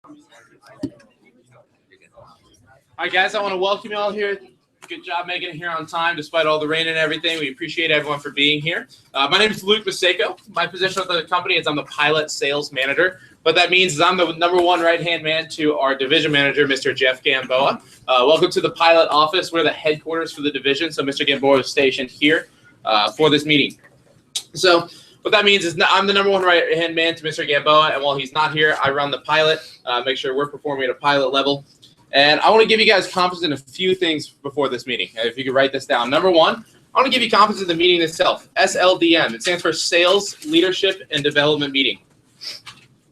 All right, guys, I want to welcome you all here. Good job making it here on time, despite all the rain and everything. We appreciate everyone for being here. My name is Luke Maseko. My position with the company is I'm the pilot sales manager. What that means is I'm the number one right-hand man to our division manager, Mr. Jeff Gamboa. Welcome to the pilot office. We're the headquarters for the division, so Mr. Gamboa is stationed here for this meeting. So what that means is I'm the number one right-hand man to Mr. Gamboa, and while he's not here, I run the pilot, make sure we're performing at a pilot level. And I want to give you guys confidence in a few things before this meeting. If you could write this down. Number one, I want to give you confidence in the meeting itself. SLDM. It stands for Sales, Leadership, and Development Meeting.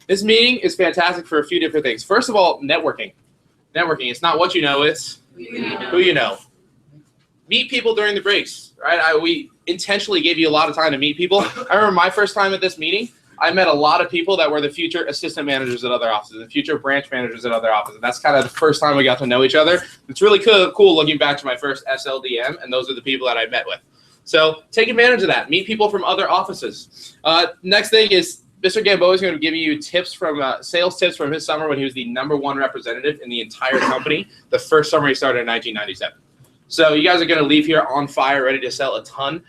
This meeting is fantastic for a few different things. First of all, networking. Networking. It's not what you know, it's who you know. Meet people during the breaks, right? We intentionally gave you a lot of time to meet people. I remember my first time at this meeting, I met a lot of people that were the future assistant managers at other offices, the future branch managers at other offices. And that's kind of the first time we got to know each other. It's really cool looking back to my first SLDM, and those are the people that I met with. So take advantage of that. Meet people from other offices. Next thing is Mr. Gamboa is going to give you tips from sales tips from his summer when he was the number one representative in the entire company, the first summer he started in 1997. So you guys are going to leave here on fire, ready to sell a ton.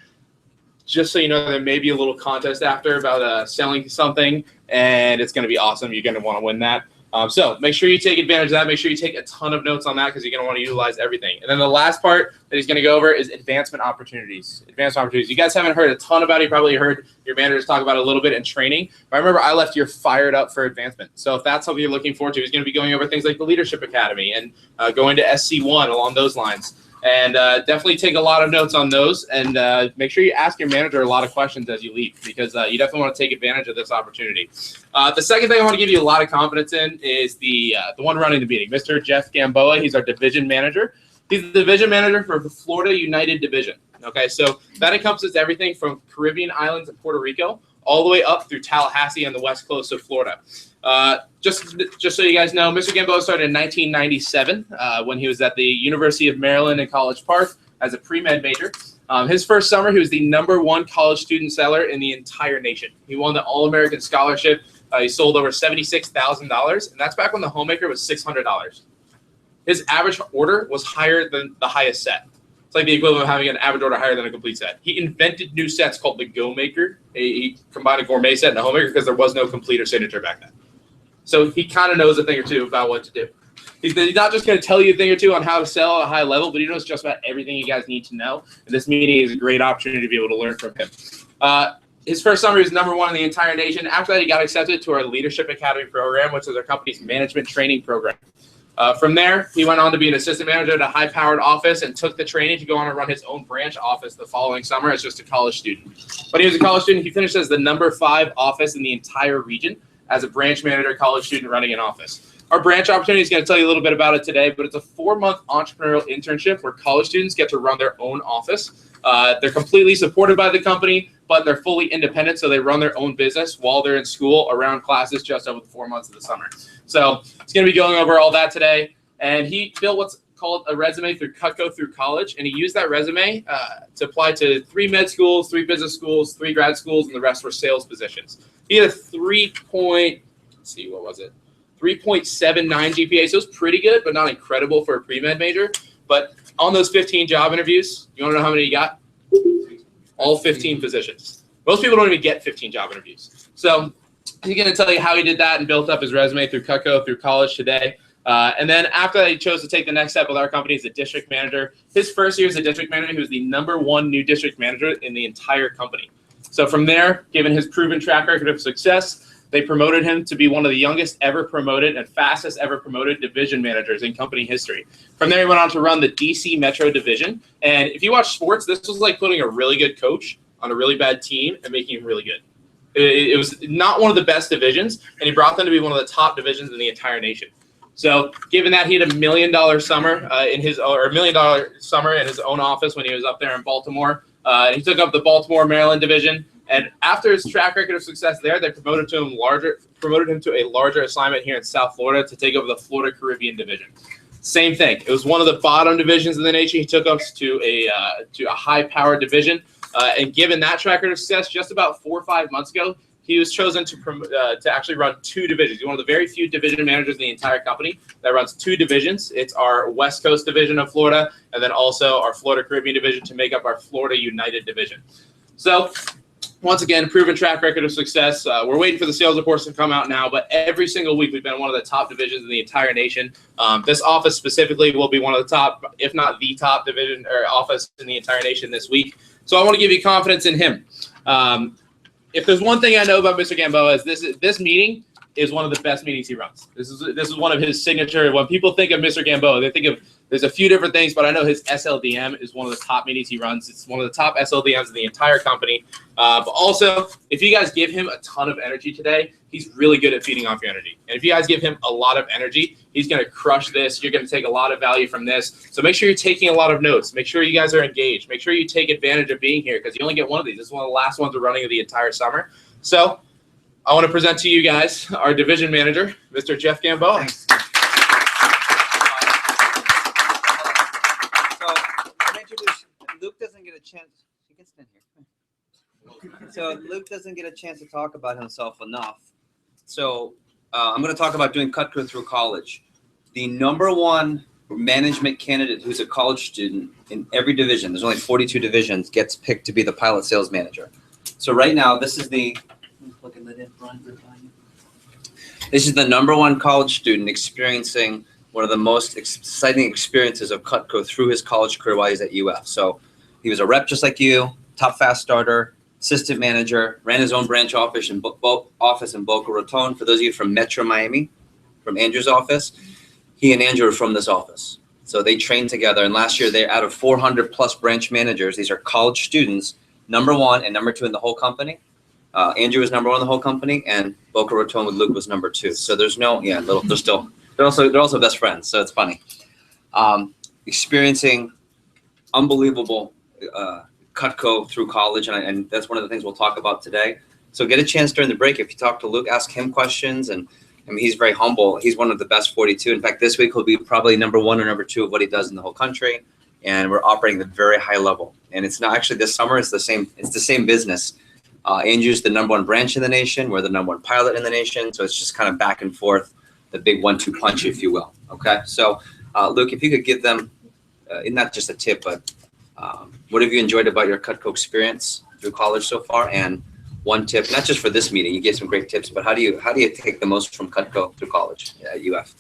Just so you know, there may be a little contest after about selling something, and it's going to be awesome. You're going to want to win that. So make sure you take advantage of that. Make sure you take a ton of notes on that because you're going to want to utilize everything. And then the last part that he's going to go over is advancement opportunities. Advancement opportunities. You guys haven't heard a ton about it. You probably heard your managers talk about it a little bit in training. But I remember I left here fired up for advancement. So if that's something you're looking forward to, he's going to be going over things like the Leadership Academy and going to SC1 along those lines. And definitely take a lot of notes on those, and make sure you ask your manager a lot of questions as you leave, because you definitely want to take advantage of this opportunity. The second thing I want to give you a lot of confidence in is the one running the meeting, Mr. Jeff Gamboa. He's our division manager. He's the division manager for the Florida United Division. Okay, so that encompasses everything from Caribbean islands and Puerto Rico all the way up through Tallahassee and the west coast of Florida. Just so you guys know, Mr. Gamboa started in 1997 when he was at the University of Maryland in College Park as a pre-med major. His first summer, he was the number one college student seller in the entire nation. He won the All-American Scholarship. He sold over $76,000, and that's back when the homemaker was $600. His average order was higher than the highest set. It's like the equivalent of having an average order higher than a complete set. He invented new sets called the Go Maker. He combined a gourmet set and a homemaker because there was no complete or signature back then. So he kind of knows a thing or two about what to do. He's not just going to tell you a thing or two on how to sell at a high level, but he knows just about everything you guys need to know. And this meeting is a great opportunity to be able to learn from him. His first summer, he was number one in the entire nation. After that, he got accepted to our Leadership Academy program, which is our company's management training program. From there, he went on to be an assistant manager at a high-powered office and took the training to go on and run his own branch office the following summer as just a college student. When he was a college student, he finished as the number 5 office in the entire region as a branch manager, college student running an office. Our branch opportunity is going to tell you a little bit about it today, but it's a 4-month entrepreneurial internship where college students get to run their own office. They're completely supported by the company, but they're fully independent, so they run their own business while they're in school around classes just over the 4 months of the summer. So it's going to be going over all that today. And he built what's called a resume through Cutco through college, and he used that resume to apply to 3 med schools, 3 business schools, 3 grad schools, and the rest were sales positions. He had a 3.7 GPA, so it was pretty good, but not incredible for a pre-med major. But on those 15 job interviews, you want to know how many he got? All 15 positions. Most people don't even get 15 job interviews. So he's going to tell you how he did that and built up his resume through Cutco through college today. And then after that, he chose to take the next step with our company as a district manager. His first year as a district manager, he was the number 1 new district manager in the entire company. So from there, given his proven track record of success, they promoted him to be one of the youngest ever promoted and fastest ever promoted division managers in company history. From there, he went on to run the DC Metro division. And if you watch sports, this was like putting a really good coach on a really bad team and making him really good. It was not one of the best divisions, and he brought them to be one of the top divisions in the entire nation. So given that he had $1 million summer $1 million summer in his own office when he was up there in Baltimore, he took up the Baltimore, Maryland division. And after his track record of success there, they promoted him to a larger assignment here in South Florida to take over the Florida Caribbean division. Same thing. It was one of the bottom divisions in the nation. He took us to a high-powered division. And given that track record of success, just about 4 or 5 months ago, he was chosen to actually run 2 divisions. He's one of the very few division managers in the entire company that runs 2 divisions. It's our West Coast division of Florida, and then also our Florida Caribbean division to make up our Florida United division. So once again, proven track record of success. We're waiting for the sales reports to come out now, but every single week we've been one of the top divisions in the entire nation. This office specifically will be one of the top, if not the top division or office in the entire nation this week. So I want to give you confidence in him. If there's one thing I know about Mr. Gamboa is this meeting is one of the best meetings he runs. This is one of his signature. When people think of Mr. Gamboa, they think of, there's a few different things, but I know his SLDM is one of the top meetings he runs. It's one of the top SLDMs in the entire company. But also, if you guys give him a ton of energy today, he's really good at feeding off your energy. And if you guys give him a lot of energy, he's going to crush this. You're going to take a lot of value from this. So make sure you're taking a lot of notes. Make sure you guys are engaged. Make sure you take advantage of being here because you only get one of these. This is one of the last ones we're running of the entire summer. So I want to present to you guys our division manager, Mr. Jeff Gamboa. Thanks. Luke doesn't get a chance. He can stand here. So Luke doesn't get a chance to talk about himself enough. So I'm going to talk about doing Cutco through college. The #1 management candidate who's a college student in every division, there's only 42 divisions, gets picked to be the pilot sales manager. So right now, this is the #1 college student experiencing one of the most exciting experiences of Cutco through his college career while he's at UF. So he was a rep just like you, top fast starter, assistant manager, ran his own branch office in Boca Raton. For those of you from Metro Miami, from Andrew's office, he and Andrew are from this office. So they trained together. And last year, they're out of 400 plus branch managers. These are college students, #1 and #2 in the whole company. Andrew was #1 in the whole company, and Boca Raton with Luke was #2. So there's no, they're also best friends. So it's funny. Experiencing unbelievable Cutco through college, and that's one of the things we'll talk about today. So get a chance during the break. If you talk to Luke, ask him questions, and I mean, he's very humble. He's one of the best 42. In fact, this week he'll be probably #1 or #2 of what he does in the whole country, and we're operating at a very high level. And it's not actually this summer. It's the same business. Andrew's the #1 branch in the nation. We're the #1 pilot in the nation. So it's just kind of back and forth, the big 1-2 punch, if you will. Okay. So Luke, if you could give them, not just a tip, but what have you enjoyed about your Cutco experience through college so far? And one tip, not just for this meeting, you gave some great tips, but how do you take the most from Cutco through college at UF?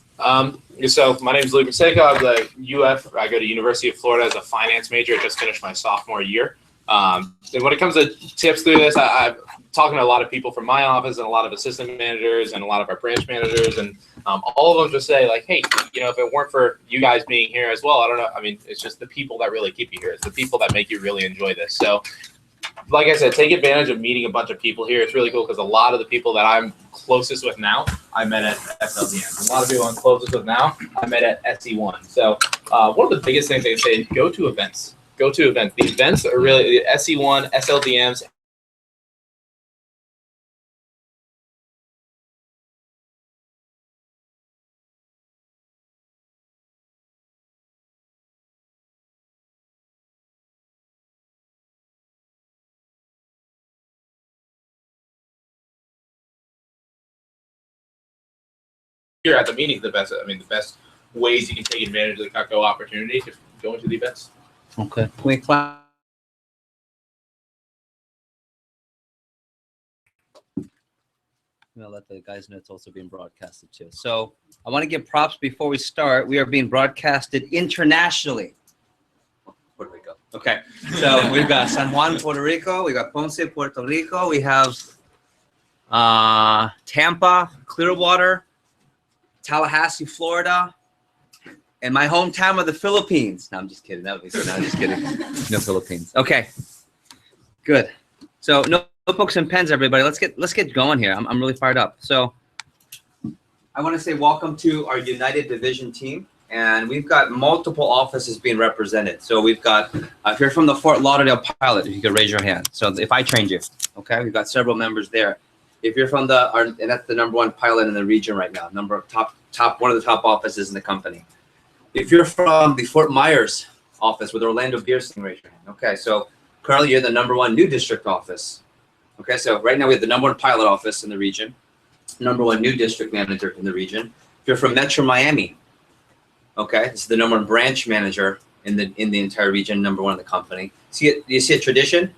So my name is Luke Maseko. I'm at UF. I go to University of Florida as a finance major. I just finished my sophomore year. And when it comes to tips through this, I'm talking to a lot of people from my office and a lot of assistant managers and a lot of our branch managers, and all of them just say like, hey, if it weren't for you guys being here as well, I don't know. I mean, it's just the people that really keep you here. It's the people that make you really enjoy this. So like I said, take advantage of meeting a bunch of people here. It's really cool because a lot of the people that I'm closest with now, I met at SLDM. A lot of people I'm closest with now, I met at SE1. So one of the biggest things they say is go to events. Go to events. The events are really the SE1, SLDMs. Here at the meeting, the best ways you can take advantage of the Cutco opportunity is going to the events. Okay. Can we clap? I'm going to let the guys know it's also being broadcasted too. So I want to give props before we start. We are being broadcasted internationally. Puerto Rico. Okay. So we've got San Juan, Puerto Rico. We got Ponce, Puerto Rico. We have Tampa, Clearwater, Tallahassee, Florida, and my hometown of the Philippines. No, I'm just kidding. No, I'm just kidding. No Philippines. Okay, good. So notebooks and pens, everybody. Let's get going here. I'm really fired up. So I want to say welcome to our United Division team, and we've got multiple offices being represented. So we've got, if you're from the Fort Lauderdale pilot, if you could raise your hand. So if I trained you, okay, we've got several members there. If you're from and that's the #1 pilot in the region right now, one of the top offices in the company. If you're from the Fort Myers office with Orlando Gearsing, raise your hand. Okay, so Carl, you're the #1 new district office. Okay, so right now we have the #1 pilot office in the region, #1 new district manager in the region. If you're from Metro Miami, okay, this is the #1 branch manager in the entire region, #1 in the company. You see a tradition?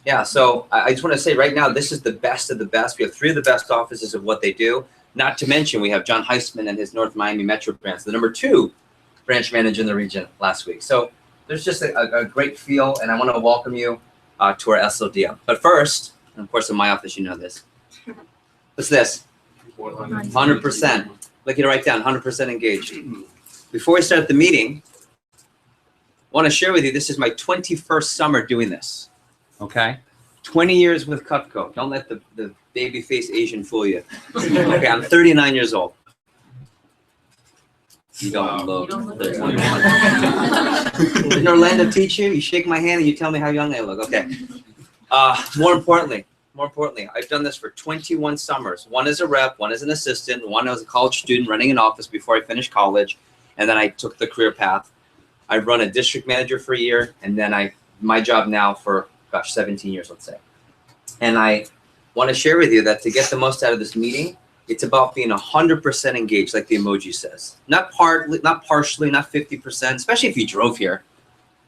Yeah, so I just want to say right now, this is the best of the best. We have 3 of the best offices of what they do. Not to mention, we have John Heisman and his North Miami Metro branch, the #2 branch manager in the region last week. So there's just a great feel, and I want to welcome you to our SLDM. But first, and of course in my office, you know this. What's this? 100%. Like you to write down, 100% engaged. Before we start the meeting, I want to share with you, this is my 21st summer doing this. Okay? 20 years with Cutco. Don't let the baby-faced Asian fool you. Okay, I'm 39 years old. You don't look 31. Didn't Orlando teach you? You shake my hand and you tell me how young I look. Okay. More importantly, I've done this for 21 summers. 1 as a rep, 1 as an assistant, 1 as a college student running an office before I finished college, and then I took the career path. I've run a district manager for a year, and then my job now for, 17 years, let's say. And I want to share with you that to get the most out of this meeting, it's about being 100% engaged, like the emoji says. Not partially, not 50%, especially if you drove here,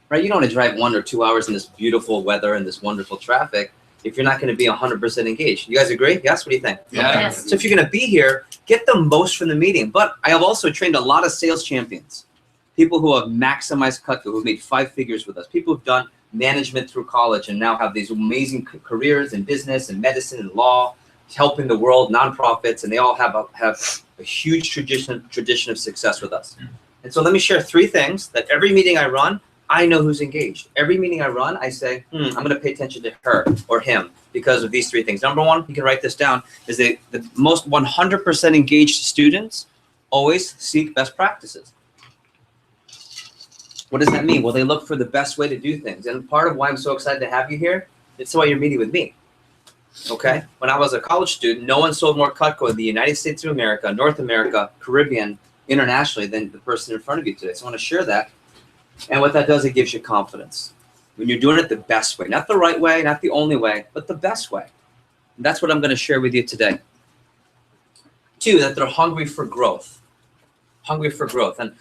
right? You don't want to drive 1 or 2 hours in this beautiful weather and this wonderful traffic if you're not going to be 100% engaged. You guys agree? Yes? What do you think? Yeah. Okay. Yes. So if you're going to be here, get the most from the meeting. But I have also trained a lot of sales champions, people who have maximized Cutco, who've made 5 figures with us, people who've done management through college and now have these amazing careers in business and medicine and law, helping the world, nonprofits, and they all have a huge tradition of success with us. And so let me share 3 things that every meeting I run, I know who's engaged. Every meeting I run, I say, I'm going to pay attention to her or him because of these 3 things. #1, you can write this down, is the most 100% engaged students always seek best practices. What does that mean? Well, they look for the best way to do things. And part of why I'm so excited to have you here, it's why you're meeting with me. Okay? When I was a college student, no one sold more Cutco in the United States of America, North America, Caribbean, internationally than the person in front of you today. So I want to share that. And what that does, it gives you confidence. When you're doing it the best way, not the right way, not the only way, but the best way. And that's what I'm going to share with you today. 2, that they're hungry for growth. Hungry for growth. And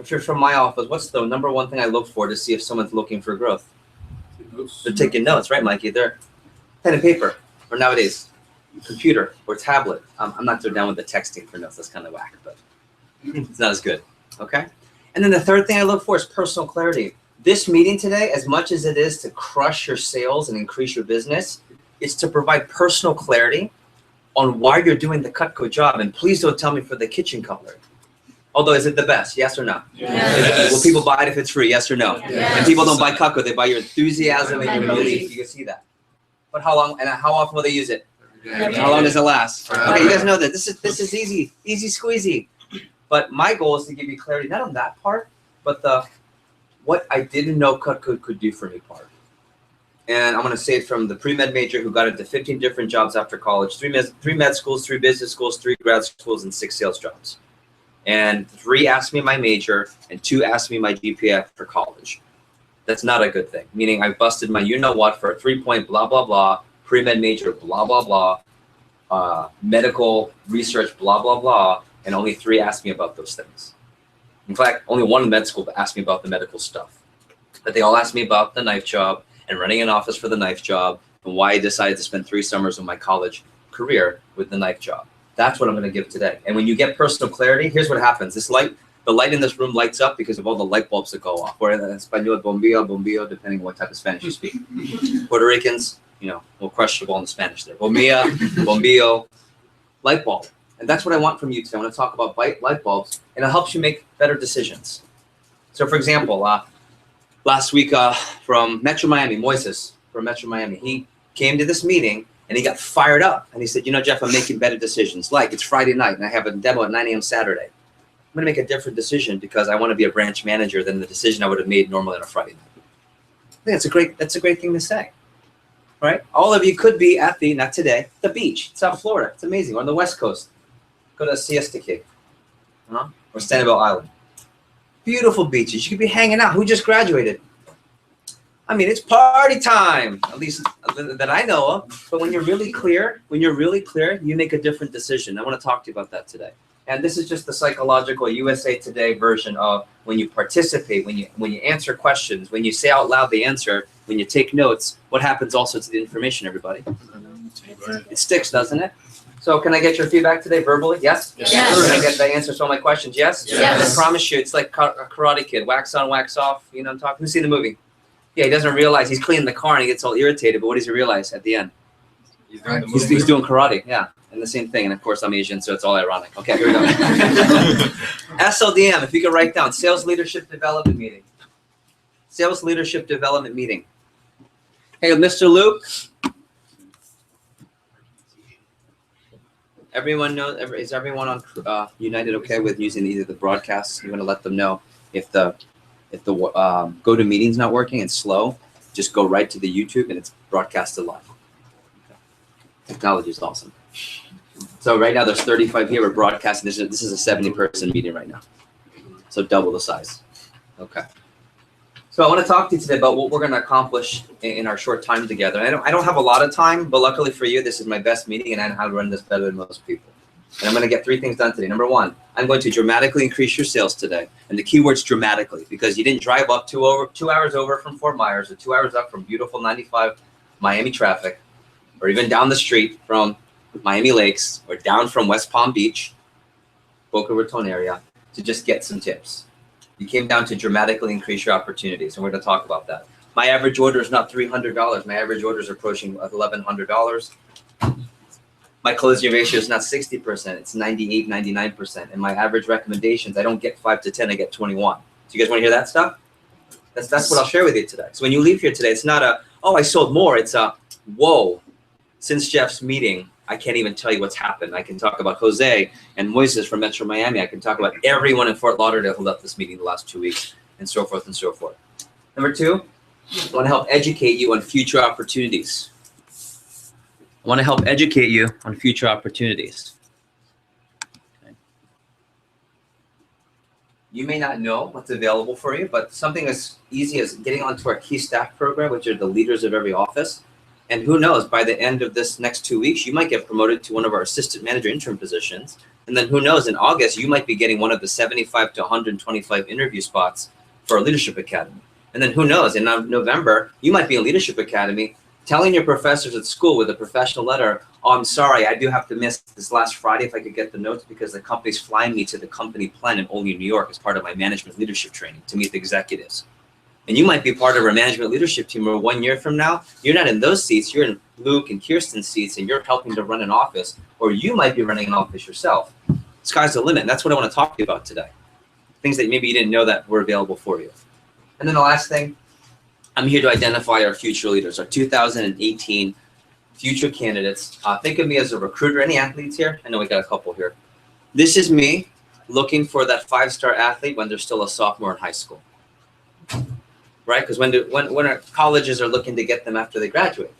if you're from my office, what's the #1 thing I look for to see if someone's looking for growth? They're taking notes, right, Mikey? They're pen and paper, or nowadays, computer or tablet. I'm not so down with the texting for notes. That's kind of whack, but it's not as good. Okay? And then the 3rd thing I look for is personal clarity. This meeting today, as much as it is to crush your sales and increase your business, is to provide personal clarity on why you're doing the Cutco job. And please don't tell me for the kitchen cutlery. Although, is it the best? Yes or no? Yes. Will people buy it if it's free? Yes or no? Yes. And people don't buy Cutco. They buy your enthusiasm and your belief. You can see that. But how long and how often will they use it? How long does it last? Okay, you guys know that. This is easy squeezy. But my goal is to give you clarity, not on that part, but what I didn't know Cutco could do for me part. And I'm going to say it from the pre-med major who got into 15 different jobs after college, 3 med schools, 3 business schools, 3 grad schools, and 6 sales jobs. And 3 asked me my major, and 2 asked me my GPA for college. That's not a good thing. Meaning I busted my you-know-what for a 3-point blah, blah, blah, pre-med major, blah, blah, blah, medical research, blah, blah, blah, and only 3 asked me about those things. In fact, only 1 med school asked me about the medical stuff. But they all asked me about the knife job and running an office for the knife job and why I decided to spend 3 summers of my college career with the knife job. That's what I'm going to give today. And when you get personal clarity, here's what happens. The light in this room lights up because of all the light bulbs that go off. Or in Espanol, bombillo, depending on what type of Spanish you speak. Puerto Ricans, will crush the ball in the Spanish there. Bombilla, bombillo, light bulb. And that's what I want from you today. I want to talk about light bulbs, and it helps you make better decisions. So, for example, last week from Metro Miami, Moises from Metro Miami, he came to this meeting, and he got fired up. And he said, Jeff, I'm making better decisions. Like, it's Friday night, and I have a demo at 9 a.m. Saturday. I'm going to make a different decision because I want to be a branch manager than the decision I would have made normally on a Friday night. I think that's a great thing to say, right? All of you could be at not today, the beach, South Florida. It's amazing. Or on the West Coast. Go to Siesta Key, or Sanibel Island. Beautiful beaches. You could be hanging out. Who just graduated? I mean, it's party time, at least that I know of. But when you're really clear, you make a different decision. I want to talk to you about that today. And this is just the psychological USA Today version of when you participate, when you answer questions, when you say out loud the answer, when you take notes, what happens also to the information, everybody? It sticks, doesn't it? So can I get your feedback today verbally? Yes? Yes. Can I get the answers to all my questions? Yes? Yes. I promise you, it's like a Karate Kid. Wax on, wax off. You know what I'm talking? Who's seen the movie? Yeah, he doesn't realize he's cleaning the car and he gets all irritated, but what does he realize at the end? He's doing karate, yeah. And the same thing. And of course, I'm Asian, so it's all ironic. Okay, here we go. SLDM, if you could write down, Sales Leadership Development Meeting. Sales Leadership Development Meeting. Hey, Mr. Luke. Everyone knows, is everyone on United okay with using either the broadcasts? You want to let them know if the GoToMeeting's not working, it's slow, just go right to the YouTube and it's broadcasted live. Okay. Technology is awesome. So right now there's 35 here. We're broadcasting. This is a 70-person meeting right now. So double the size. Okay. So I want to talk to you today about what we're going to accomplish in our short time together. I don't have a lot of time, but luckily for you, this is my best meeting, and I know how to run this better than most people. And I'm going to get 3 things done today. Number 1, I'm going to dramatically increase your sales today. And the key word's dramatically, because you didn't drive up 2 hours over from Fort Myers or 2 hours up from beautiful 95 Miami traffic, or even down the street from Miami Lakes, or down from West Palm Beach, Boca Raton area, to just get some tips. You came down to dramatically increase your opportunities, and we're going to talk about that. My average order is not $300. My average order is approaching $1,100. My closing ratio is not 60%. It's 98, 99%. And my average recommendations, I don't get 5 to 10, I get 21. So you guys want to hear that stuff? That's what I'll share with you today. So when you leave here today, it's not a, oh, I sold more. It's a, whoa, since Jeff's meeting, I can't even tell you what's happened. I can talk about Jose and Moises from Metro Miami. I can talk about everyone in Fort Lauderdale who left this meeting the last 2 weeks, and so forth and so forth. Number 2, I want to help educate you on future opportunities. I want to help educate you on future opportunities. Okay. You may not know what's available for you, but something as easy as getting onto our key staff program, which are the leaders of every office. And who knows, by the end of this next 2 weeks, you might get promoted to one of our assistant manager intern positions. And then who knows, in August, you might be getting one of the 75 to 125 interview spots for our Leadership Academy. And then who knows, in November, you might be in Leadership Academy telling your professors at school with a professional letter, oh, I'm sorry, I do have to miss this last Friday if I could get the notes because the company's flying me to the company plant in Olean, New York as part of my management leadership training to meet the executives. And you might be part of our management leadership team where 1 year from now, you're not in those seats, you're in Luke and Kirsten's seats and you're helping to run an office, or you might be running an office yourself. Sky's the limit. And that's what I want to talk to you about today. Things that maybe you didn't know that were available for you. And then the last thing, I'm here to identify our future leaders, our 2018 future candidates. Think of me as a recruiter. Any athletes here? I know we got a couple here. This is me looking for that 5-star athlete when they're still a sophomore in high school. Right? Because when our colleges are looking to get them after they graduate.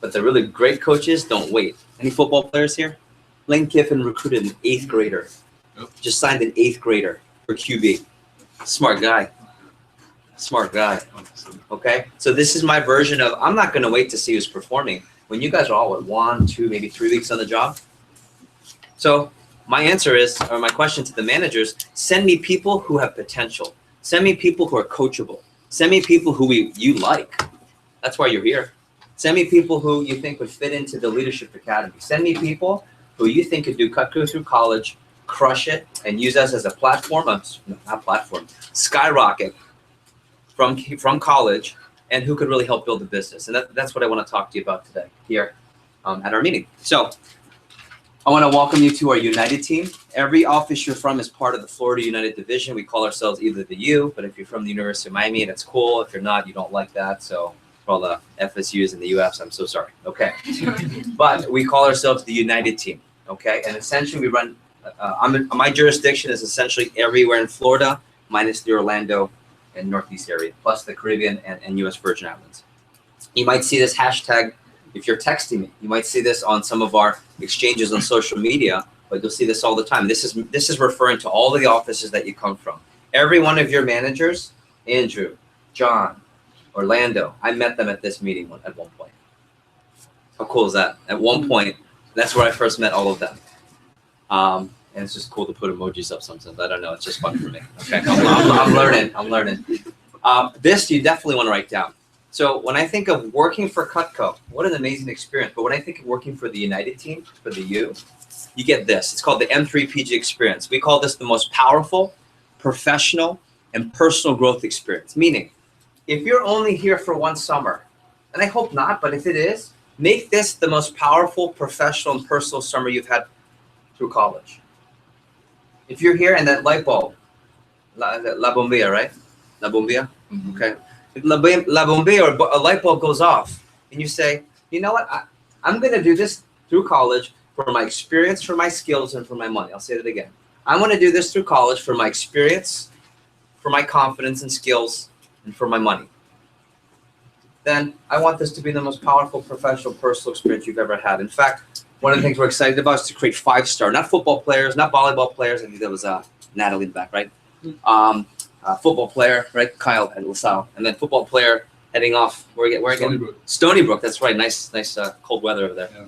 But the really great coaches don't wait. Any football players here? Lane Kiffin recruited an 8th grader. Just signed an 8th grader for QB. Smart guy. Smart guy. Okay? So this is my version of, I'm not going to wait to see who's performing. When you guys are all, 1, 2, maybe 3 weeks on the job. So my answer is, or my question to the managers, send me people who have potential. Send me people who are coachable. Send me people who you like. That's why you're here. Send me people who you think would fit into the Leadership Academy. Send me people who you think could do cut-through through college, crush it, and use us as a platform, skyrocket from college, and who could really help build the business. And that's what I want to talk to you about today here at our meeting. So I want to welcome you to our United team. Every office you're from is part of the Florida United Division. We call ourselves either the U, but if you're from the University of Miami, that's cool. If you're not, you don't like that. So for all the FSUs and the UFs, I'm so sorry. Okay. But we call ourselves the United team. Okay. And essentially we run, my jurisdiction is essentially everywhere in Florida, minus the Orlando and Northeast area, plus the Caribbean and US Virgin Islands. You might see this hashtag if you're texting me. You might see this on some of our exchanges on social media, but you'll see this all the time. This is referring to all of the offices that you come from. Every one of your managers, Andrew, John, Orlando. I met them at this meeting at one point. How cool is that? At one point, that's where I first met all of them. And it's just cool to put emojis up sometimes. I don't know. It's just fun for me. Okay, I'm learning. I'm learning. This you definitely want to write down. So when I think of working for Cutco, what an amazing experience. But when I think of working for the United team, for the U, you get this. It's called the M3PG experience. We call this the most powerful, professional, and personal growth experience. Meaning, if you're only here for one summer, and I hope not, but if it is, make this the most powerful, professional, and personal summer you've had through college. If you're here and that light bulb, La bombilla, right? La bombilla? Mm-hmm. Okay. La bombilla, or a light bulb goes off, and you say, you know what? I'm going to do this through college for my experience, for my skills, and for my money. I'll say that again. I want to do this through college for my experience, for my confidence and skills, and for my money. Then I want this to be the most powerful professional, personal experience you've ever had. In fact, one of the things we're excited about is to create 5-star, not football players, not volleyball players. I think that was Natalie in the back, right? Football player, right? Kyle at LaSalle, and then football player heading off. Where again? Stony Brook. That's right. Nice, cold weather over there. Yeah.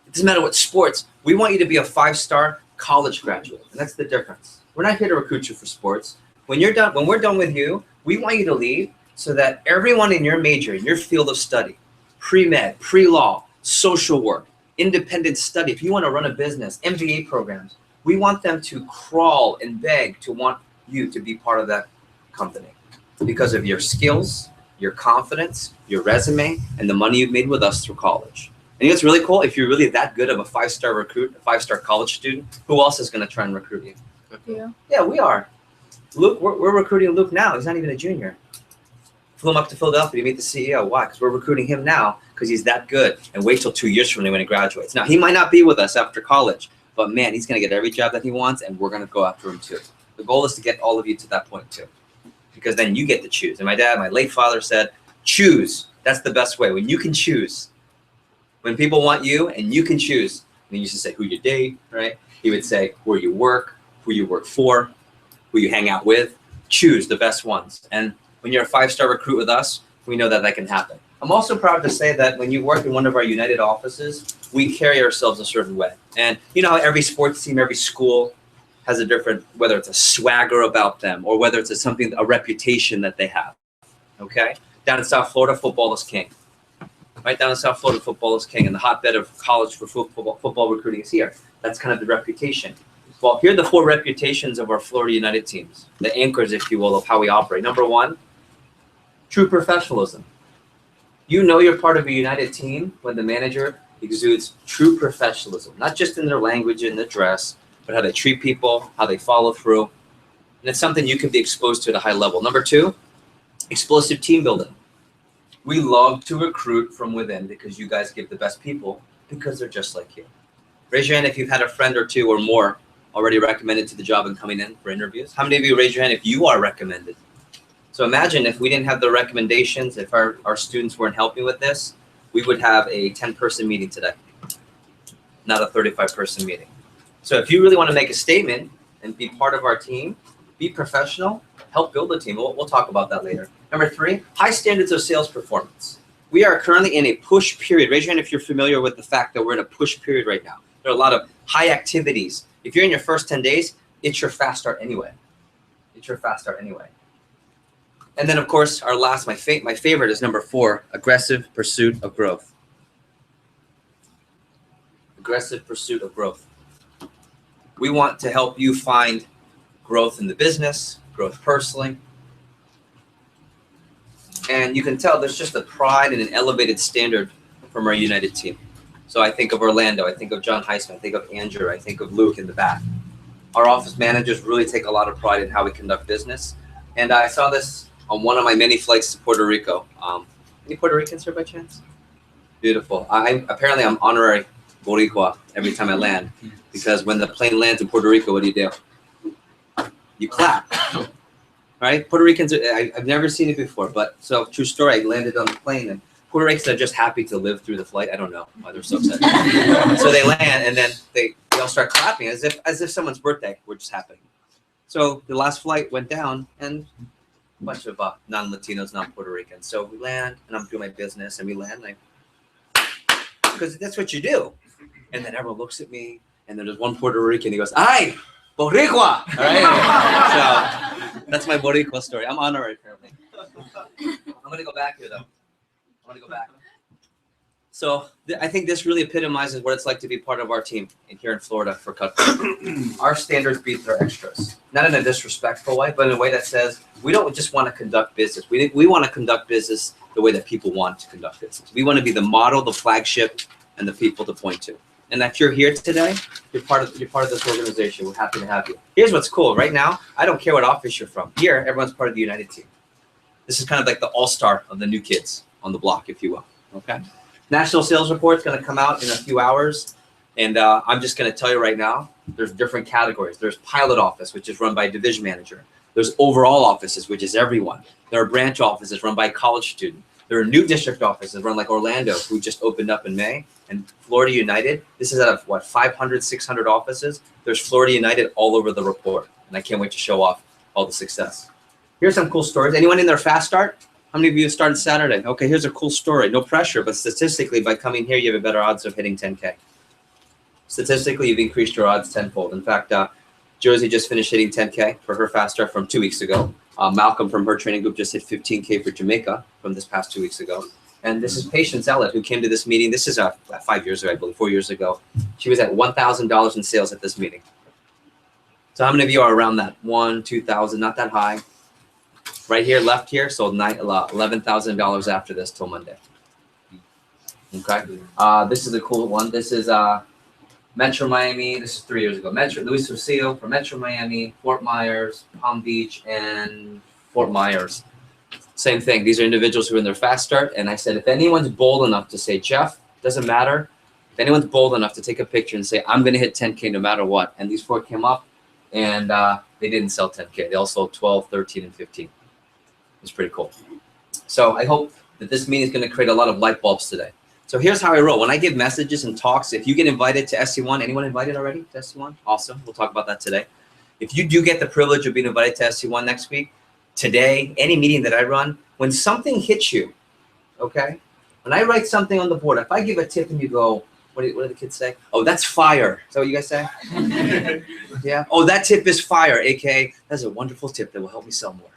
It doesn't matter what sports. We want you to be a 5-star college graduate, and that's the difference. We're not here to recruit you for sports. When you're done, when we're done with you, we want you to leave so that everyone in your major, in your field of study, pre-med, pre-law, social work, independent study, if you want to run a business, MBA programs, we want them to crawl and beg to want you to be part of that company because of your skills, your confidence, your resume, and the money you've made with us through college. And you know what's really cool? If you're really that good of a 5-star recruit, a 5-star college student, who else is going to try and recruit you? Yeah. Yeah, we are. Luke, we're recruiting Luke now. He's not even a junior. Flew him up to Philadelphia to meet the CEO. Why? Because we're recruiting him now because he's that good. And wait till 2 years from now when he graduates. Now, he might not be with us after college, but man, he's going to get every job that he wants, and we're going to go after him too. The goal is to get all of you to that point too, because then you get to choose. And my late father said, choose. That's the best way. When you can choose. When people want you and you can choose. And he used to say who you date, right? He would say where you work, who you work for, who you hang out with. Choose the best ones. And when you're a 5-star recruit with us, we know that can happen. I'm also proud to say that when you work in one of our United offices, we carry ourselves a certain way. And you know how every sports team, every school has a different, whether it's a swagger about them or whether it's a reputation that they have. Okay? Down in South Florida, football is king. Right down in South Florida, football is king, and the hotbed of college for football recruiting is here. That's kind of the reputation. Well, here are the 4 reputations of our Florida United teams, the anchors, if you will, of how we operate. Number 1, true professionalism. You know you're part of a United team when the manager exudes true professionalism, not just in their language and their dress, but how they treat people, how they follow through. And it's something you can be exposed to at a high level. Number 2, explosive team building. We love to recruit from within because you guys give the best people because they're just like you. Raise your hand if you've had a friend or 2 or more already recommended to the job and coming in for interviews. How many of you raise your hand if you are recommended? So imagine if we didn't have the recommendations, if our students weren't helping with this, we would have a 10-person meeting today, not a 35-person meeting. So if you really want to make a statement and be part of our team, be professional, help build a team. We'll talk about that later. Number 3, high standards of sales performance. We are currently in a push period. Raise your hand if you're familiar with the fact that we're in a push period right now. There are a lot of high activities. If you're in your first 10 days, it's your fast start anyway. It's your fast start anyway. And then, of course, our last, my favorite is number 4, aggressive pursuit of growth. Aggressive pursuit of growth. We want to help you find growth in the business, growth personally. And you can tell there's just a pride and an elevated standard from our United team. So I think of Orlando, I think of John Heisman, I think of Andrew, I think of Luke in the back. Our office managers really take a lot of pride in how we conduct business. And I saw this on one of my many flights to Puerto Rico. Any Puerto Ricans here by chance? Beautiful. Apparently I'm honorary Boricua every time I land, because when the plane lands in Puerto Rico, what do? You clap. Right? Puerto Ricans, I've never seen it before, but so true story, I landed on the plane and Puerto Ricans are just happy to live through the flight. I don't know why they're so upset. So they land and then they all start clapping as if someone's birthday were just happening. So the last flight went down and bunch of non-Latinos, non-Puerto Ricans. So we land, and I'm doing my business, and we land, because that's what you do. And then everyone looks at me, and then there's one Puerto Rican. He goes, "Ay, Boricua!" All right. So that's my Boricua story. I'm honorary apparently. I'm gonna go back here though. I'm gonna go back. So I think this really epitomizes what it's like to be part of our team here in Florida for Cutco. Our standards beat their extras. Not in a disrespectful way, but in a way that says we don't just want to conduct business. We want to conduct business the way that people want to conduct business. We want to be the model, the flagship, and the people to point to. And if you're here today, you're part of this organization. We're happy to have you. Here's what's cool. Right now, I don't care what office you're from. Here, everyone's part of the United team. This is kind of like the all-star of the new kids on the block, if you will. Okay. National sales report is going to come out in a few hours. And I'm just going to tell you right now, there's different categories. There's pilot office, which is run by a division manager. There's overall offices, which is everyone. There are branch offices run by a college student. There are new district offices run like Orlando, who just opened up in May. And Florida United, this is out of what, 500, 600 offices? There's Florida United all over the report. And I can't wait to show off all the success. Here's some cool stories. Anyone in their fast start? How many of you started Saturday? Okay, here's a cool story. No pressure, but statistically, by coming here, you have a better odds of hitting 10K. Statistically, you've increased your odds tenfold. In fact, Josie just finished hitting 10K for her fast start from 2 weeks ago. Malcolm from her training group just hit 15K for Jamaica from this past 2 weeks ago. And this is Patience Ellett, who came to this meeting. This is 5 years ago, I believe, 4 years ago. She was at $1,000 in sales at this meeting. So how many of you are around that? 1,000, 2,000, not that high. Right here, left here, sold $11,000 after this till Monday. Okay. This is a cool one. This is Metro Miami. This is 3 years ago. Luis Rocio from Metro Miami, Fort Myers, Palm Beach, and Fort Myers. Same thing. These are individuals who are in their fast start. And I said, if anyone's bold enough to say, Jeff, doesn't matter. If anyone's bold enough to take a picture and say, I'm going to hit 10K no matter what. And these 4 came up, and they didn't sell 10K. They all sold 12, 13, and 15. It's pretty cool. So I hope that this meeting is going to create a lot of light bulbs today. So here's how I roll. When I give messages and talks, if you get invited to SC1, anyone invited already to SC1? Awesome. We'll talk about that today. If you do get the privilege of being invited to SC1 next week, today, any meeting that I run, when something hits you, okay? When I write something on the board, if I give a tip and you go, what do the kids say? Oh, that's fire. Is that what you guys say? Yeah. Oh, that tip is fire, aka that's a wonderful tip that will help me sell more.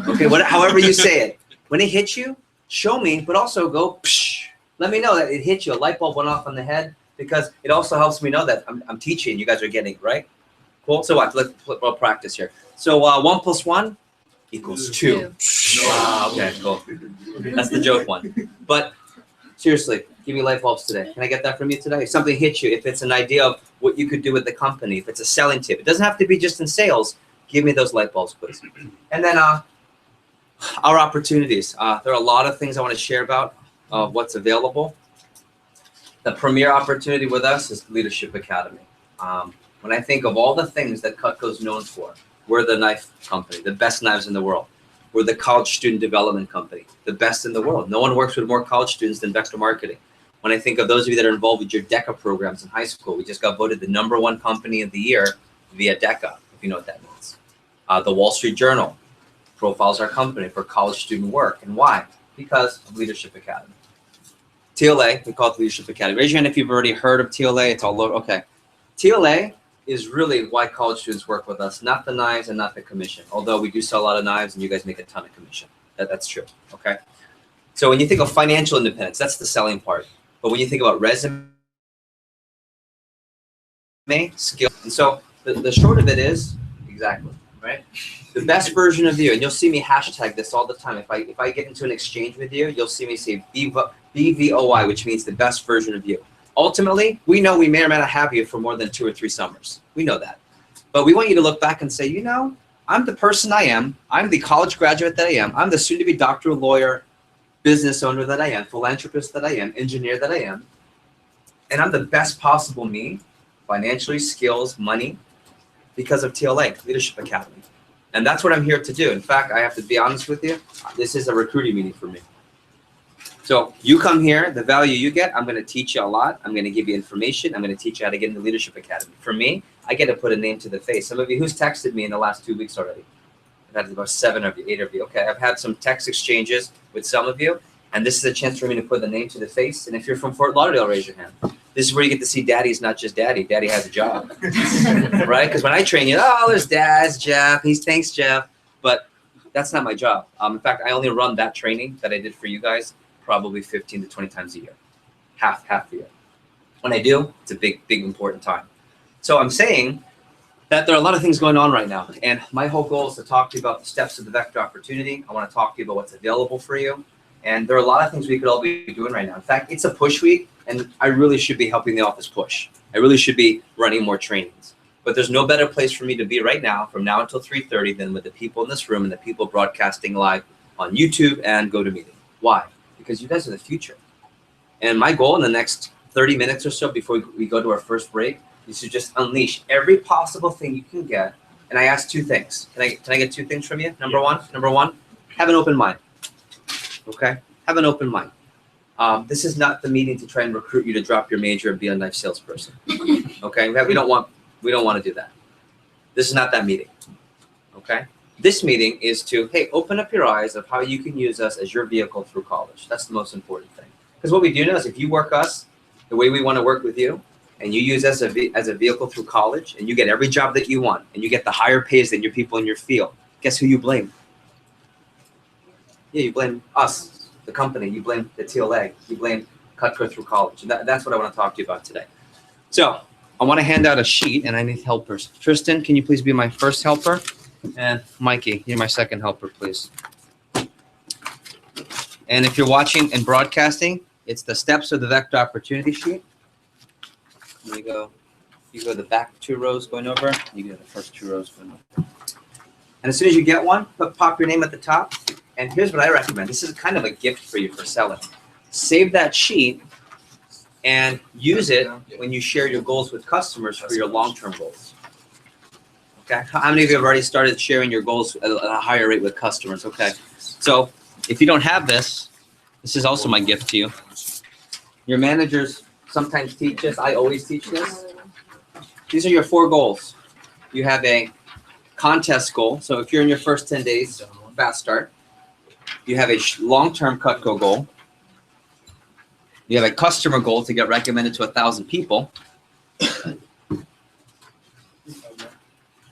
Okay, however you say it. When it hits you, show me, but also go, psh, let me know that it hit you. A light bulb went off on the head, because it also helps me know that I'm teaching. You guys are getting it, right? Cool. So what? We'll practice here. So 1 + 1 = 2. Okay, cool. That's the joke one. But seriously, give me light bulbs today. Can I get that from you today? If something hits you, if it's an idea of what you could do with the company, if it's a selling tip, it doesn't have to be just in sales. Give me those light bulbs, please. And then our opportunities. There are a lot of things I want to share about what's available. The premier opportunity with us is Leadership Academy. When I think of all the things that Cutco is known for, we're the knife company, the best knives in the world. We're the college student development company, the best in the world. No one works with more college students than Vector Marketing. When I think of those of you that are involved with your DECA programs in high school, we just got voted the #1 company of the year via DECA, if you know what that means. The Wall Street Journal profiles our company for college student work. And why? Because of Leadership Academy. TLA, we call it Leadership Academy. Raise your hand if you've already heard of TLA. It's all over. Okay. TLA is really why college students work with us, not the knives and not the commission. Although we do sell a lot of knives and you guys make a ton of commission. That's true. Okay. So when you think of financial independence, that's the selling part. But when you think about resume, skill, and so the short of it is exactly. Right? The best version of you, and you'll see me hashtag this all the time. If I get into an exchange with you, you'll see me say BVOI, which means the best version of you. Ultimately, we know we may or may not have you for more than 2 or 3 summers. We know that. But we want you to look back and say, you know, I'm the person I am. I'm the college graduate that I am. I'm the soon-to-be doctor, lawyer, business owner that I am, philanthropist that I am, engineer that I am. And I'm the best possible me, financially, skills, money, because of TLA, Leadership Academy. And that's what I'm here to do. In fact, I have to be honest with you, this is a recruiting meeting for me. So you come here, the value you get, I'm going to teach you a lot. I'm going to give you information. I'm going to teach you how to get into Leadership Academy. For me, I get to put a name to the face. Some of you, who's texted me in the last 2 weeks already? had about 7 of you, 8 of you. Okay, I've had some text exchanges with some of you, and this is a chance for me to put the name to the face. And if you're from Fort Lauderdale, raise your hand. This is where you get to see Daddy's not just Daddy. Daddy has a job, right? Because when I train you, oh, there's Dad's Jeff. Thanks, Jeff. But that's not my job. In fact, I only run that training that I did for you guys probably 15 to 20 times a year, half the year. When I do, it's a big, important time. So I'm saying that there are a lot of things going on right now. And my whole goal is to talk to you about the steps of the vector opportunity. I want to talk to you about what's available for you. And there are a lot of things we could all be doing right now. In fact, it's a push week, and I really should be helping the office push. I really should be running more trainings. But there's no better place for me to be right now, from now until 3:30, than with the people in this room and the people broadcasting live on YouTube and GoToMeeting. Why? Because you guys are the future. And my goal in the next 30 minutes or so before we go to our first break is to just unleash every possible thing you can get. And I ask 2 things. Can I get 2 things from you? Number one, have an open mind. Okay? Have an open mind. This is not the meeting to try and recruit you to drop your major and be a nice salesperson. Okay? We don't want to do that. This is not that meeting. Okay? This meeting is to, hey, open up your eyes of how you can use us as your vehicle through college. That's the most important thing. Because what we do know is if you work us the way we want to work with you, and you use us as a vehicle through college, and you get every job that you want, and you get the higher pays than your people in your field, guess who you blame? Yeah, you blame us, the company. You blame the TLA. You blame Cutco through college. And that's what I want to talk to you about today. So I want to hand out a sheet, and I need helpers. Tristan, can you please be my first helper? And Mikey, you're my second helper, please. And if you're watching and broadcasting, it's the steps of the vector opportunity sheet. There you go. You go the back 2 rows going over. You go the first 2 rows going over. And as soon as you get one, pop your name at the top. And here's what I recommend. This is kind of a gift for you for selling. Save that sheet and use it when you share your goals with customers for your long-term goals. Okay. How many of you have already started sharing your goals at a higher rate with customers? Okay. So if you don't have this, this is also my gift to you. Your managers sometimes teach this. I always teach this. These are your 4 goals. You have a contest goal. So if you're in your first 10 days, fast start. You have a long-term Cutco goal. You have a customer goal to get recommended to 1,000 people.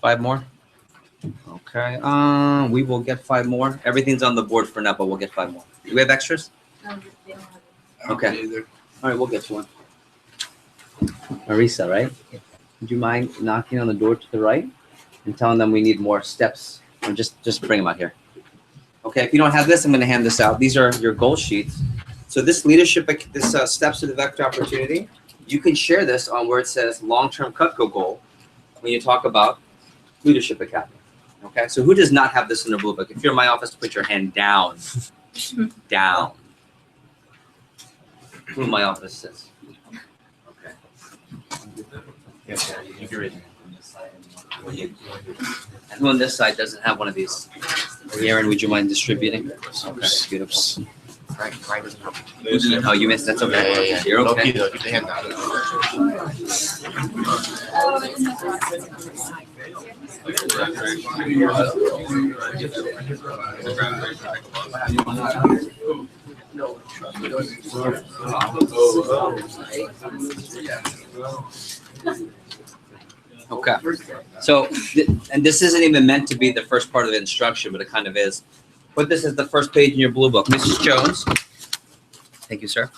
5 more? Okay. We will get 5 more. Everything's on the board for now, but we'll get 5 more. Do we have extras? Okay. All right, we'll get you one. Marisa, right? Would you mind knocking on the door to the right and telling them we need more steps? Or just bring them out here. Okay, if you don't have this, I'm going to hand this out. These are your goal sheets. So this leadership, this steps to the vector opportunity, you can share this on where it says long-term Cutco goal when you talk about Leadership Academy. Okay, so who does not have this in their blue book? If you're in my office, put your hand down. Down. Who in my office says? Okay. You can raise your hand. And who on this side doesn't have one of these? Aaron, would you mind distributing? Okay, beautiful. Right. Oh, you missed. That's okay. Yeah. You're okay. Keep the hand down. Okay. So, and this isn't even meant to be the first part of the instruction, but it kind of is. Put this as the first page in your blue book. Mrs. Jones. Thank you, sir.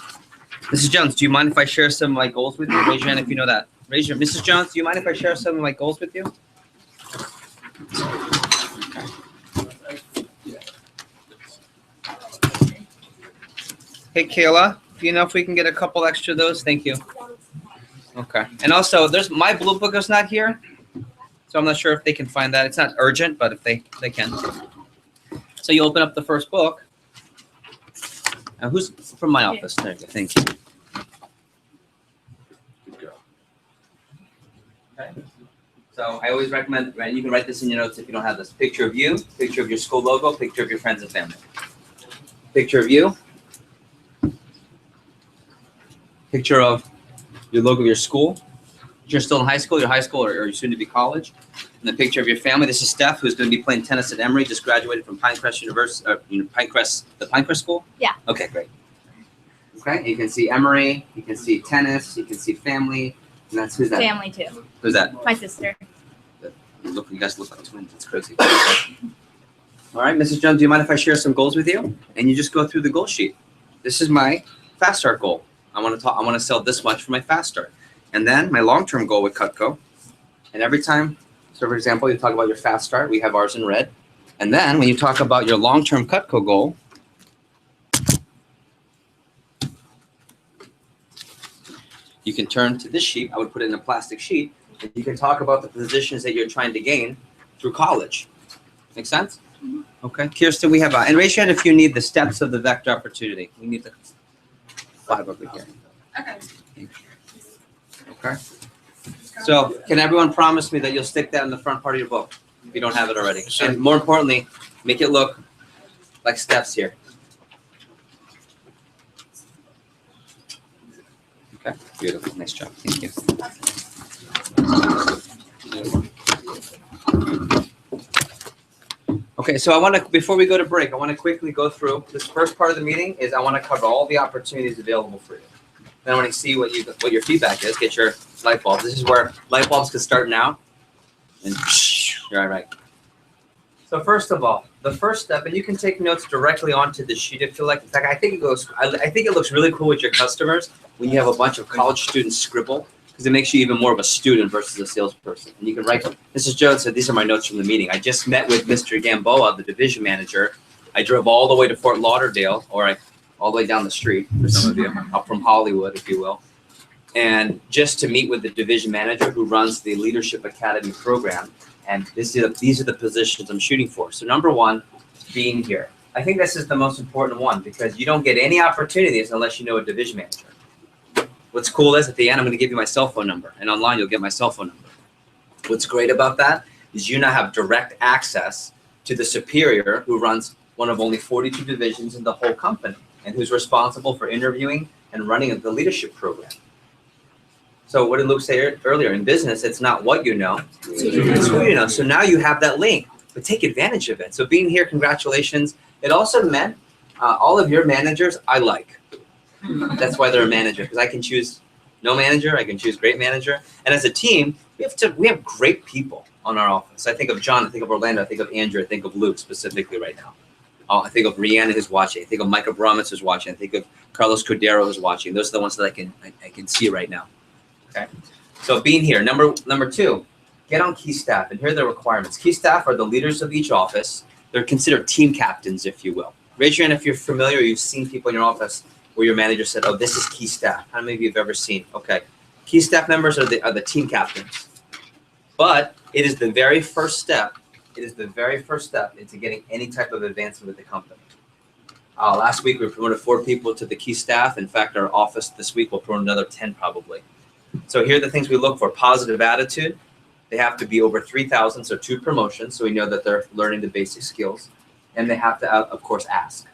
Mrs. Jones, do you mind if I share some of my goals with you? Raise your hand if you know that. Raise your Mrs. Jones, do you mind if I share some of my goals with you? Hey, Kayla, do you know if we can get a couple extra of those? Thank you. Okay. And also, there's my blue book is not here, so I'm not sure if they can find that. It's not urgent, but if they can. So you open up the first book. And who's from my office? There you go. Thank you. Good girl. Okay. So I always recommend, right, you can write this in your notes if you don't have this. Picture of you, picture of your school logo, picture of your friends and family. Picture of you. Picture of your logo of your school. You're still in high school, or you're soon to be college. And the picture of your family. This is Steph, who's going to be playing tennis at Emory, just graduated from Pinecrest University, the Pinecrest School? Yeah. Okay, great. Okay, and you can see Emory, you can see tennis, you can see family, and who's that? Family too. Who's that? My sister. You guys look like twins. It's crazy. All right, Mrs. Jones, do you mind if I share some goals with you? And you just go through the goal sheet. This is my fast start goal. I want to sell this much for my fast start. And then my long-term goal with Cutco. And every time, so for example, you talk about your fast start, we have ours in red. And then when you talk about your long-term Cutco goal, you can turn to this sheet. I would put it in a plastic sheet. And you can talk about the positions that you're trying to gain through college. Make sense? Mm-hmm. Okay. Kirsten, we have, and raise your hand if you need the steps of the vector opportunity. We need the 5 over here. Okay. Okay. So can everyone promise me that you'll stick that in the front part of your book if you don't have it already? Sure. And more importantly, make it look like steps here. Okay, beautiful. Nice job. Thank you. Okay, so I want to, before we go to break, I want to quickly go through this first part of the meeting. Is I want to cover all the opportunities available for you. Then I want to see what your feedback is. Get your light bulbs. This is where light bulbs can start now. And you're all right. So first of all, the first step, and you can take notes directly onto the sheet if you like. In fact, I think it looks really cool with your customers when you have a bunch of college students scribble, because it makes you even more of a student versus a salesperson. And you can write, Mrs. Jones said, these are my notes from the meeting. I just met with Mr. Gamboa, the division manager. I drove all the way to Fort Lauderdale, all the way down the street for some of you, up from Hollywood, if you will. And just to meet with the division manager who runs the Leadership Academy program. And these are the positions I'm shooting for. So number one, being here. I think this is the most important one because you don't get any opportunities unless you know a division manager. What's cool is at the end, I'm going to give you my cell phone number, and online you'll get my cell phone number. What's great about that is you now have direct access to the superior who runs one of only 42 divisions in the whole company and who's responsible for interviewing and running the leadership program. So what did Luke say earlier? In business, it's not what you know, it's who you know. So now you have that link, but take advantage of it. So being here, congratulations. It also meant all of your managers I like. That's why they're a manager, because I can choose no manager, I can choose great manager. And as a team, we have great people on our office. I think of John, I think of Orlando, I think of Andrew, I think of Luke specifically right now. I think of Rihanna who's watching, I think of Mike Abramovich who's watching, I think of Carlos Cordero who's watching. Those are the ones that I can see right now. Okay. So being here, number two, get on key staff, and here are the requirements. Key staff are the leaders of each office. They're considered team captains, if you will. Raise your hand if you're familiar or you've seen people in your office where your manager said, oh, this is key staff. How many of you have ever seen? Okay. Key staff members are the team captains. But it is the very first step. It is the very first step into getting any type of advancement with the company. Last week, we promoted 4 people to the key staff. In fact, our office this week will promote another 10 probably. So here are the things we look for. Positive attitude. They have to be over 3,000, so 2 promotions, so we know that they're learning the basic skills. And they have to, of course, ask.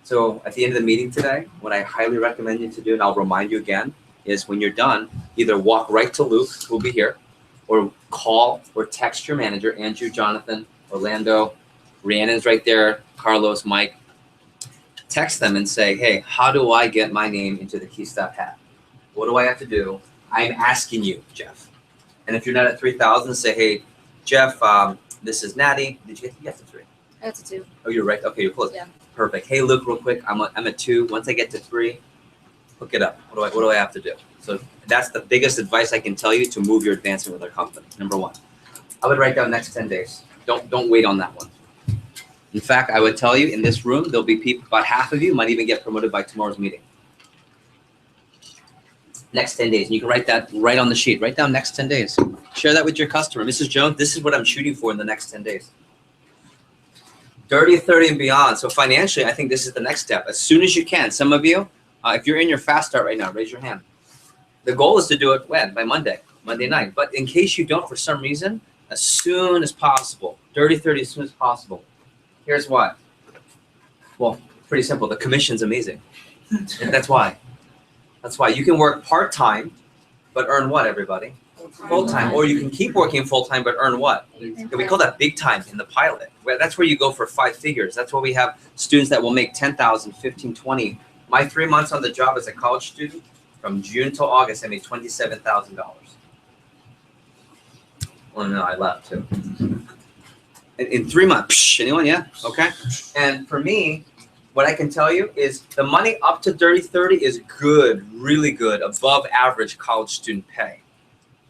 So at the end of the meeting today, what I highly recommend you to do, and I'll remind you again, is when you're done, either walk right to Luke, who'll be here, or call or text your manager, Andrew, Jonathan, Orlando, Rhiannon's right there, Carlos, Mike. Text them and say, hey, how do I get my name into the key staff hat? What do I have to do? I'm asking you, Jeff. And if you're not at 3,000, say, hey, Jeff, this is Natty. Did you get to 3? I got to 2. Oh, you're right. Okay, you're close. Yeah. Perfect. Hey, Luke, real quick. I'm at 2. Once I get to 3, hook it up. What do I have to do? So that's the biggest advice I can tell you to move your advancement with our company. Number 1, I would write down next 10 days. Don't wait on that one. In fact, I would tell you in this room, there'll be people, about half of you might even get promoted by tomorrow's meeting. Next 10 days. And you can write that right on the sheet. Write down next 10 days. Share that with your customer. Mrs. Jones, this is what I'm shooting for in the next 10 days. 30, 30 and beyond. So financially, I think this is the next step. As soon as you can. Some of you, if you're in your fast start right now, raise your hand. The goal is to do it when? By Monday night. But in case you don't for some reason, as soon as possible. 30, 30 as soon as possible. Here's why. Well, pretty simple. The commission's amazing. And that's why. That's why you can work part-time but earn what, everybody? Full-time. Or you can keep working full-time, but earn what? We call that big time in the pilot. That's where you go for 5 figures. That's why we have students that will make 10,000, 15, 20. My 3 months on the job as a college student, from June till August, I made $27,000. Well, no, I left too. In 3 months, anyone? Yeah, okay. And for me, what I can tell you is the money up to Dirty 30 is good, really good, above average college student pay.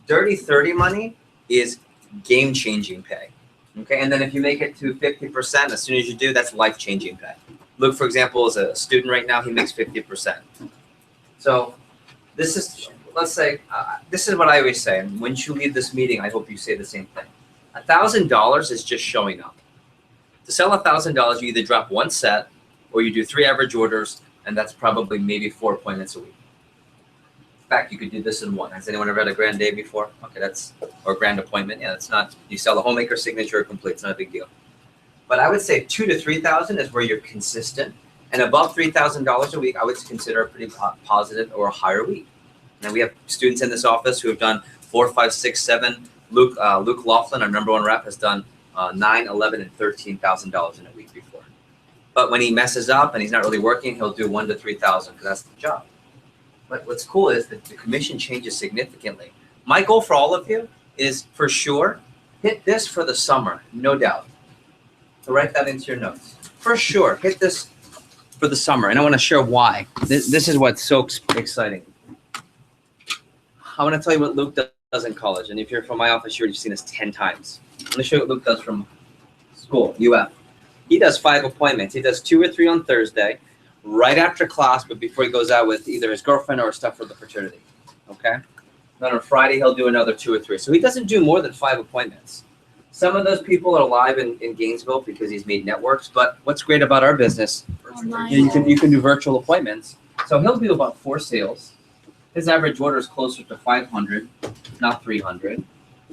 Dirty 30 money is game-changing pay. Okay, and then if you make it to 50%, as soon as you do, that's life-changing pay. Luke, for example, is a student right now. He makes 50%. So this is, let's say, this is what I always say. And once you leave this meeting, I hope you say the same thing. $1,000 is just showing up. To sell $1,000, you either drop 1 set or you do 3 average orders, and that's probably maybe 4 appointments a week. In fact, you could do this in 1. Has anyone ever had a grand day before? Okay, or a grand appointment. Yeah, that's not, you sell a homemaker signature or complete, it's not a big deal. But I would say 2,000 to 3,000 is where you're consistent. And above $3,000 a week, I would consider a pretty positive or a higher week. And we have students in this office who have done 4, 5, 6, 7. Luke Laughlin, our #1 rep, has done $9,000, $11,000, and $13,000 in a week before. But when he messes up and he's not really working, he'll do 1,000 to 3,000 because that's the job. But what's cool is that the commission changes significantly. My goal for all of you is, for sure, hit this for the summer, no doubt. So write that into your notes. For sure, hit this for the summer. And I want to share why. This is what's so exciting. I want to tell you what Luke does in college. And if you're from my office, you've seen this 10 times. I'm going to show you what Luke does from school, UF. He does 5 appointments. He does 2 or 3 on Thursday, right after class, but before he goes out with either his girlfriend or stuff for the fraternity. Okay? Then on Friday, he'll do another 2 or 3. So he doesn't do more than 5 appointments. Some of those people are live in Gainesville because he's made networks. But what's great about our business, you can do virtual appointments. So he'll do about 4 sales. His average order is closer to 500, not 300.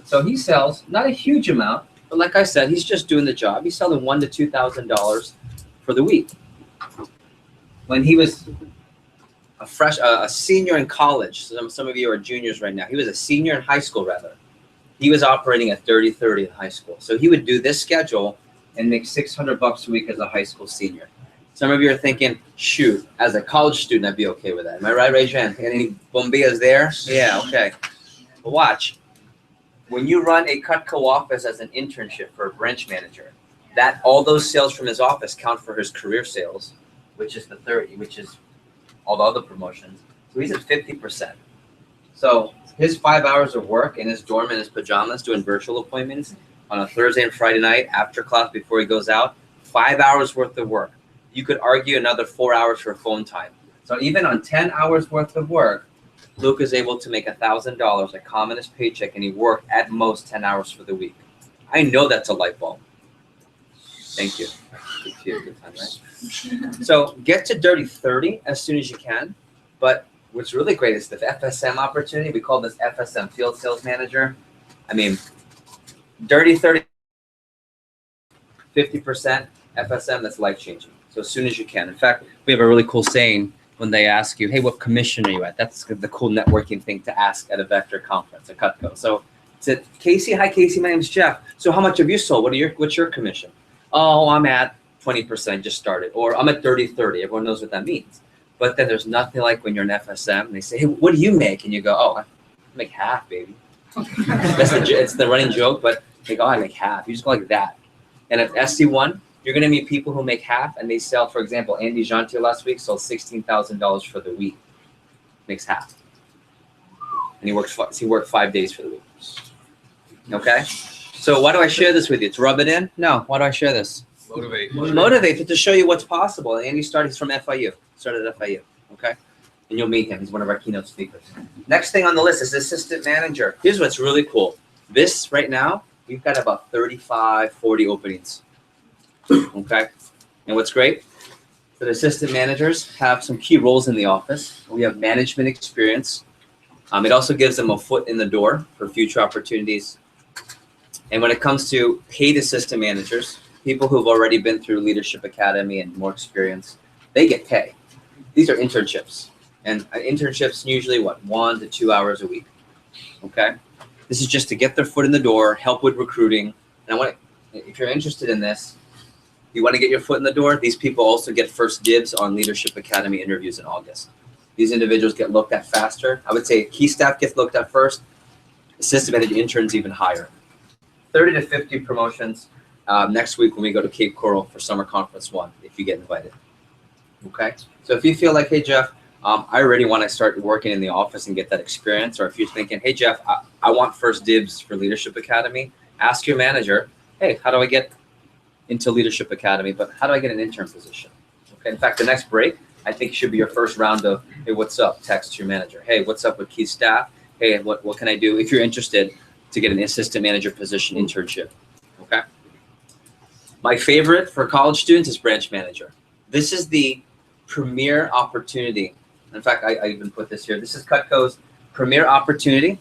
So he sells not a huge amount, but like I said, he's just doing the job. He's selling $1,000 to $2,000 for the week. When he was a senior in college, some of you are juniors right now. He was a senior in high school, rather. He was operating at 30-30 in high school. So he would do this schedule and make $600 a week as a high school senior. Some of you are thinking, shoot, as a college student, I'd be okay with that. Am I right? Raise your hand. Any bombillas there? Yeah, okay. But watch. When you run a Cutco office as an internship for a branch manager, all those sales from his office count for his career sales, which is the 30, which is all the other promotions. So he's at 50%. So his 5 hours of work in his dorm in his pajamas doing virtual appointments on a Thursday and Friday night after class before he goes out, 5 hours worth of work. You could argue another 4 hours for phone time. So even on 10 hours worth of work, Luke is able to make $1,000, a commonest paycheck, and he worked at most 10 hours for the week. I know that's a light bulb. Thank you. Good time, right? So get to Dirty 30 as soon as you can. But what's really great is the FSM opportunity. We call this FSM, Field Sales Manager. I mean, Dirty 30, 50% FSM, that's life-changing. So as soon as you can. In fact, we have a really cool saying when they ask you, hey, what commission are you at? That's the cool networking thing to ask at a Vector conference, a Cutco. So it's at Casey. Hi, Casey. My name's Jeff. So how much have you sold? What's your commission? Oh, I'm at 20%, just started. Or I'm at 30-30. Everyone knows what that means. But then there's nothing like when you're an FSM and they say, hey, what do you make? And you go, oh, I make half, baby. It's the running joke, but they go, oh, I make half. You just go like that. And at SC1, you're going to meet people who make half and they sell, for example, Andy Jantier last week sold $16,000 for the week. Makes half. And he worked 5 days for the week. Okay? So why do I share this with you? To rub it in? No. Why do I share this? Motivate to show you what's possible. And Andy he's from FIU. Started at FIU. Okay? And you'll meet him. He's one of our keynote speakers. Next thing on the list is assistant manager. Here's what's really cool. This right now, we've got about 35, 40 openings. Okay? And what's great? The assistant managers have some key roles in the office. We have management experience. It also gives them a foot in the door for future opportunities. And when it comes to paid assistant managers, people who've already been through Leadership Academy and more experience, they get pay. These are internships. And internships usually, 1 to 2 hours a week. Okay, this is just to get their foot in the door, help with recruiting. And if you're interested in this, you want to get your foot in the door. These people also get first dibs on Leadership Academy interviews in August. These individuals get looked at faster. I would say key staff gets looked at first. Assistant manager interns even higher. 30 to 50 promotions next week when we go to Cape Coral for Summer Conference 1, if you get invited. Okay, so if you feel like, hey, Jeff, I already want to start working in the office and get that experience, or if you're thinking, hey, Jeff, I want first dibs for Leadership Academy, ask your manager, hey, how do I get into Leadership Academy, but how do I get an intern position? Okay, in fact, the next break, I think should be your first round of, hey, what's up? Text your manager. Hey, what's up with key staff? Hey, what can I do if you're interested to get an assistant manager position internship? Okay. My favorite for college students is branch manager. This is the premier opportunity. In fact, I even put this here. This is Cutco's premier opportunity.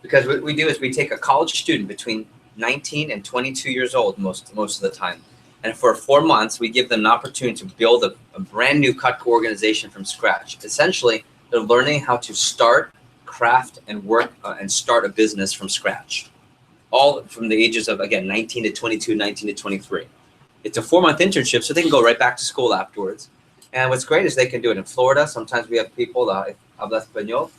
Because what we do is we take a college student between 19 and 22 years old most of the time. And for 4 months, we give them an opportunity to build a brand new Cutco organization from scratch. Essentially, they're learning how to start, craft, and work and start a business from scratch. All from the ages of, again, 19 to 22, 19 to 23. It's a 4-month internship, so they can go right back to school afterwards. And what's great is they can do it in Florida. Sometimes we have people that habla español.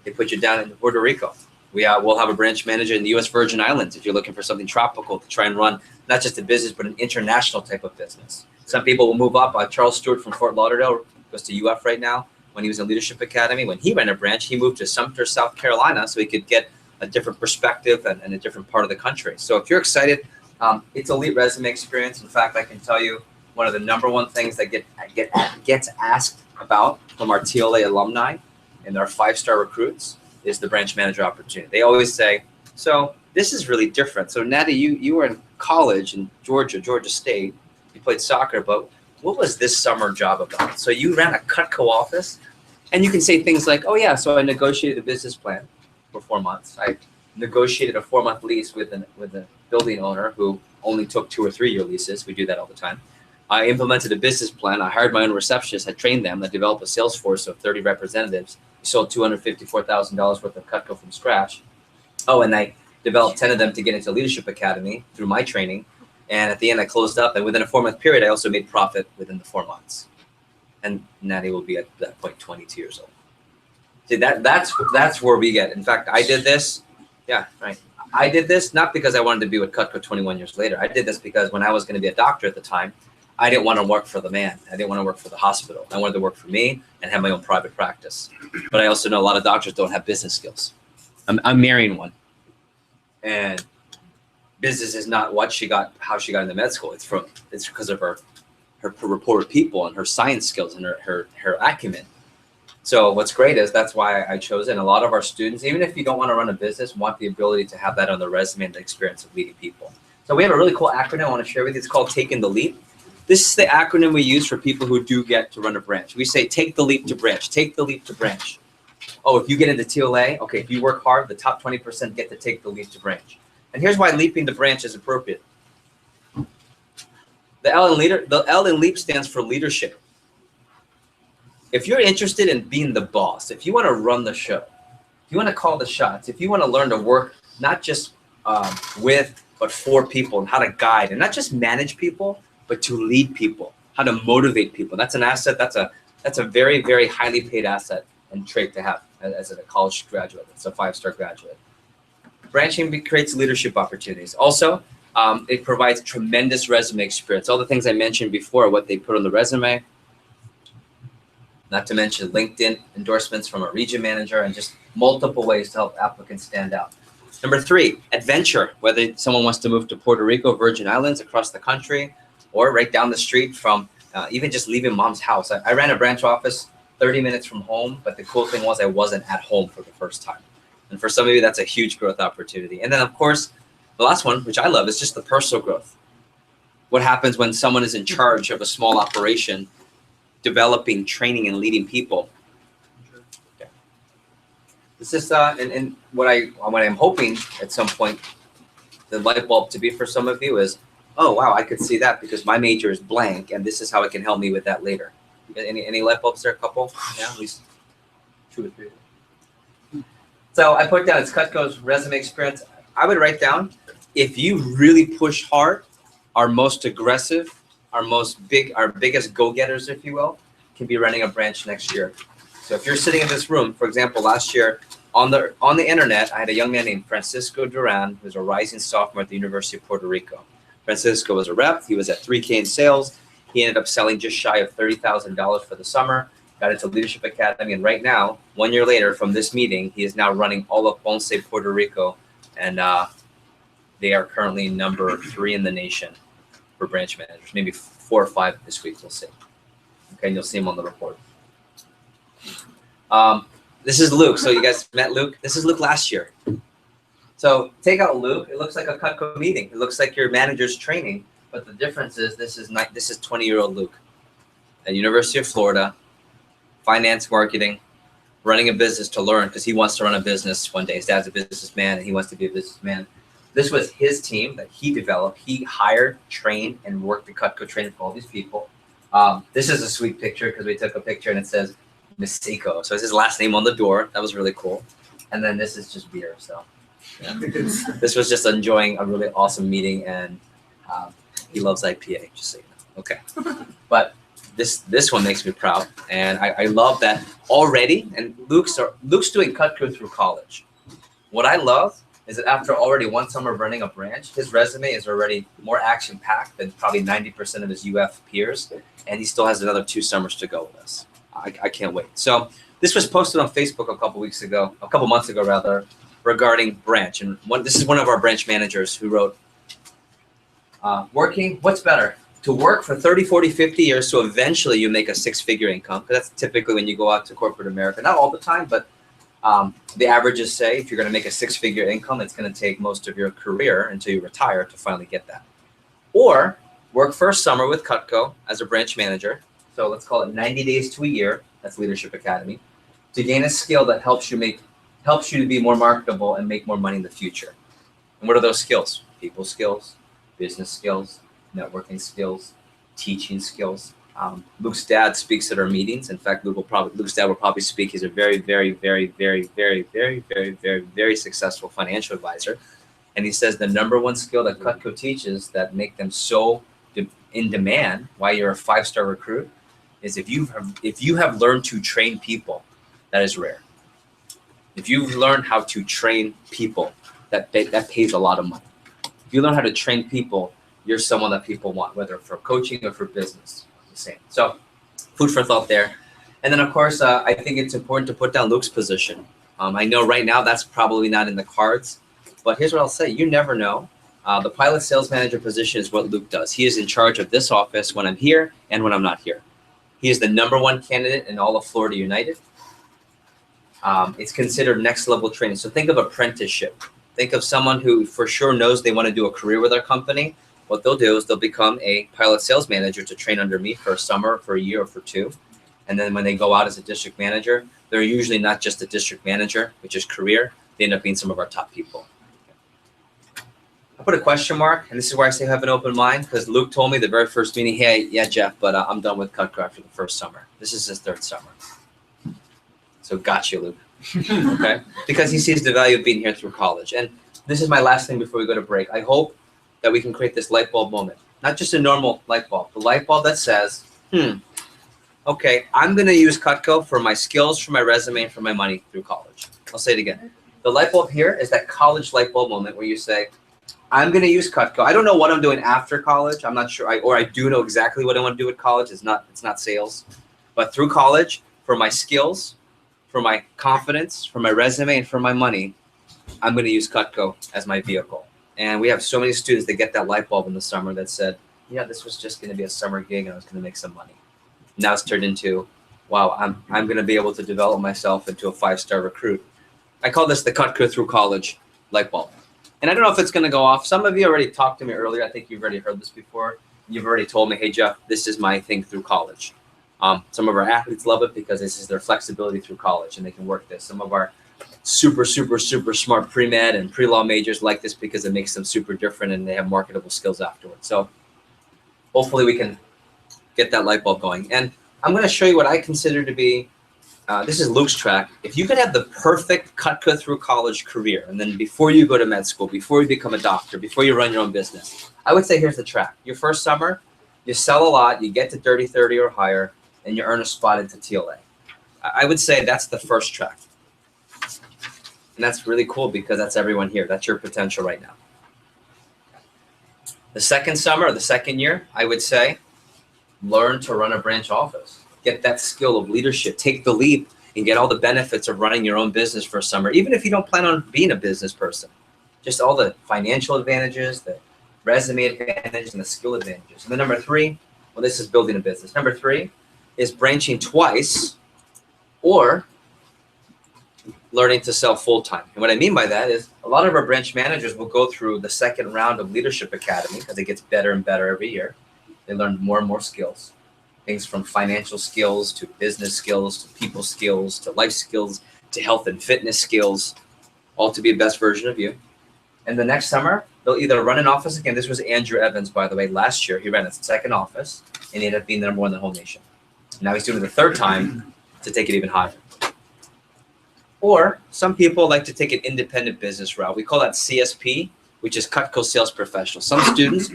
They put you down in Puerto Rico. We'll have a branch manager in the U.S. Virgin Islands if you're looking for something tropical to try and run not just a business, but an international type of business. Some people will move up. Charles Stewart from Fort Lauderdale goes to UF right now. When he was in Leadership Academy, when he ran a branch, he moved to Sumter, South Carolina, so he could get a different perspective and a different part of the country. So if you're excited, it's elite resume experience. In fact, I can tell you one of the #1 things that gets asked about from our TLA alumni and our 5-star recruits is the branch manager opportunity. They always say, so this is really different. So Natty, you were in college in Georgia State. You played soccer, but what was this summer job about? So you ran a Cutco office, and you can say things like, oh yeah, so I negotiated a business plan for 4 months. I negotiated a 4-month lease with a building owner who only took 2 or 3 year leases. We do that all the time. I implemented a business plan. I hired my own receptionist. I trained them. I developed a sales force of 30 representatives. We sold $254,000 worth of Cutco from scratch. Oh, and I developed 10 of them to get into Leadership Academy through my training. And at the end, I closed up. And within a 4-month period, I also made profit within the 4 months. And Natty will be at that point 22 years old. See, that's where we get. In fact, I did this. Yeah, right. I did this not because I wanted to be with Cutco 21 years later. I did this because when I was going to be a doctor at the time, I didn't want to work for the man. I didn't want to work for the hospital. I wanted to work for me and have my own private practice. But I also know a lot of doctors don't have business skills. I'm marrying one. And business is not how she got into med school. It's because of her rapport with people and her science skills and her acumen. So what's great is that's why I chose it. And a lot of our students, even if you don't want to run a business, want the ability to have that on their resume and the experience of leading people. So we have a really cool acronym I want to share with you. It's called Taking the Leap. This is the acronym we use for people who do get to run a branch. We say, take the leap to branch, take the leap to branch. Oh, if you get into TLA, okay, if you work hard, the top 20% get to take the leap to branch. And here's why leaping the branch is appropriate. The L in leap stands for leadership. If you're interested in being the boss, if you want to run the show, if you want to call the shots, if you want to learn to work not just with, but for people and how to guide and not just manage people, but to lead people, how to motivate people. That's an asset. That's a very, very highly paid asset and trait to have as a college graduate. It's a 5-star graduate. Branching creates leadership opportunities. Also, it provides tremendous resume experience. All the things I mentioned before, what they put on the resume, not to mention LinkedIn endorsements from a region manager and just multiple ways to help applicants stand out. Number 3, adventure. Whether someone wants to move to Puerto Rico, Virgin Islands, across the country, or right down the street from even just leaving mom's house. I ran a branch office 30 minutes from home, but the cool thing was I wasn't at home for the first time. And for some of you, that's a huge growth opportunity. And then, of course, the last one, which I love, is just the personal growth. What happens when someone is in charge of a small operation, developing, training, and leading people? Okay. This is and what I'm hoping at some point the light bulb to be for some of you is, oh wow, I could see that because my major is blank, and this is how it can help me with that later. Any light bulbs there, a couple? Yeah, at least 2 or 3. So I put down it's Cutco's resume experience. I would write down, if you really push hard, our most aggressive, our biggest go-getters, if you will, can be running a branch next year. So if you're sitting in this room, for example, last year on the internet, I had a young man named Francisco Duran, who's a rising sophomore at the University of Puerto Rico. Francisco was a rep. He was at 3K in sales. He ended up selling just shy of $30,000 for the summer. Got into Leadership Academy, and right now, 1 year later from this meeting, he is now running all of Ponce, Puerto Rico, and they are currently number 3 in the nation for branch managers. Maybe 4 or 5 this week, we'll see. Okay, and you'll see him on the report. This is Luke. So you guys met Luke. This is Luke last year. So take out Luke. It looks like a Cutco meeting. It looks like your manager's training, but the difference is this is 20-year-old Luke at University of Florida. Finance, marketing, running a business to learn because he wants to run a business one day. His dad's a businessman and he wants to be a businessman. This was his team that he developed. He hired, trained, and worked the Cutco training for all these people. This is a sweet picture because we took a picture and it says Miseko. So it's his last name on the door. That was really cool. And then this is just beer. So yeah. This was just enjoying a really awesome meeting, and he loves IPA, just so you know. Okay. But this one makes me proud, and I love that already. And Luke's doing Cutco through college. What I love is that after already 1 summer of running a branch, his resume is already more action-packed than probably 90% of his UF peers, and he still has another 2 summers to go with us. I can't wait. So this was posted on Facebook a couple months ago rather, regarding branch, and this is one of our branch managers who wrote, what's better? To work for 30, 40, 50 years so eventually you make a 6-figure income. Because that's typically when you go out to corporate America. Not all the time, but the averages say if you're going to make a 6-figure income, it's going to take most of your career until you retire to finally get that. Or work first summer with Cutco as a branch manager. So let's call it 90 days to a year. That's Leadership Academy. To gain a skill that helps you to be more marketable and make more money in the future. And what are those skills? People skills, business skills, networking skills, teaching skills. Luke's dad speaks at our meetings. In fact, Luke's dad will probably speak. He's a very, very, very, very, very, very, very, very, very successful financial advisor. And he says the #1 skill that Cutco teaches that make them so in demand, why you're a 5-star recruit, is if you have learned to train people, that is rare. If you've learned how to train people, that pays a lot of money. If you learn how to train people, you're someone that people want, whether for coaching or for business. The same. So food for thought there. And then, of course, I think it's important to put down Luke's position. I know right now that's probably not in the cards, but here's what I'll say. You never know. The pilot sales manager position is what Luke does. He is in charge of this office when I'm here and when I'm not here. He is the #1 candidate in all of Florida United. It's considered next level training. So think of apprenticeship. Think of someone who for sure knows they want to do a career with our company. What they'll do is they'll become a pilot sales manager to train under me for a summer, for a year, or for 2. And then when they go out as a district manager, they're usually not just a district manager, which is career. They end up being some of our top people. I put a question mark, and this is where I say have an open mind, because Luke told me the very first meeting, hey, yeah, Jeff, but I'm done with Cutco after the first summer. This is his 3rd summer. So got you, Luke. Okay? Because he sees the value of being here through college. And this is my last thing before we go to break. I hope that we can create this light bulb moment. Not just a normal light bulb, the light bulb that says, okay, I'm going to use Cutco for my skills, for my resume, and for my money through college. I'll say it again. The light bulb here is that college light bulb moment where you say, I'm going to use Cutco. I don't know what I'm doing after college. I'm not sure. I do know exactly what I want to do with college. It's not sales. But through college, for my skills, for my confidence, for my resume, and for my money, I'm going to use Cutco as my vehicle. And we have so many students that get that light bulb in the summer that said, yeah, this was just going to be a summer gig and I was going to make some money. Now it's turned into, wow, I'm going to be able to develop myself into a 5-star recruit. I call this the Cutco through college light bulb. And I don't know if it's going to go off. Some of you already talked to me earlier. I think you've already heard this before. You've already told me, hey, Jeff, this is my thing through college. Some of our athletes love it because this is their flexibility through college and they can work this. Some of our super, super, super smart pre-med and pre-law majors like this because it makes them super different and they have marketable skills afterwards. So hopefully we can get that light bulb going. And I'm going to show you what I consider to be this is Luke's track. If you could have the perfect Cutco through college career, and then before you go to med school, before you become a doctor, before you run your own business, I would say here's the track. Your first summer, you sell a lot, you get to Dirty 30 or higher, and you earn a spot into TLA. I would say that's the first track. And that's really cool because that's everyone here. That's your potential right now. The second summer, or the second year, I would say, learn to run a branch office. Get that skill of leadership. Take the leap and get all the benefits of running your own business for a summer, even if you don't plan on being a business person. Just all the financial advantages, the resume advantages, and the skill advantages. And then number three, well, this is building a business. Number three is branching twice or learning to sell full-time. And what I mean by that is a lot of our branch managers will go through the second round of Leadership Academy because it gets better and better every year. They learn more and more skills, things from financial skills to business skills, to people skills, to life skills, to health and fitness skills, all to be the best version of you. And the next summer, they'll either run an office again. This was Andrew Evans, by the way. Last year, he ran a second office, and he ended up being the number one in the whole nation. Now he's doing it the third time to take it even higher. Or some people like to take an independent business route. We call that CSP, which is Cutco Sales Professional. Some students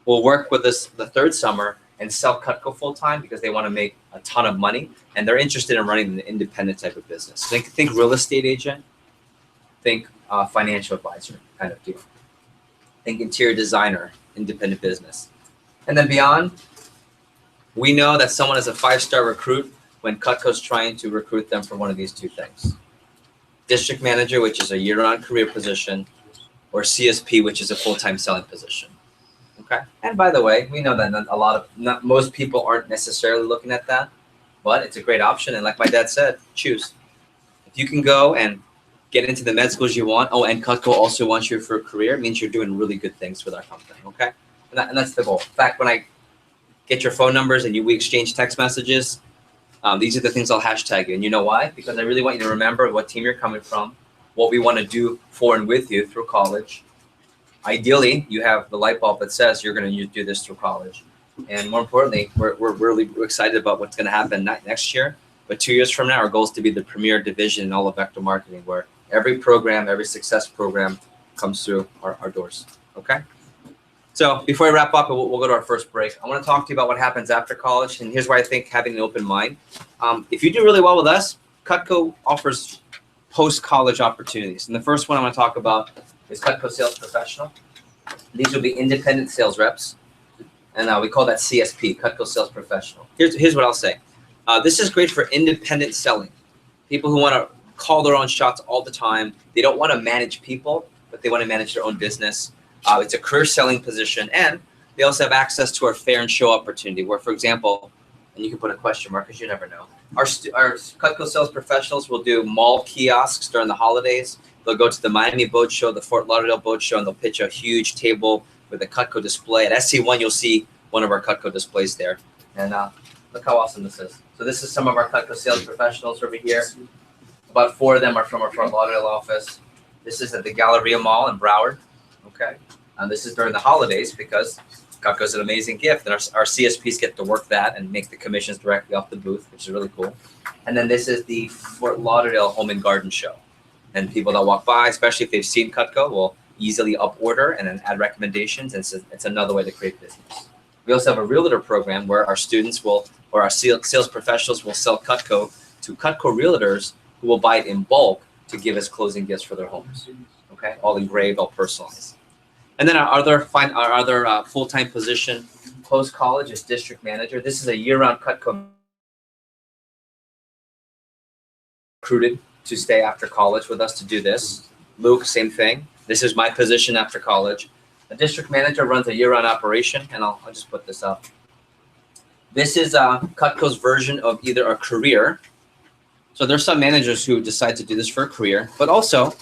will work with us the third summer and sell Cutco full-time because they want to make a ton of money, and they're interested in running an independent type of business. Think real estate agent, think financial advisor kind of deal. Think interior designer, independent business. And then beyond, we know that someone is a 5-star recruit when Cutco's trying to recruit them for one of these two things. District manager, which is a year-round career position, or CSP, which is a full-time selling position. Okay. And by the way, we know that most people aren't necessarily looking at that, but it's a great option. And like my dad said, choose. If you can go and get into the med schools you want, and Cutco also wants you for a career, it means you're doing really good things with our company. Okay. And that's the goal. In fact, when I get your phone numbers and we exchange text messages, these are the things I'll hashtag you. And you know why? Because I really want you to remember what team you're coming from, what we want to do for and with you through college. Ideally, you have the light bulb that says you're going to do this through college. And more importantly, we're really excited about what's going to happen not next year, but 2 years from now, our goal is to be the premier division in all of vector marketing, where every program, every success program comes through our doors. Okay? So before I wrap up, we'll go to our first break. I want to talk to you about what happens after college. And here's why I think having an open mind. If you do really well with us, Cutco offers post-college opportunities. And the first one I want to talk about is Cutco Sales Professional. These will be independent sales reps. And we call that CSP, Cutco Sales Professional. Here's what I'll say. This is great for independent selling. People who want to call their own shots all the time. They don't want to manage people, but they want to manage their own business. It's a career selling position, and they also have access to our fair and show opportunity where, for example, and you can put a question mark because you never know, our Cutco Sales Professionals will do mall kiosks during the holidays. They'll go to the Miami Boat Show, the Fort Lauderdale Boat Show, and they'll pitch a huge table with a Cutco display. At SC1, you'll see one of our Cutco displays there. And look how awesome this is. So this is some of our Cutco Sales Professionals over here. About 4 of them are from our Fort Lauderdale office. This is at the Galleria Mall in Broward. Okay. And this is during the holidays because Cutco is an amazing gift. And our CSPs get to work that and make the commissions directly off the booth, which is really cool. And then this is the Fort Lauderdale Home and Garden Show. And people that walk by, especially if they've seen Cutco, will easily up order and then add recommendations. And it's another way to create business. We also have a realtor program where our students or our sales professionals will sell Cutco to Cutco realtors who will buy it in bulk to give as closing gifts for their homes. Okay, all engraved, all personalized. And then our other full-time position post-college is district manager. This is a year-round Cutco recruited to stay after college with us to do this. Luke, same thing. This is my position after college. A district manager runs a year-round operation, and I'll just put this up. This is Cutco's version of either a career. So there's some managers who decide to do this for a career, but also,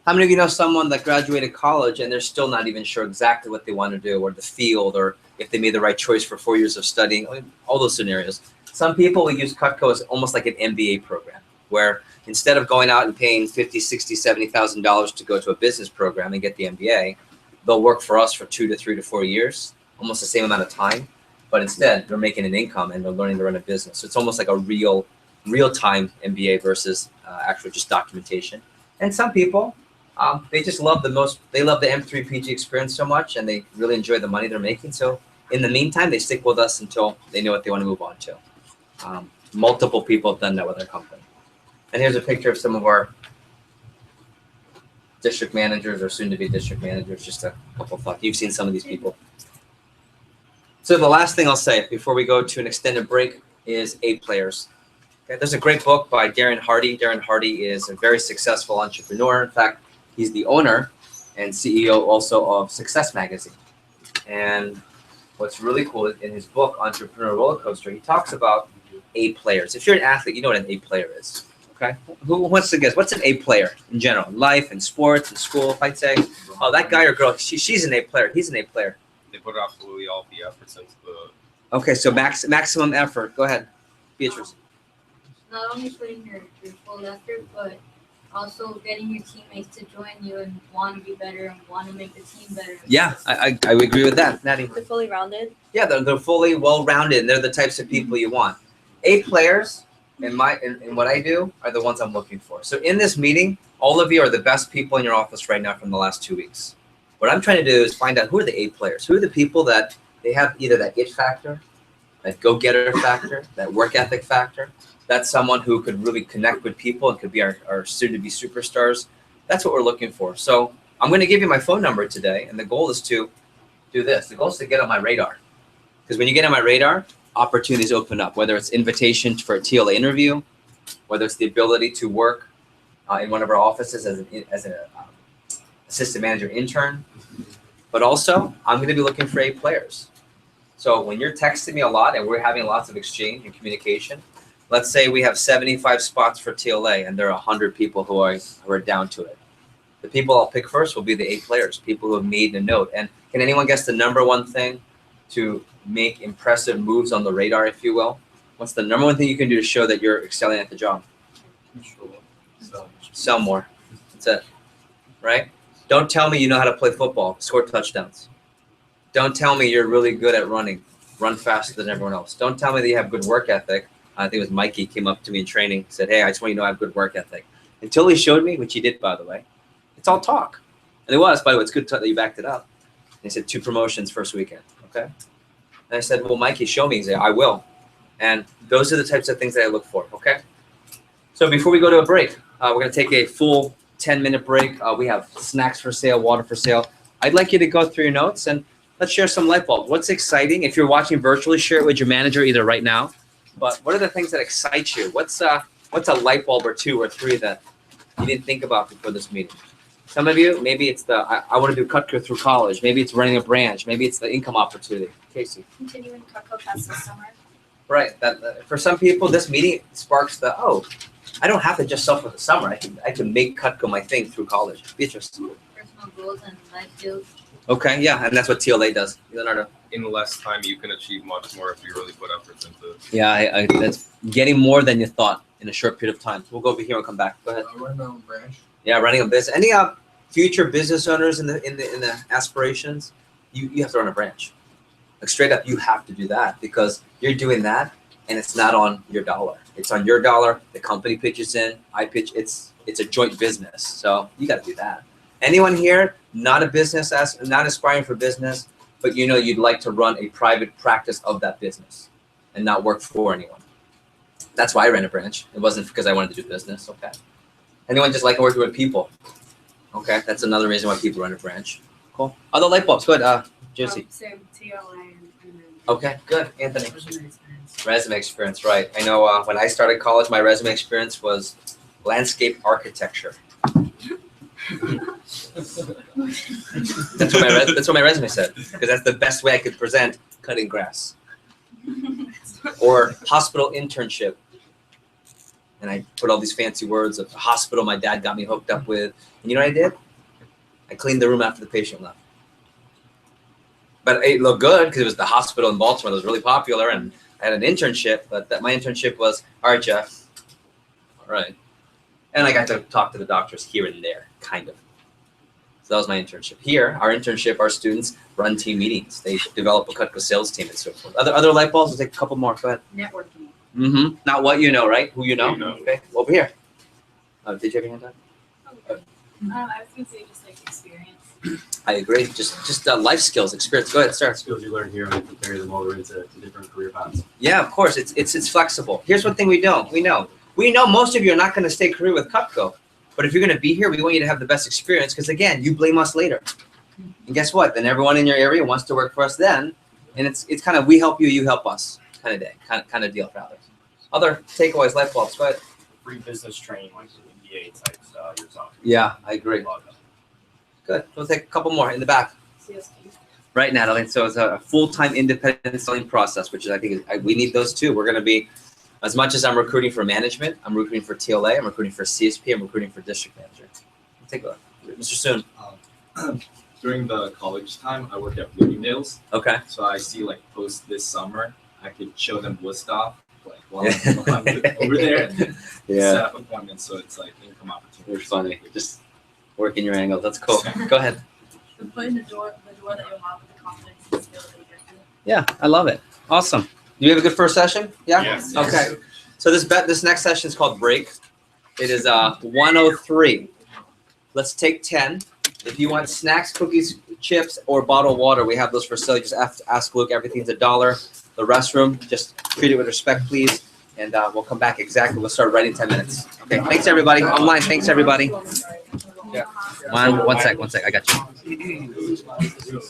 how many of you know someone that graduated college and they're still not even sure exactly what they want to do or the field or if they made the right choice for 4 years of studying, all those scenarios. Some people will use Cutco as almost like an MBA program where instead of going out and paying $50,000, $60,000, $70,000 to go to a business program and get the MBA, they'll work for us for 2 to 3 to 4 years, almost the same amount of time, but instead they're making an income and they're learning to run a business. So it's almost like a real real-time MBA versus actual just documentation. And some people, they just love the M3 PG experience so much, and they really enjoy the money they're making. So in the meantime, they stick with us until they know what they want to move on to. Multiple people have done that with our company. And here's a picture of some of our district managers or soon-to-be district managers, just a couple of thoughts. You've seen some of these people. So the last thing I'll say before we go to an extended break is A players. Okay, there's a great book by Darren Hardy. Darren Hardy is a very successful entrepreneur. In fact, he's the owner and CEO also of Success Magazine. And what's really cool in his book, Entrepreneur Roller Coaster, he talks about A players. If you're an athlete, you know what an A player is. Okay, who wants to guess? What's an A player in general? In life, in sports, in school? If I'd say, oh, that guy or girl, she's an A player. He's an A player. They put absolutely all the efforts into the. Okay, so maximum effort. Go ahead, Beatrice. Not only putting your full effort, but also getting your teammates to join you and want to be better and want to make the team better. Yeah, I agree with that, Maddie. They're fully rounded. Yeah, they're fully well-rounded, and they're the types of people you want. A players in what I do are the ones I'm looking for. So in this meeting, all of you are the best people in your office right now from the last 2 weeks. What I'm trying to do is find out who are the A players. Who are the people that they have either that it factor, that go-getter factor, that work ethic factor. That's someone who could really connect with people and could be our soon-to-be superstars. That's what we're looking for. So I'm going to give you my phone number today, and the goal is to do this. The goal is to get on my radar. Because when you get on my radar, opportunities open up, whether it's invitation for a TLA interview, whether it's the ability to work in one of our offices as an assistant manager intern. But also, I'm going to be looking for A players. So when you're texting me a lot and we're having lots of exchange and communication, let's say we have 75 spots for TLA and there are 100 people who are down to it. The people I'll pick first will be the A players, people who have made a note. And can anyone guess the number one thing to make impressive moves on the radar, if you will? What's the number one thing you can do to show that you're excelling at the job? Sell more. That's it. Right? Don't tell me you know how to play football, score touchdowns. Don't tell me you're really good at running, run faster than everyone else. Don't tell me that you have good work ethic. I think it was Mikey came up to me in training, said, hey, I just want you to know I have good work ethic. Until he showed me, which he did, by the way, it's all talk. And it was, by the way, it's good that you backed it up. And he said 2 promotions first weekend, okay? And I said, well, Mikey, show me. He said, I will. And those are the types of things that I look for, okay? So before we go to a break, we're going to take a full 10-minute break. We have snacks for sale, water for sale. I'd like you to go through your notes and let's share some light bulbs. What's exciting? If you're watching virtually, share it with your manager either right now. But what are the things that excite you? What's a light bulb or 2 or 3 that you didn't think about before this meeting? Some of you, maybe it's I want to do Cutco through college. Maybe it's running a branch. Maybe it's the income opportunity. Casey. Continuing Cutco past this summer. Right. That for some people, this meeting sparks I don't have to just sell for the summer. I can make Cutco my thing through college. Beatrice. Personal goals and life skills. Okay, yeah, and that's what TLA does. Leonardo. In less time, you can achieve much more if you really put efforts into it. Yeah, that's getting more than you thought in a short period of time. We'll go over here and come back. Go ahead. Running my own branch. Yeah, running a business. Any future business owners in the aspirations? You have to run a branch. Like straight up, you have to do that because you're doing that, and it's not on your dollar. It's on your dollar. The company pitches in. I pitch. It's a joint business, so you got to do that. Anyone here not aspiring for business, but you'd like to run a private practice of that business and not work for anyone. That's why I ran a branch. It wasn't because I wanted to do business. Okay. Anyone just like working with people? Okay, that's another reason why people run a branch. Cool. Other light bulbs. Good. Josie. Same TLA and Okay, good. Anthony. Resume experience, right. I know when I started college, my resume experience was landscape architecture. That's what my resume said, because that's the best way I could present cutting grass. Or hospital internship. And I put all these fancy words of the hospital my dad got me hooked up with. And you know what I did? I cleaned the room after the patient left. But it looked good because it was the hospital in Baltimore that was really popular, and I had an internship, but my internship was, all right, Jeff, all right. And I got to talk to the doctors here and there, kind of. So that was my internship. Here, our students run team meetings. They develop a Cutco sales team and so forth. Other light bulbs? We'll take a couple more. Go ahead. networking. Mm-hmm. Not what you know, right? Who you know. Who you know. Okay. Over here. Did you have your hand up? I was gonna say just like experience. I agree. Just life skills, experience. Go ahead, sir. Skills you learn here and you can carry them over into different career paths. Yeah, of course. It's flexible. Here's one thing we know. We know most of you are not going to stay career with Cutco, but if you're going to be here, we want you to have the best experience because again, you blame us later, and guess what? Then everyone in your area wants to work for us then, and it's kind of we help you, you help us kind of day, kind of deal for others. Other takeaways, light bulbs. Go ahead. Free business training like the MBA types you're talking. Yeah, I agree. about. Good. We'll take a couple more in the back. CSP. Right, Natalie. So it's a full-time independent selling process, which is I think we need those too. We're going to be, as much as I'm recruiting for management, I'm recruiting for TLA, I'm recruiting for CSP, I'm recruiting for district manager. Take a look. Mr. Soon. During the college time, I work at Bloomingdale's, Okay. so I see like posts this summer. I could show them Woodstock, like while I'm over there, and set up appointments. So it's like income opportunities. You're funny. Just working your angle. That's cool. Go ahead. The foot in the door that you have with the confidence and skill that you get to. Yeah, I love it. Awesome. Do you have a good first session? Yeah. Yes. Okay. So this next session is called break. It is 103. Let's take 10. If you want snacks, cookies, chips, or bottled water, we have those for sale. You just have to ask Luke. Everything's $1. The restroom, just treat it with respect, please. And we'll come back exactly. We'll start right in 10 minutes. Okay. Thanks, everybody. Online. Thanks, everybody. Yeah. One sec. I got you.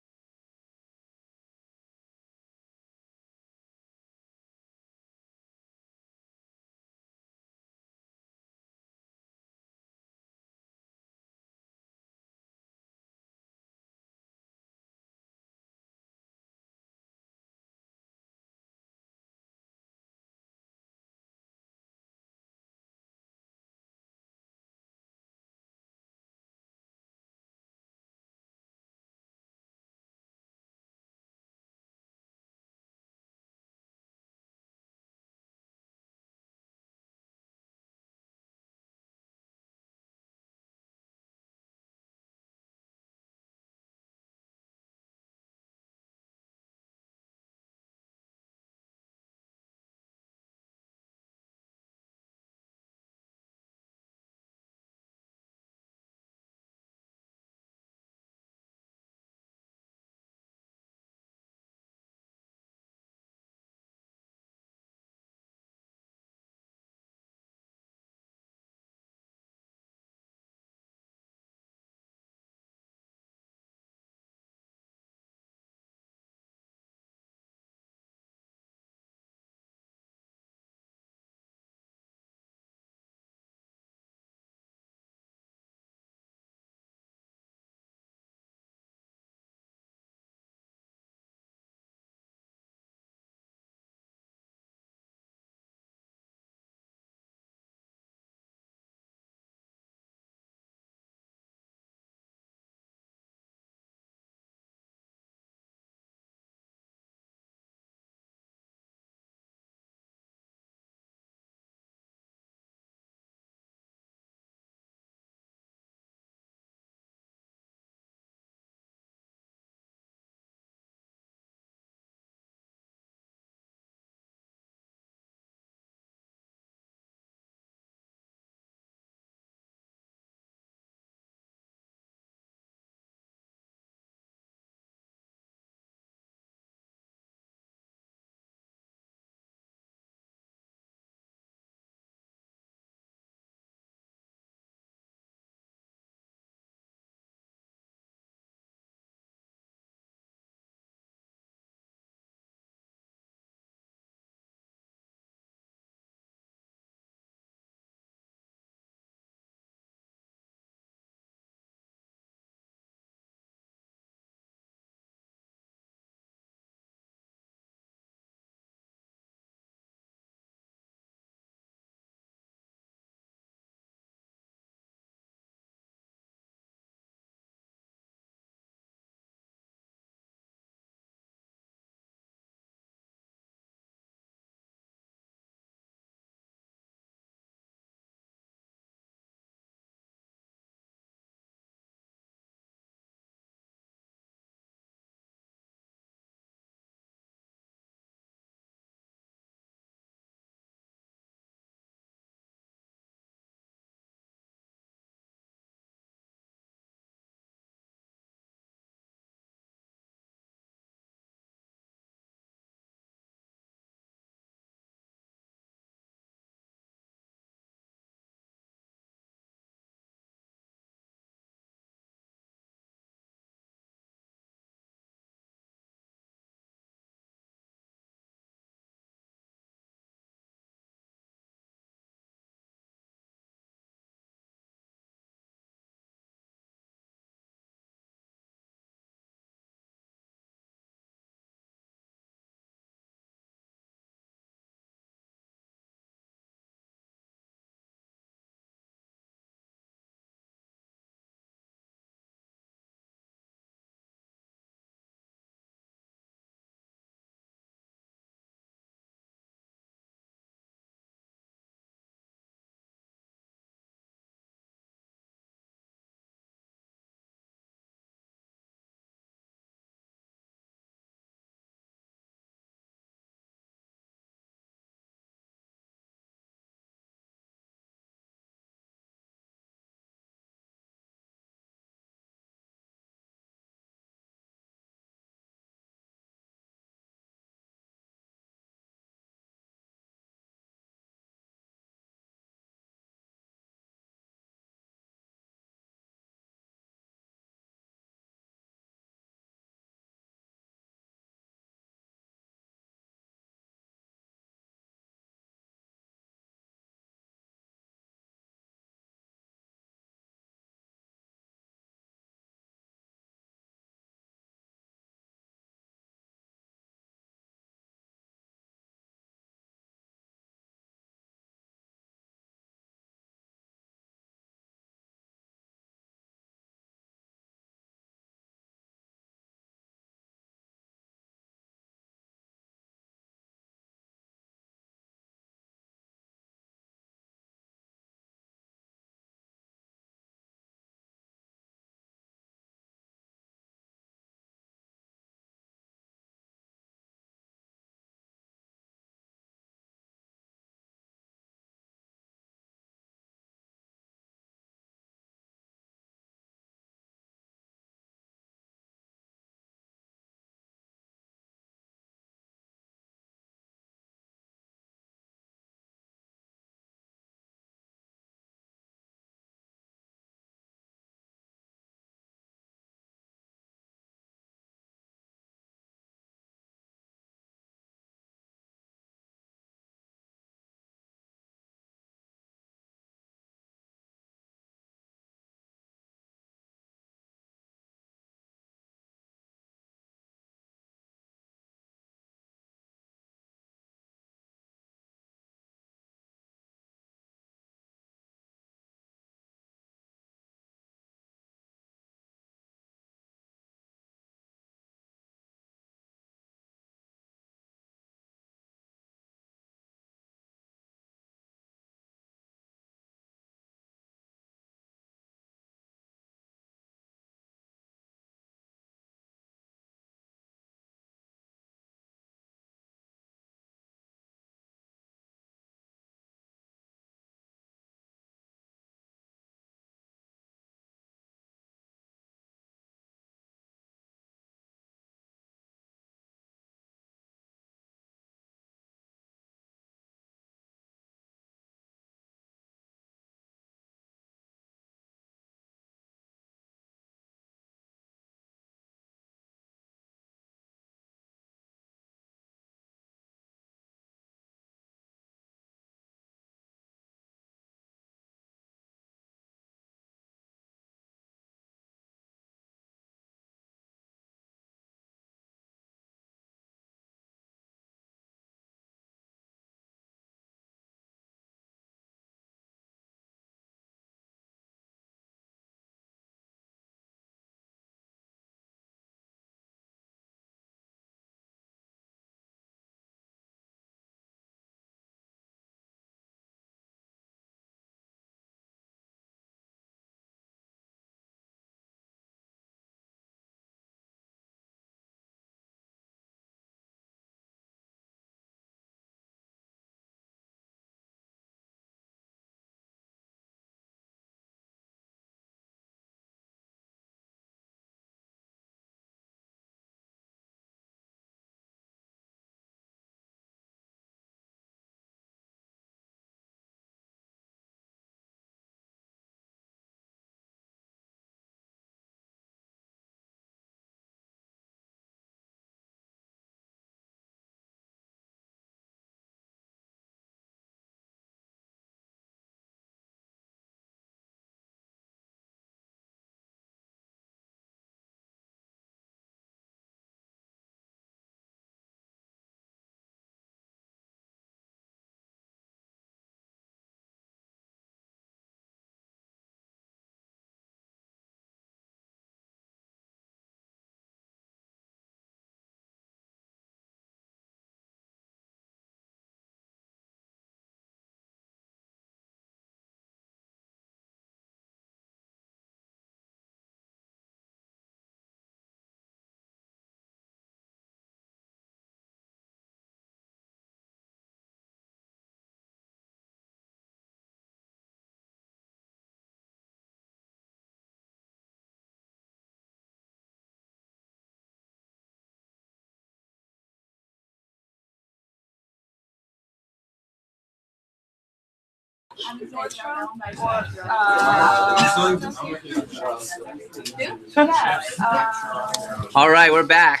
All right, we're back.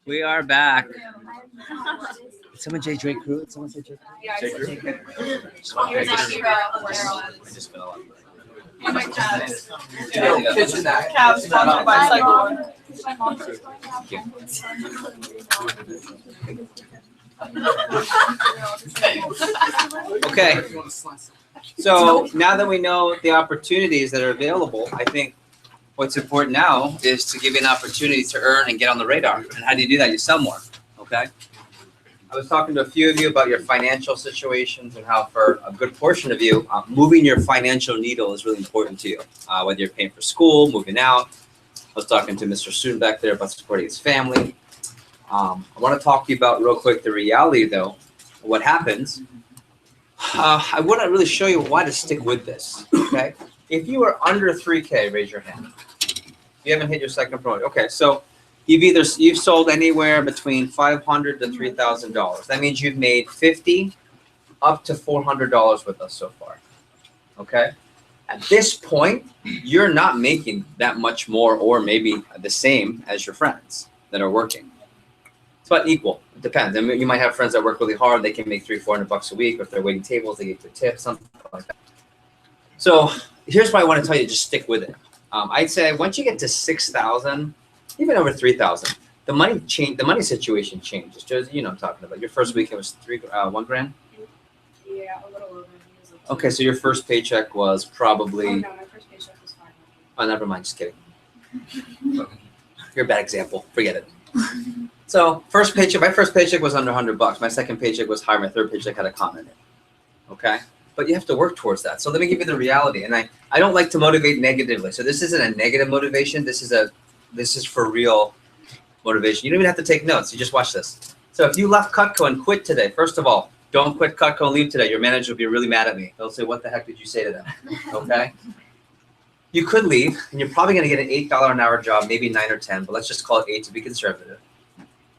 We are back. Did someone say J. Crew? Did someone say J. Crew? Yeah, J. Crew? I just fell out. Cabs sponsored by Cycle. Okay. So now that we know the opportunities that are available, I think what's important now is to give you an opportunity to earn and get on the radar. And how do you do that? You sell more. Okay. I was talking to a few of you about your financial situations and how for a good portion of you, moving your financial needle is really important to you. Whether you're paying for school, moving out. I was talking to Mr. Student back there about supporting his family. I want to talk to you about real quick the reality though, what happens. I wouldn't really show you why to stick with this, okay? If you are under 3K, raise your hand. You haven't hit your second promotion. Okay, so you've sold anywhere between $500 to $3,000. That means you've made $50 up to $400 with us so far, okay? At this point, you're not making that much more or maybe the same as your friends that are working. It's about equal. It depends. I mean, you might have friends that work really hard. They can make $300-400 a week. Or if they're waiting tables, they get their tips, something like that. So here's what I want to tell you. Just stick with it. I'd say once you get to 6,000, even over 3,000, the money situation changes. Just, you know what I'm talking about. Your first week it was $1 grand. Yeah, a little over. Okay, so your first paycheck was probably. Oh no, my first paycheck was $500. Oh, never mind. Just kidding. You're a bad example. Forget it. So first paycheck, my first paycheck was under $100. My second paycheck was higher. My third paycheck had a comma in it. Okay, but you have to work towards that. So let me give you the reality. And I don't like to motivate negatively. So this isn't a negative motivation. This is for real motivation. You don't even have to take notes. You just watch this. So if you left Cutco and quit today, first of all, don't quit Cutco and leave today. Your manager will be really mad at me. They'll say, "What the heck did you say to them?" Okay. You could leave, and you're probably going to get an $8 an hour job, maybe 9 or 10, but let's just call it 8 to be conservative.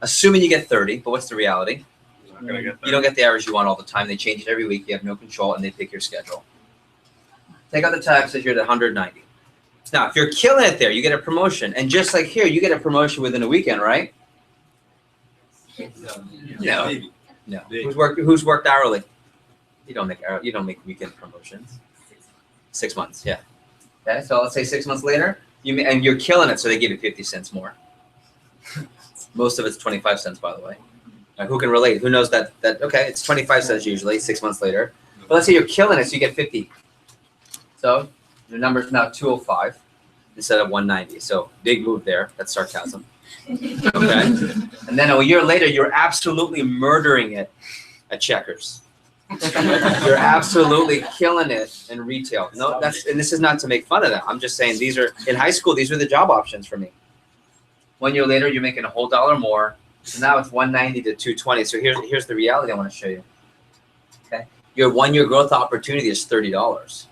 Assuming you get 30, but what's the reality? You're not gonna get You don't get the hours you want all the time. They change it every week. You have no control, and they pick your schedule. Take out the taxes, you're at 190. Now, if you're killing it there, you get a promotion. And just like here, you get a promotion within a weekend, right? No. Maybe. No. Who's worked hourly? You don't make weekend promotions. 6 months, yeah. Okay, so let's say 6 months later, and you're killing it, so they give you 50 cents more. Most of it's 25 cents, by the way. Now, who can relate? Who knows that? Okay, it's 25 cents usually 6 months later. But let's say you're killing it, so you get 50. So your number's now 205 instead of 190. So big move there. That's sarcasm. Okay. And then a year later, you're absolutely murdering it at Checkers. You're absolutely killing it in retail. No, and this is not to make fun of them. I'm just saying in high school, these were the job options for me. 1 year later, you're making a whole dollar more. So now it's 190 to 220. So here's the reality I want to show you. Okay. Your 1 year growth opportunity is $30.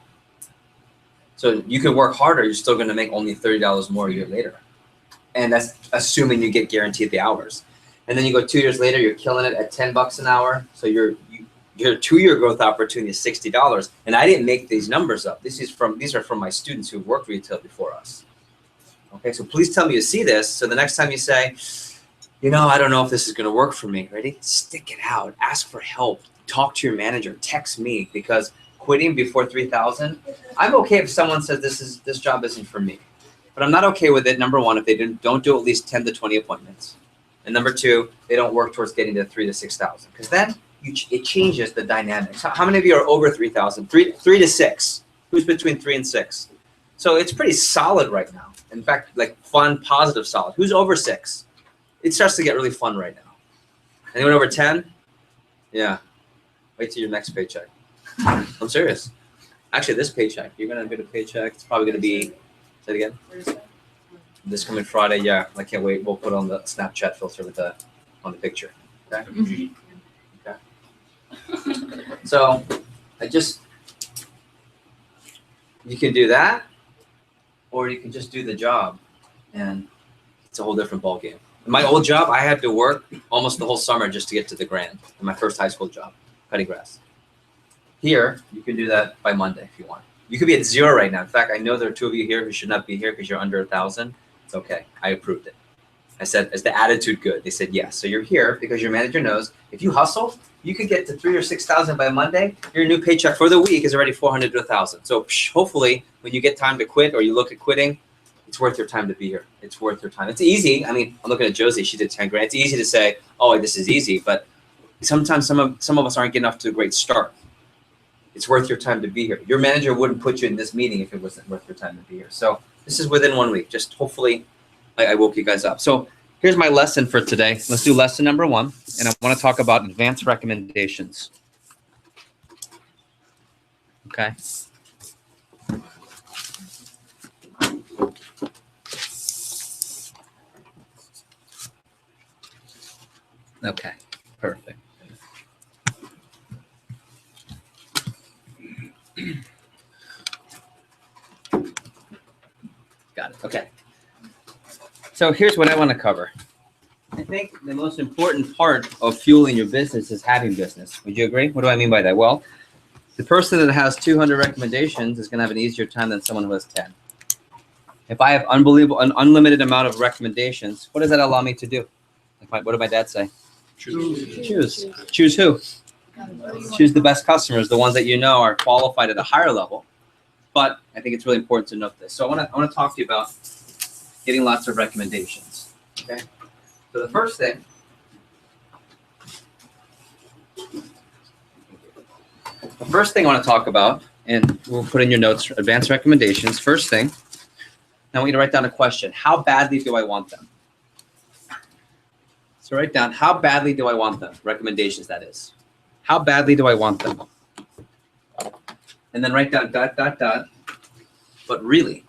So you can work harder, you're still going to make only $30 more a year later. And that's assuming you get guaranteed the hours. And then you go 2 years later, you're killing it at $10 an hour. So your 2 year growth opportunity is $60. And I didn't make these numbers up. These are from my students who worked retail before us. Okay, so please tell me you see this. So the next time you say, I don't know if this is going to work for me. Ready? Stick it out. Ask for help. Talk to your manager. Text me, because quitting before 3,000, I'm okay if someone says this job isn't for me. But I'm not okay with it, number one, if they don't do at least 10 to 20 appointments. And number two, they don't work towards getting to 3,000 to 6,000. Because then it changes the dynamics. How many of you are over 3,000? 3 to 6. Who's between 3 and 6? So it's pretty solid right now. In fact, like fun, positive, solid. Who's over 6? It starts to get really fun right now. Anyone over 10? Yeah. Wait till your next paycheck. I'm serious. Actually, this paycheck, you're going to get a paycheck. It's probably going to be, say it again? This coming Friday, yeah. I can't wait. We'll put on the Snapchat filter on the picture. Okay? Okay. So, you can do that, or you can just do the job, and it's a whole different ballgame. In my old job, I had to work almost the whole summer just to get to the grand in my first high school job, cutting grass. Here, you can do that by Monday if you want. You could be at 0 right now. In fact, I know there are 2 of you here who should not be here because you're under 1,000. It's okay. I approved it. I said, is the attitude good? They said, yes. So you're here because your manager knows if you hustle, you could get to 3,000 or 6,000 by Monday. Your new paycheck for the week is already 400 to 1,000. So hopefully when you get time to quit or you look at quitting, it's worth your time to be here. It's worth your time. It's easy. I mean, I'm looking at Josie. She did 10 grand. It's easy to say, oh, this is easy. But sometimes some of us aren't getting off to a great start. It's worth your time to be here. Your manager wouldn't put you in this meeting if it wasn't worth your time to be here. So this is within 1 week. Just hopefully I woke you guys up. So here's my lesson for today. Let's do lesson number 1. And I want to talk about advanced recommendations. Okay. Okay, perfect. Got it. Okay. So here's what I want to cover. I think the most important part of fueling your business is having business. Would you agree? What do I mean by that? Well, the person that has 200 recommendations is going to have an easier time than someone who has 10. If I have an unlimited amount of recommendations, what does that allow me to do? What did my dad say? Choose. Choose who? Choose the best customers, the ones that you know are qualified at a higher level. But I think it's really important to note this. So I want to talk to you about getting lots of recommendations. Okay. So the first thing. The first thing I want to talk about, and we'll put in your notes, advanced recommendations. First thing, I want you to write down a question. How badly do I want them? So write down, how badly do I want them? Recommendations, that is. How badly do I want them? And then write down ... But really.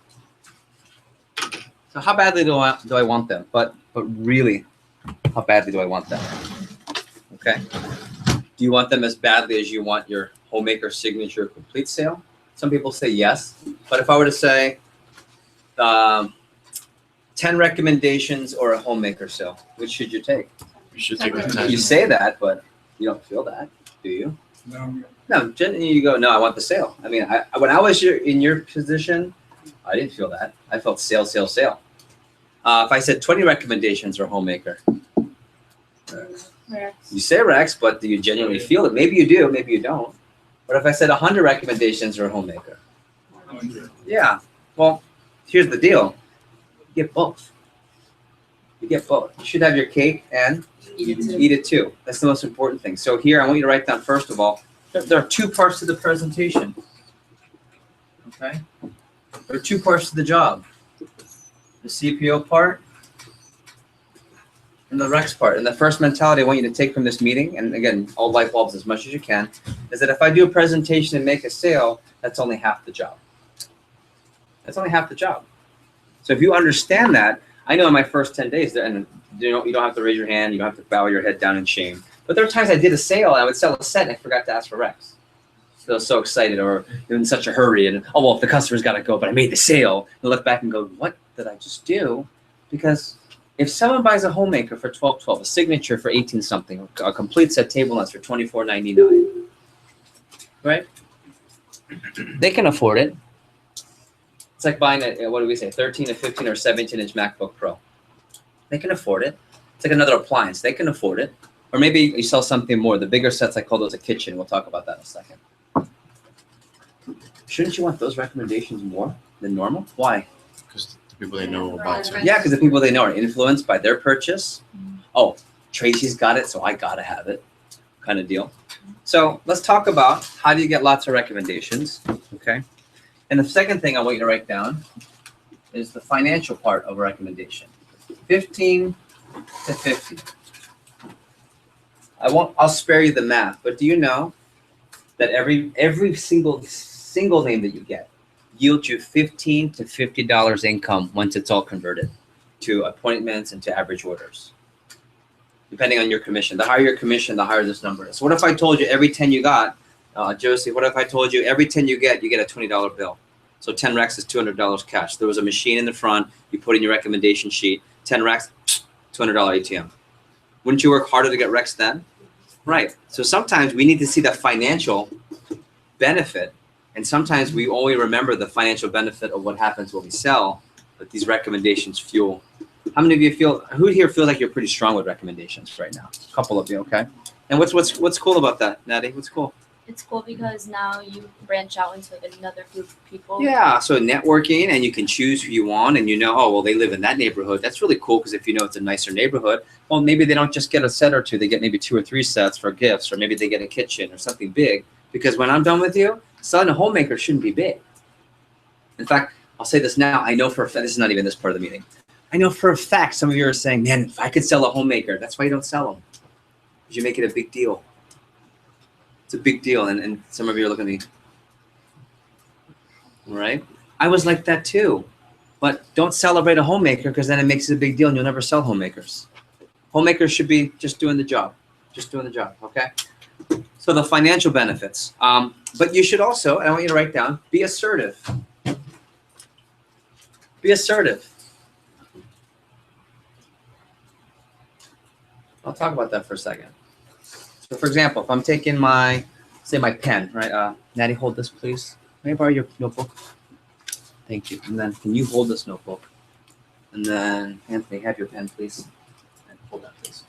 So how badly do I want them? But really, how badly do I want them? Okay. Do you want them as badly as you want your homemaker signature complete sale? Some people say yes. But if I were to say 10 recommendations or a homemaker sale, which should you take? You should take the 10. You say that, but you don't feel that, do you? No, generally you go, no, I want the sale. I mean, when I was in your position, I didn't feel that. I felt sale, sale, sale. If I said 20 recommendations or homemaker, you say Rex, but do you genuinely feel it? Maybe you do, maybe you don't. But if I said 100 recommendations or homemaker, yeah. Well, here's the deal. You get both. You get both. You should have your cake and eat it too. That's the most important thing. So here, I want you to write down, first of all, there are 2 parts to the presentation. Okay? There are 2 parts to the job. The CPO part and the Rex part. And the first mentality I want you to take from this meeting, and again, all light bulbs as much as you can, is that if I do a presentation and make a sale, that's only half the job. That's only half the job. So if you understand that, I know in my first 10 days, and you don't have to raise your hand, you don't have to bow your head down in shame. But there were times I did a sale and I would sell a set and I forgot to ask for Rex. So I was so excited or in such a hurry and, oh, well, if the customer's got to go, but I made the sale. And look back and go, what did I just do? Because if someone buys a homemaker for $12.12, a signature for 18-something, a complete set table nuts for $24.99, right? They can afford it. It's like buying a, what do we say, 13 or 15 or 17-inch MacBook Pro. They can afford it. It's like another appliance. They can afford it. Or maybe you sell something more. The bigger sets, I call those a kitchen. We'll talk about that in a second. Shouldn't you want those recommendations more than normal? Why? Because the people they know about it. Yeah, because the people they know are influenced by their purchase. Oh, Tracy's got it, so I got to have it, kind of deal. So let's talk about how do you get lots of recommendations, okay? And the second thing I want you to write down is the financial part of a recommendation. 15 to 50. I'll spare you the math, but do you know that every single name that you get yields you $15 to $50 income once it's all converted to appointments and to average orders, depending on your commission. The higher your commission, the higher this number is. So what if I told you every 10 you got, Josie, what if I told you every 10 you get a $20 bill? So 10 racks is $200 cash. There was a machine in the front. You put in your recommendation sheet. 10 racks, $200 ATM. Wouldn't you work harder to get Rex then? Right. So sometimes we need to see that financial benefit, and sometimes we only remember the financial benefit of what happens when we sell, but these recommendations fuel. How many of you who here feels like you're pretty strong with recommendations right now? A couple of you, okay. And what's cool about that, Natty? What's cool? It's cool because now you branch out into another group of people. Yeah, so networking, and you can choose who you want, and oh, well, they live in that neighborhood. That's really cool because if it's a nicer neighborhood, well, maybe they don't just get a set or two, they get maybe 2 or 3 sets for gifts, or maybe they get a kitchen or something big. Because when I'm done with you, selling a homemaker shouldn't be big. In fact, I'll say this now, I know for a fact, this is not even this part of the meeting. I know for a fact some of you are saying, man, if I could sell a homemaker, that's why you don't sell them. Because you make it a big deal. It's a big deal, and some of you are looking at me. All right? I was like that too. But don't celebrate a homemaker because then it makes it a big deal and you'll never sell homemakers. Homemakers should be just doing the job. Just doing the job, okay? So the financial benefits. But you should also, I want you to write down, be assertive. Be assertive. I'll talk about that for a second. So for example, if I'm taking my pen, right? Natty, hold this, please. May I borrow your notebook? Thank you. And then can you hold this notebook? And then Anthony, have your pen, please. And hold that, please.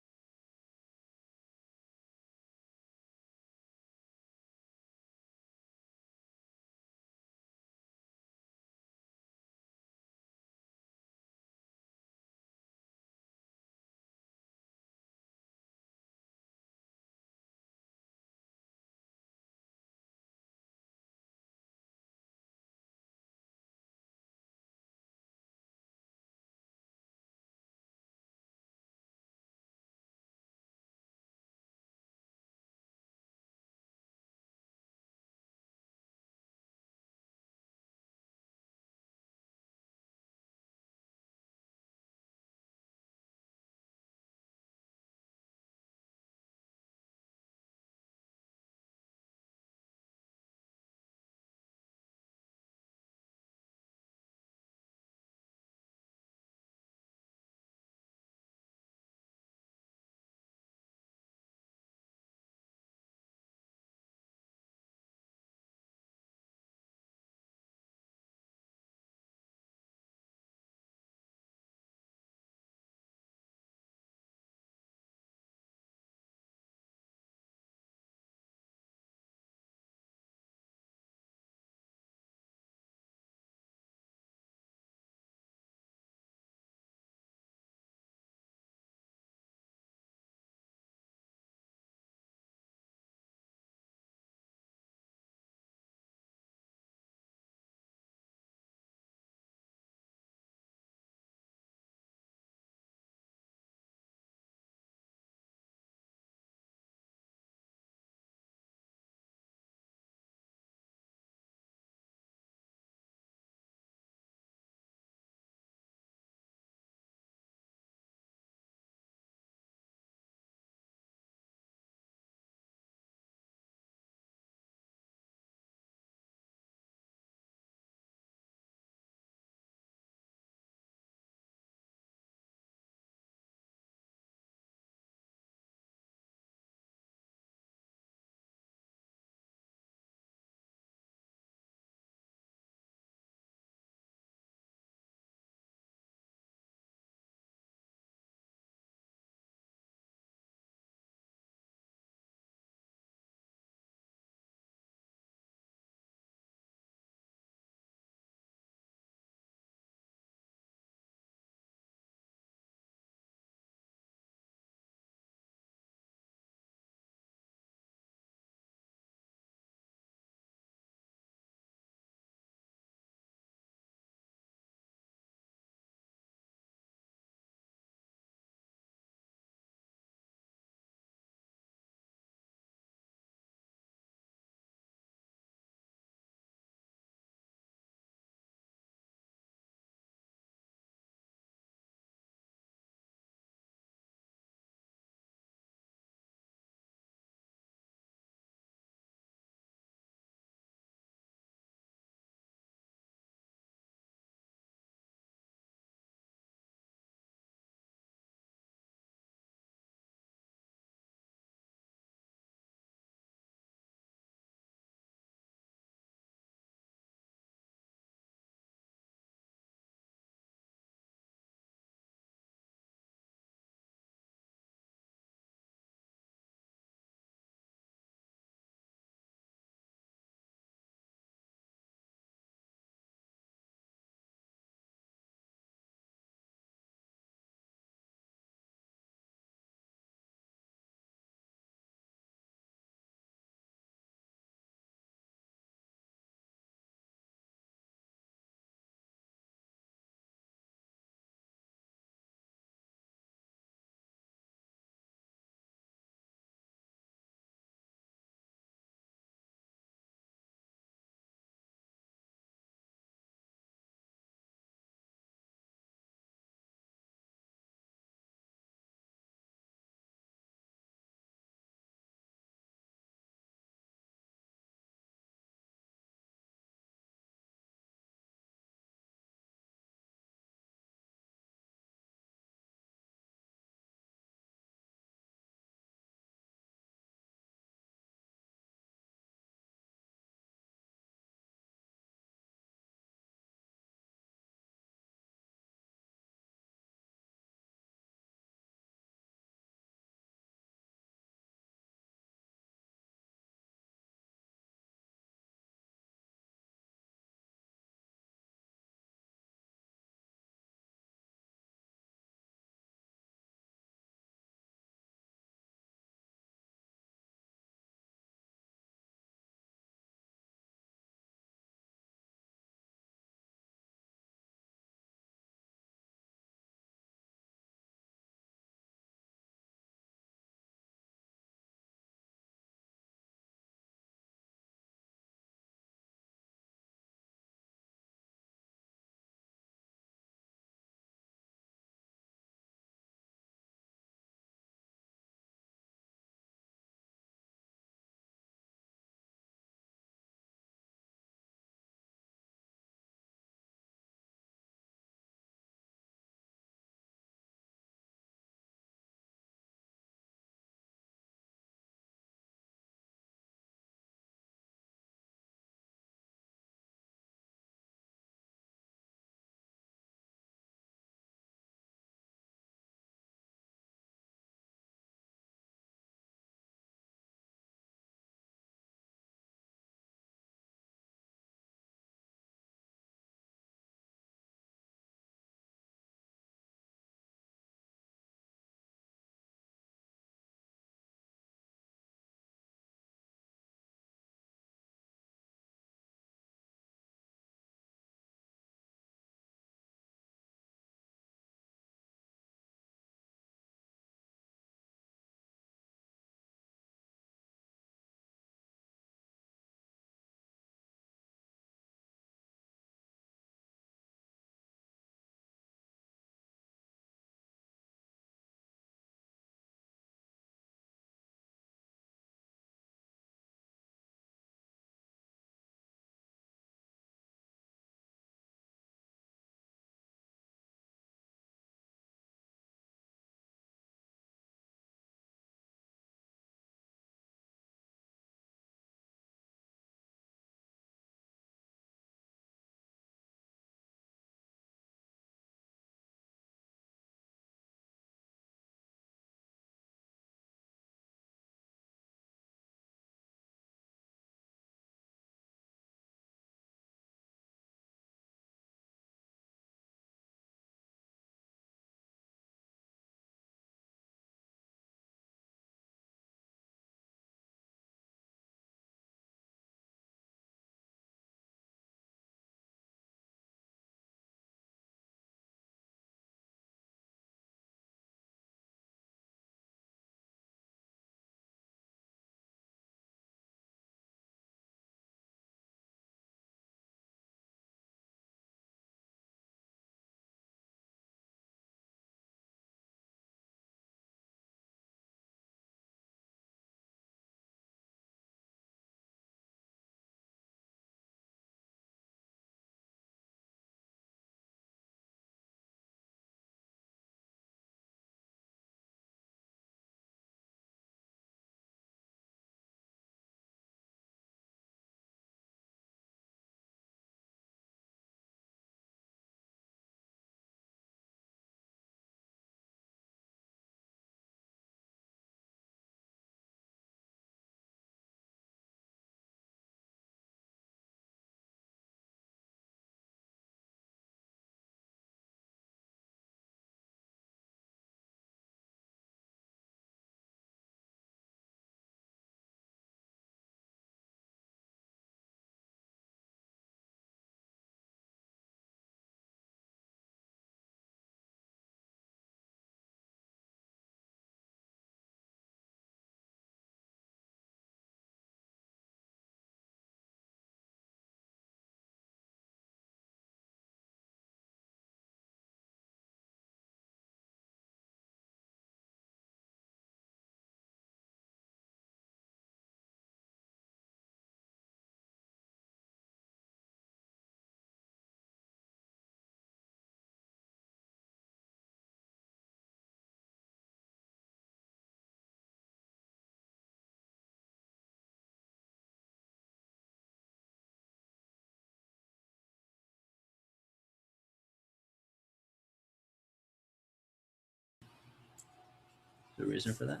The reason for that?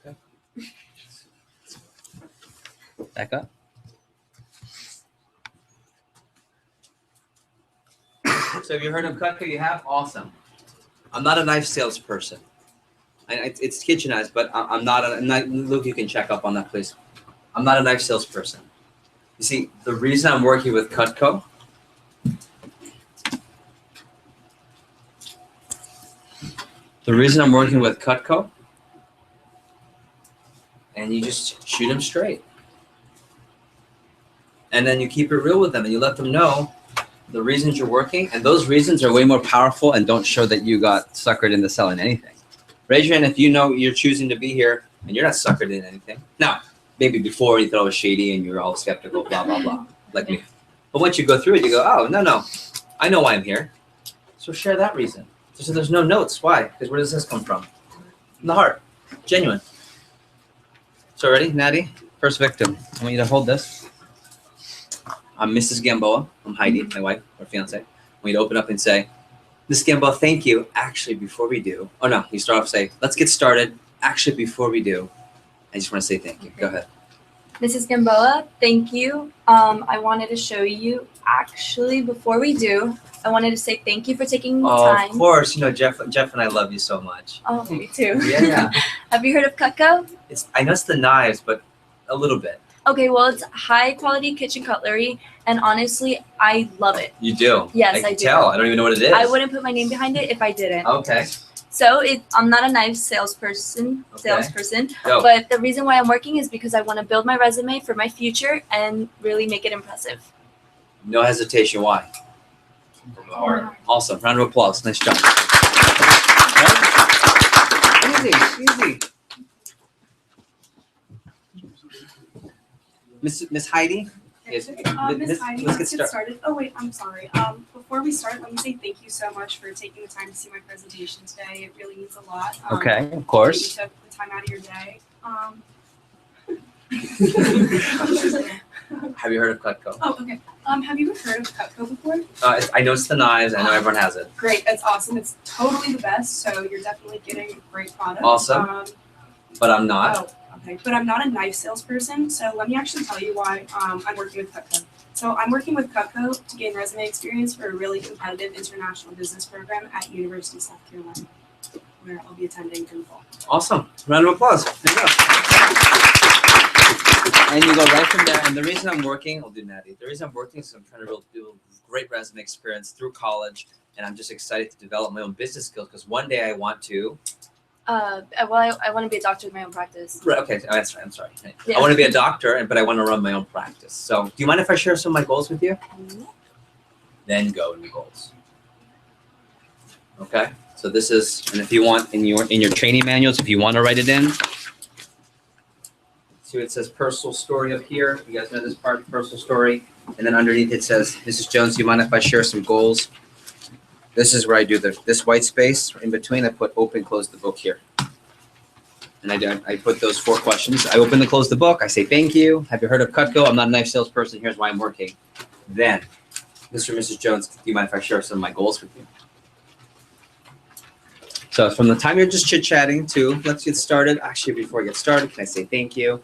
Okay. Back up. So have you heard of Cutco? You have? Awesome. I'm not a knife salesperson. It's kitchenized, but I'm not. Luke, you can check up on that, please. I'm not a knife salesperson. You see, the reason I'm working with Cutco and you just shoot them straight. And then you keep it real with them and you let them know the reasons you're working. And those reasons are way more powerful and don't show that you got suckered into selling anything. Raise your hand if you know you're choosing to be here and you're not suckered in anything. Now, maybe before you thought it was shady and you're all skeptical, blah, blah, blah, like me. But once you go through it, you go, oh, no, I know why I'm here. So share that reason. So there's no notes. Why? Because where does this come from? From the heart. Genuine. So ready, Natty? First victim. I want you to hold this. I'm Mrs. Gamboa. I'm Heidi, my wife or fiance. I want you to open up and say, Miss Gamboa, thank you. Actually, before we do. Oh, no. You start off say, let's get started. Actually, before we do, I just want to say thank you. Go ahead. Mrs. Gamboa, thank you. I wanted to show you, actually, before we do, I wanted to say thank you for taking the time. Of course. You know, Jeff and I love you so much. Oh, me too. Yeah. Have you heard of Cutco? I know it's the knives, but a little bit. Okay, well, it's high quality kitchen cutlery, and honestly, I love it. You do? Yes, I I can do. tell. I don't even know what it is. I wouldn't put my name behind it if I didn't. Okay. So I'm not a knife salesperson, Go. but the reason why I'm working is because I want to build my resume for my future and really make it impressive. No hesitation. Why? From the heart. Awesome. Round of applause. Nice job. Easy. Miss Heidi? Yes. Miss Heidi, let's let's get get started. Oh wait, I'm sorry. Before we start, let me say thank you so much for taking the time to see my presentation today. It really means a lot. Okay, of You course. took the time out of your day. Have you heard of Cutco? Oh, okay. Have you ever heard of Cutco before? I know it's the knives. I know everyone has it. Great, that's awesome. It's totally the best. So you're definitely getting a great product. Awesome. But I'm not. Oh, okay. But I'm not a knife salesperson, so let me actually tell you why I'm working with Cutco. So I'm working with Cutco to gain resume experience for a really competitive international business program at University of South Carolina, where I'll be attending in the fall. Awesome. Round of applause. There you go. And you go right from there. And the reason I'm working, I'll do Natty. The reason I'm working is I'm trying to build great resume experience through college, and I'm just excited to develop my own business skills because one day I want to. Well, I want to be a doctor with my own practice. Right, okay, that's right. I'm sorry. Yeah. I want to be a doctor, but I want to run my own practice. So, do you mind if I share some of my goals with you? Then go to goals. Okay. So this is, and if you want in your training manuals, if you want to write it in, see what it says personal story up here. You guys know this part, personal story, and then underneath it says, Mrs. Jones, do you mind if I share some goals? This is where I do this white space in between. I put open, close the book here. And I put those 4 questions. I open and close the book. I say, thank you. Have you heard of Cutco? I'm not a knife salesperson. Here's why I'm working. Then, Mr. and Mrs. Jones, do you mind if I share some of my goals with you? So from the time you're just chit-chatting to let's get started. Actually, before I get started, can I say thank you?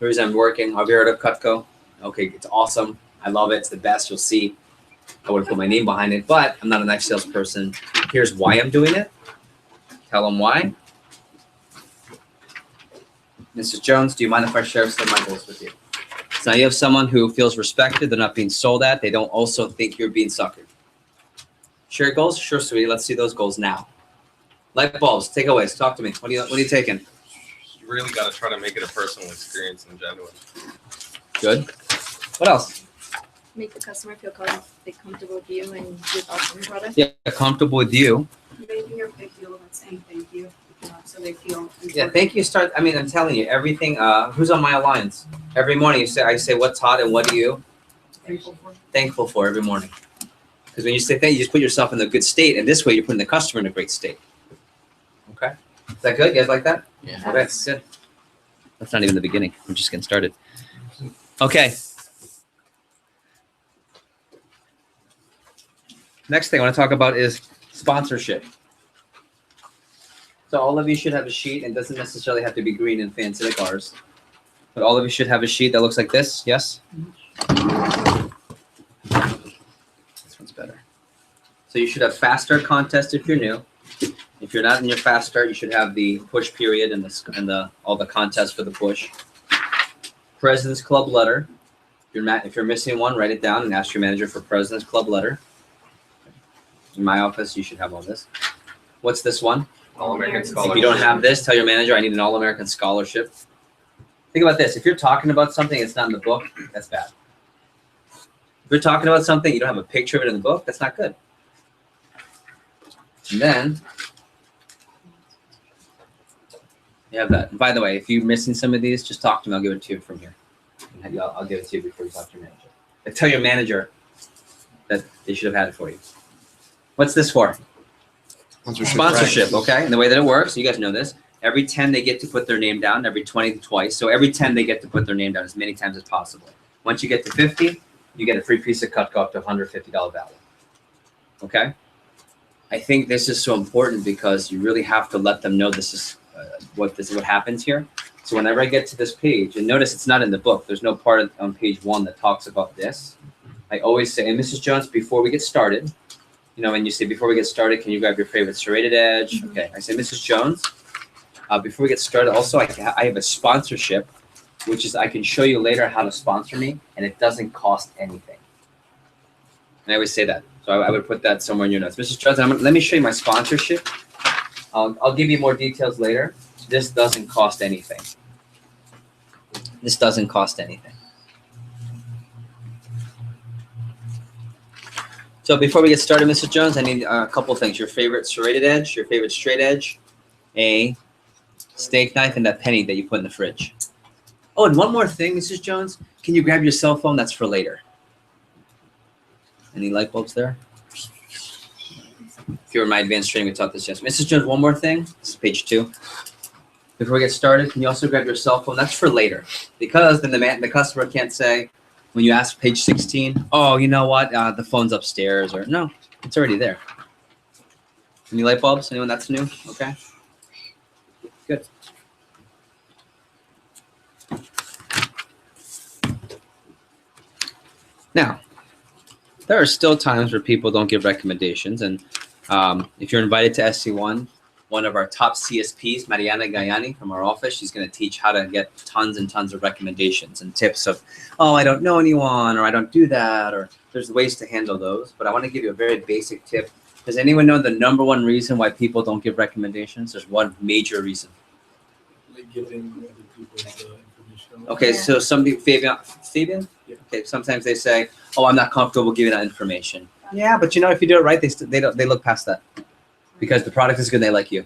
The reason I'm working, have you heard of Cutco? Okay, it's awesome. I love it. It's the best. You'll see. I would have put my name behind it, but I'm not a knife salesperson. Here's why I'm doing it. Tell them why. Mrs. Jones, do you mind if I share some of my goals with you? So now you have someone who feels respected. They're not being sold at. They don't also think you're being suckered. Share goals? Sure, sweetie. Let's see those goals now. Light bulbs, takeaways. Talk to me. What are you taking? You really got to try to make it a personal experience and genuine. Good. What else? Make the customer feel comfortable with you and your thoughts on the product. Yeah, comfortable with you. Making a big deal about saying thank you, so they feel important. Yeah, thank you. I'm telling you, everything. Who's on my alliance? Every morning, I say what's hot and what are you thankful for every morning. Because when you say thank you, just put yourself in a good state, and this way you're putting the customer in a great state. Okay, is that good? You guys like that? Yeah. Okay, good. That's not even the beginning. We're just getting started. Okay. Next thing I want to talk about is Sponsorship. So all of you should have a sheet, and doesn't necessarily have to be green and fancy like ours. But all of you should have a sheet that looks like this, yes? This one's better. So you should have fast start contest if you're new. If you're not in your fast start, you should have the push period and all the contests for the push. President's Club letter. If you're missing one, write it down and ask your manager for President's Club letter. In my office, you should have all this. What's this one? All-American If Scholarship. you don't have this, tell your manager I need an All-American Scholarship. Think about this. If you're talking about something that's not in the book, that's bad. If you're talking about something, you don't have a picture of it in the book, that's not good. And then you have that. And by the way, if you're missing some of these, just talk to me. I'll give it to you from here. And I'll give it to you before you talk to your manager. But tell your manager that they should have had it for you. What's this for? Sponsorship, okay? And the way that it works, you guys know this. Every 10, they get to put their name down. Every 20, twice. So every 10, they get to put their name down as many times as possible. Once you get to 50, you get a free piece of Cutco up to $150 value. Okay? I think this is so important because you really have to let them know this is what happens here. So whenever I get to this page, and notice it's not in the book. There's no part on page 1 that talks about this. I always say, and Mrs. Jones, before we get started, you know, when you say, before we get started, can you grab your favorite serrated edge? Okay. I say, Mrs. Jones, before we get started, also, I have a sponsorship, which is I can show you later how to sponsor me, and it doesn't cost anything. And I always say that. So I would put that somewhere in your notes. Mrs. Jones, let me show you my sponsorship. I'll give you more details later. This doesn't cost anything. This doesn't cost anything. So before we get started, Mrs. Jones, I need a couple things. Your favorite serrated edge, your favorite straight edge, a steak knife, and that penny that you put in the fridge. Oh, and one more thing, Mrs. Jones. Can you grab your cell phone? That's for later. Any light bulbs there? If you were in my advanced training, we taught this yesterday. Mrs. Jones, one more thing. This is page 2. Before we get started, can you also grab your cell phone? That's for later. Because then the customer can't say, when you ask page 16, oh, you know what, the phone's upstairs, or no, it's already there. Any light bulbs? Anyone that's new? Okay. Good. Now, there are still times where people don't give recommendations, and if you're invited to SC1, one of our top CSPs, Mariana Gayani from our office, she's going to teach how to get tons and tons of recommendations and tips of, oh, I don't know anyone, or I don't do that, or there's ways to handle those. But I want to give you a very basic tip. Does anyone know the number 1 reason why people don't give recommendations? There's one major reason. Like giving other people the information. Okay, so somebody, Fabian? Yeah. Okay, sometimes they say, oh, I'm not comfortable giving that information. Yeah, but you know, if you do it right, they look past that. Because the product is good and they like you.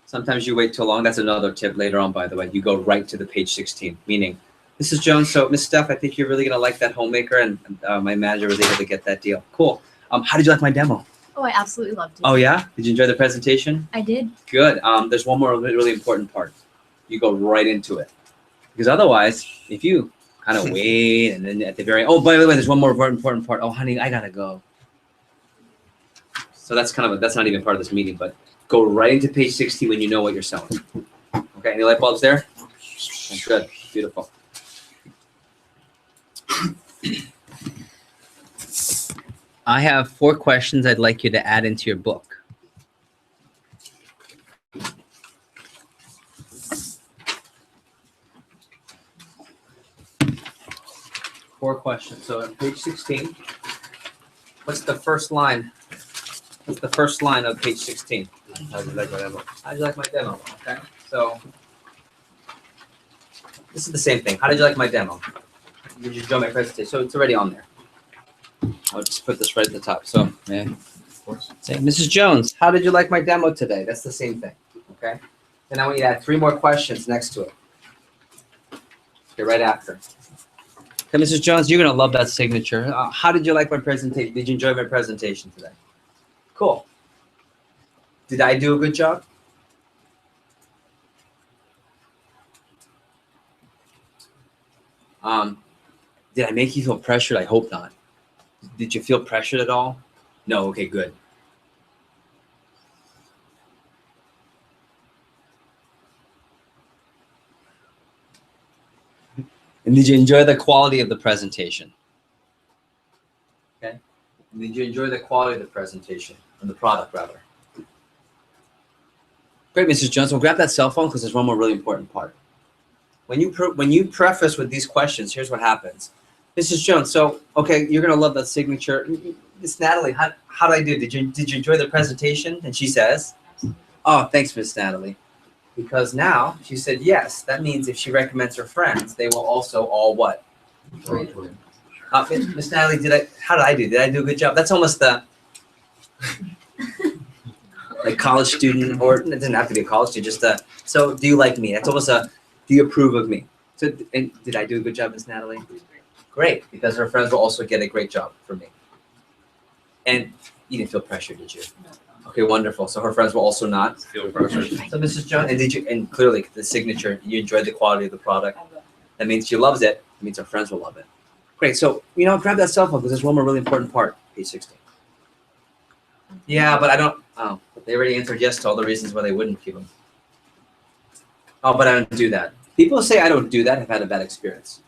Sometimes you wait too long. That's another tip later on, by the way. You go right to the page 16, meaning, Mrs. Jones, so Miss Steph, I think you're really going to like that homemaker, and my manager was able to get that deal. Cool. How did you like my demo? Oh, I absolutely loved it. Oh, yeah? Did you enjoy the presentation? I did. Good. There's one more really important part. You go right into it. Because otherwise, if you kind of wait and then at the very, oh, by the way, there's one more important part. Oh, honey, I got to go. So that's that's not even part of this meeting, but go right into page 60 when you know what you're selling. Okay, any light bulbs there? Good, beautiful. I have 4 questions I'd like you to add into your book. Four questions. So on page 16, what's the first line? What's the first line of page 16? How do you like my demo? How do you like my demo? Okay, so this is the same thing. How did you like my demo? Did you enjoy my presentation? So it's already on there. I'll just put this right at the top. So, yeah, of course. Say, Mrs. Jones, how did you like my demo today? That's the same thing. Okay. Then I want you to add 3 more questions next to it. Okay, right after. Okay, Mrs. Jones, you're gonna love that signature. How did you like my presentation? Did you enjoy my presentation today? Cool. Did I do a good job? Did I make you feel pressured? I hope not. Did you feel pressured at all? No. Okay, good. And did you enjoy the quality of the presentation? Okay. And did you enjoy the quality of the presentation, and the product, rather? Great, Mrs. Jones. Well, grab that cell phone because there's one more really important part. When you preface with these questions, here's what happens. Mrs. Jones, so, okay, you're going to love that signature. Miss Natalie, how did I do? Did you enjoy the presentation? And she says, oh, thanks, Miss Natalie. Because now she said yes. That means if she recommends her friends, they will also all what? Miss Natalie, how did I do? Did I do a good job? That's almost the like college student, or it doesn't have to be a college student. Just so do you like me? That's almost a do you approve of me? So and did I do a good job, Miss Natalie? Great, because her friends will also get a great job from me. And you didn't feel pressure, did you? Okay, wonderful. So her friends will also not Feel pressure. So Mrs. Jones, and clearly the signature, you enjoyed the quality of the product. That means she loves it. It means her friends will love it. Great. So, grab that cell phone because there's one more really important part. Page 16. Yeah, but I don't. Oh, they already answered yes to all the reasons why they wouldn't keep them. Oh, but I don't do that. People who say I don't do that have had a bad experience.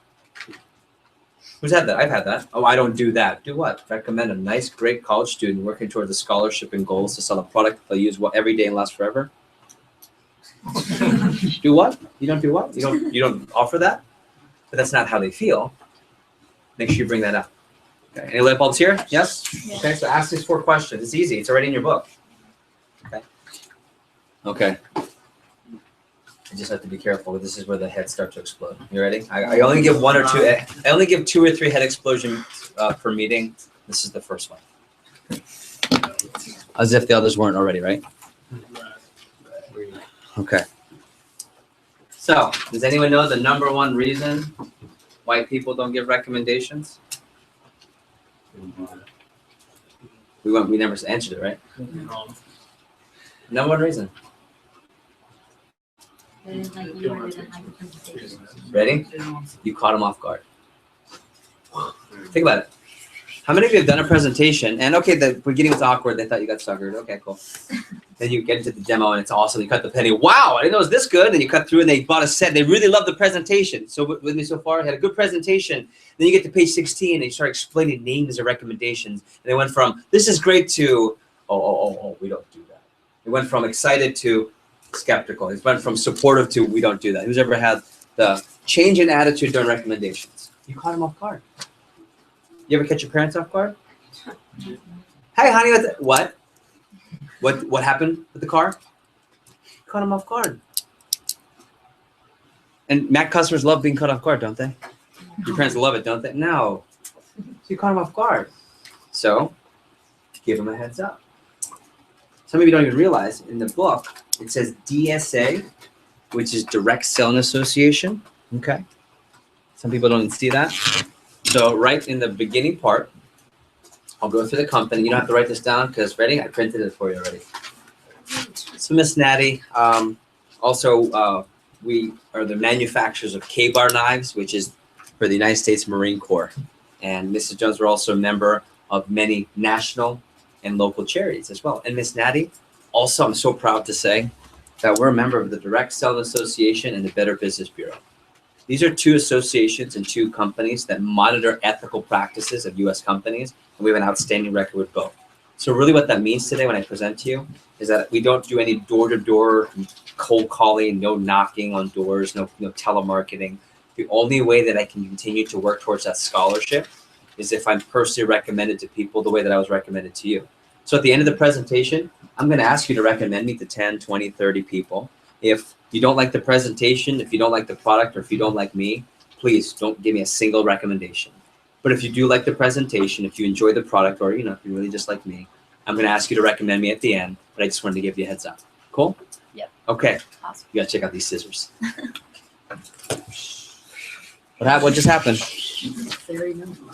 Who's had that? I've had that. Oh, I don't do that. Do what? Recommend a nice, great college student working towards a scholarship and goals to sell a product they'll use every day and last forever. Do what? You don't do what? You don't offer that? But that's not how they feel. Make sure you bring that up. Okay. Any light bulbs here? Yes? Yeah. Okay, so ask these 4 questions. It's easy. It's already in your book. Okay. Okay. You just have to be careful. This is where the heads start to explode. You ready? I only give 1 or 2. I only give 2 or 3 head explosions per meeting. This is the first one. As if the others weren't already, right? Okay. So, does anyone know the number 1 reason why people don't give recommendations? We never answered it, right? Number 1 reason. Ready? You caught them off guard. Think about it. How many of you have done a presentation and okay, the beginning was awkward. They thought you got suckered. Okay, cool. Then you get into the demo and it's awesome. You cut the penny. Wow, I didn't know it was this good. Then you cut through and they bought a set. They really loved the presentation. So with me so far, I had a good presentation. Then you get to page 16 and you start explaining names and recommendations. And they went from this is great to oh, we don't do that. It went from excited to skeptical. It went from supportive to we don't do that. Who's ever had the change in attitude during recommendations? You caught them off guard. You ever catch your parents off guard? Hey, honey, what? What happened with the car? You caught them off guard. And Mac customers love being caught off guard, don't they? Your parents love it, don't they? No. So you caught them off guard. So give them a heads up. Some of you don't even realize in the book it says DSA, which is Direct Selling Association. Okay. Some people don't even see that. So right in the beginning part, I'll go through the company. You don't have to write this down because ready? I printed it for you already. So Miss Natty, also we are the manufacturers of K-bar knives, which is for the United States Marine Corps. And Mrs. Jones, we're also a member of many national and local charities as well. And Miss Natty, also I'm so proud to say that we're a member of the Direct Selling Association and the Better Business Bureau. These are 2 associations and 2 companies that monitor ethical practices of U.S. companies, and we have an outstanding record with both. So really what that means today when I present to you is that we don't do any door-to-door cold calling, no knocking on doors, no telemarketing. The only way that I can continue to work towards that scholarship is if I'm personally recommended to people the way that I was recommended to you. So at the end of the presentation, I'm going to ask you to recommend me to 10, 20, 30 people. If you don't like the presentation, if you don't like the product, or if you don't like me, please don't give me a single recommendation. But if you do like the presentation, if you enjoy the product, or if you really just like me, I'm going to ask you to recommend me at the end, but I just wanted to give you a heads up. Cool? Yep. Okay. Awesome. You got to check out these scissors. What just happened?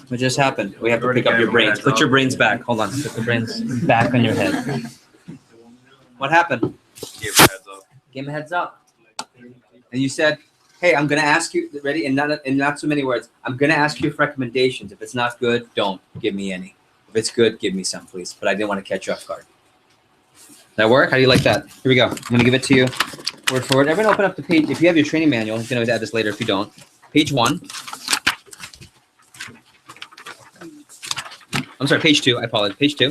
What just happened? We have to pick up your brains. Put your brains back. Hold on. Put the brains back on your head. What happened? Give a heads up. Give him a heads up. And you said, hey, I'm going to ask you, ready? In not so many words, I'm going to ask you for recommendations. If it's not good, don't give me any. If If it's good, give me some, please. But I didn't want to catch you off guard. That work? How do you like that? Here we go. I'm going to give it to you word for word. Everyone open up the page. If you have your training manual, you can always add this later if you don't. Page 1. I'm sorry, page 2. I apologize. Page 2.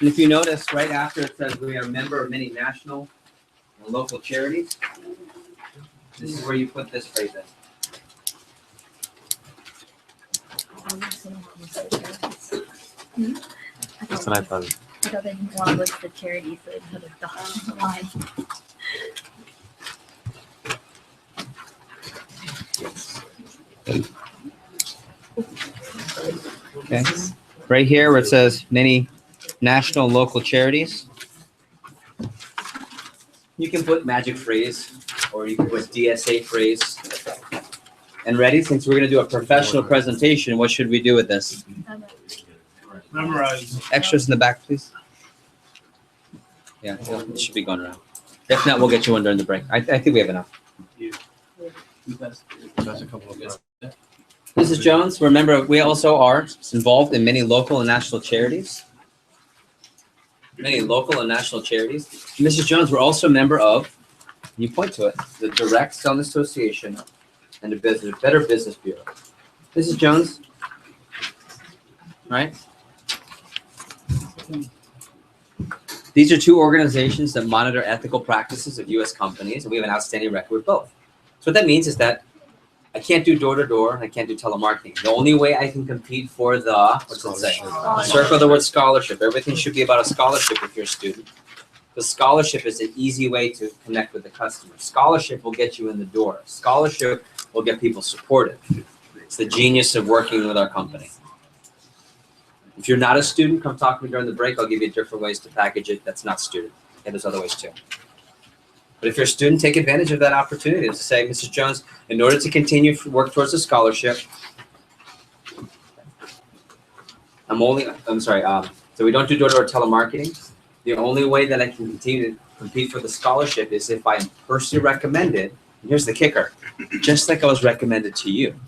And if you notice, right after it says we are a member of many national and local charities, this is where you put this phrase in. That's what I thought. I thought they didn't want to list the charities, so they put a dot on the line. Okay. Right here where it says many national and local charities, you can put magic phrase or you can put DSA phrase. And ready? Since we're going to do a professional presentation, what should we do with this? Memorize. Extras in the back, please. Yeah, it should be going around. If not, we'll get you one during the break. I think we have enough. That's a couple of good. Mrs. Jones, remember, we also are involved in many local and national charities. Many local and national charities. Mrs. Jones, we're also a member of, you point to it, the Direct Selling Association and the Better Business Bureau. Mrs. Jones, right? These are two organizations that monitor ethical practices of U.S. companies, and we have an outstanding record with both. So what that means is that I can't do door-to-door, and I can't do telemarketing. The only way I can compete for the, what's it say? Circle the word scholarship. Everything should be about a scholarship if you're a student. The scholarship is an easy way to connect with the customer. Scholarship will get you in the door. Scholarship will get people supported. It's the genius of working with our company. If you're not a student, come talk to me during the break. I'll give you different ways to package it that's not student. And there's other ways too. But if you're a student, take advantage of that opportunity to say, Mrs. Jones, in order to continue to work towards a scholarship, so we don't do door-to-door telemarketing. The only way that I can continue to compete for the scholarship is if I am personally recommended. And here's the kicker, just like I was recommended to you.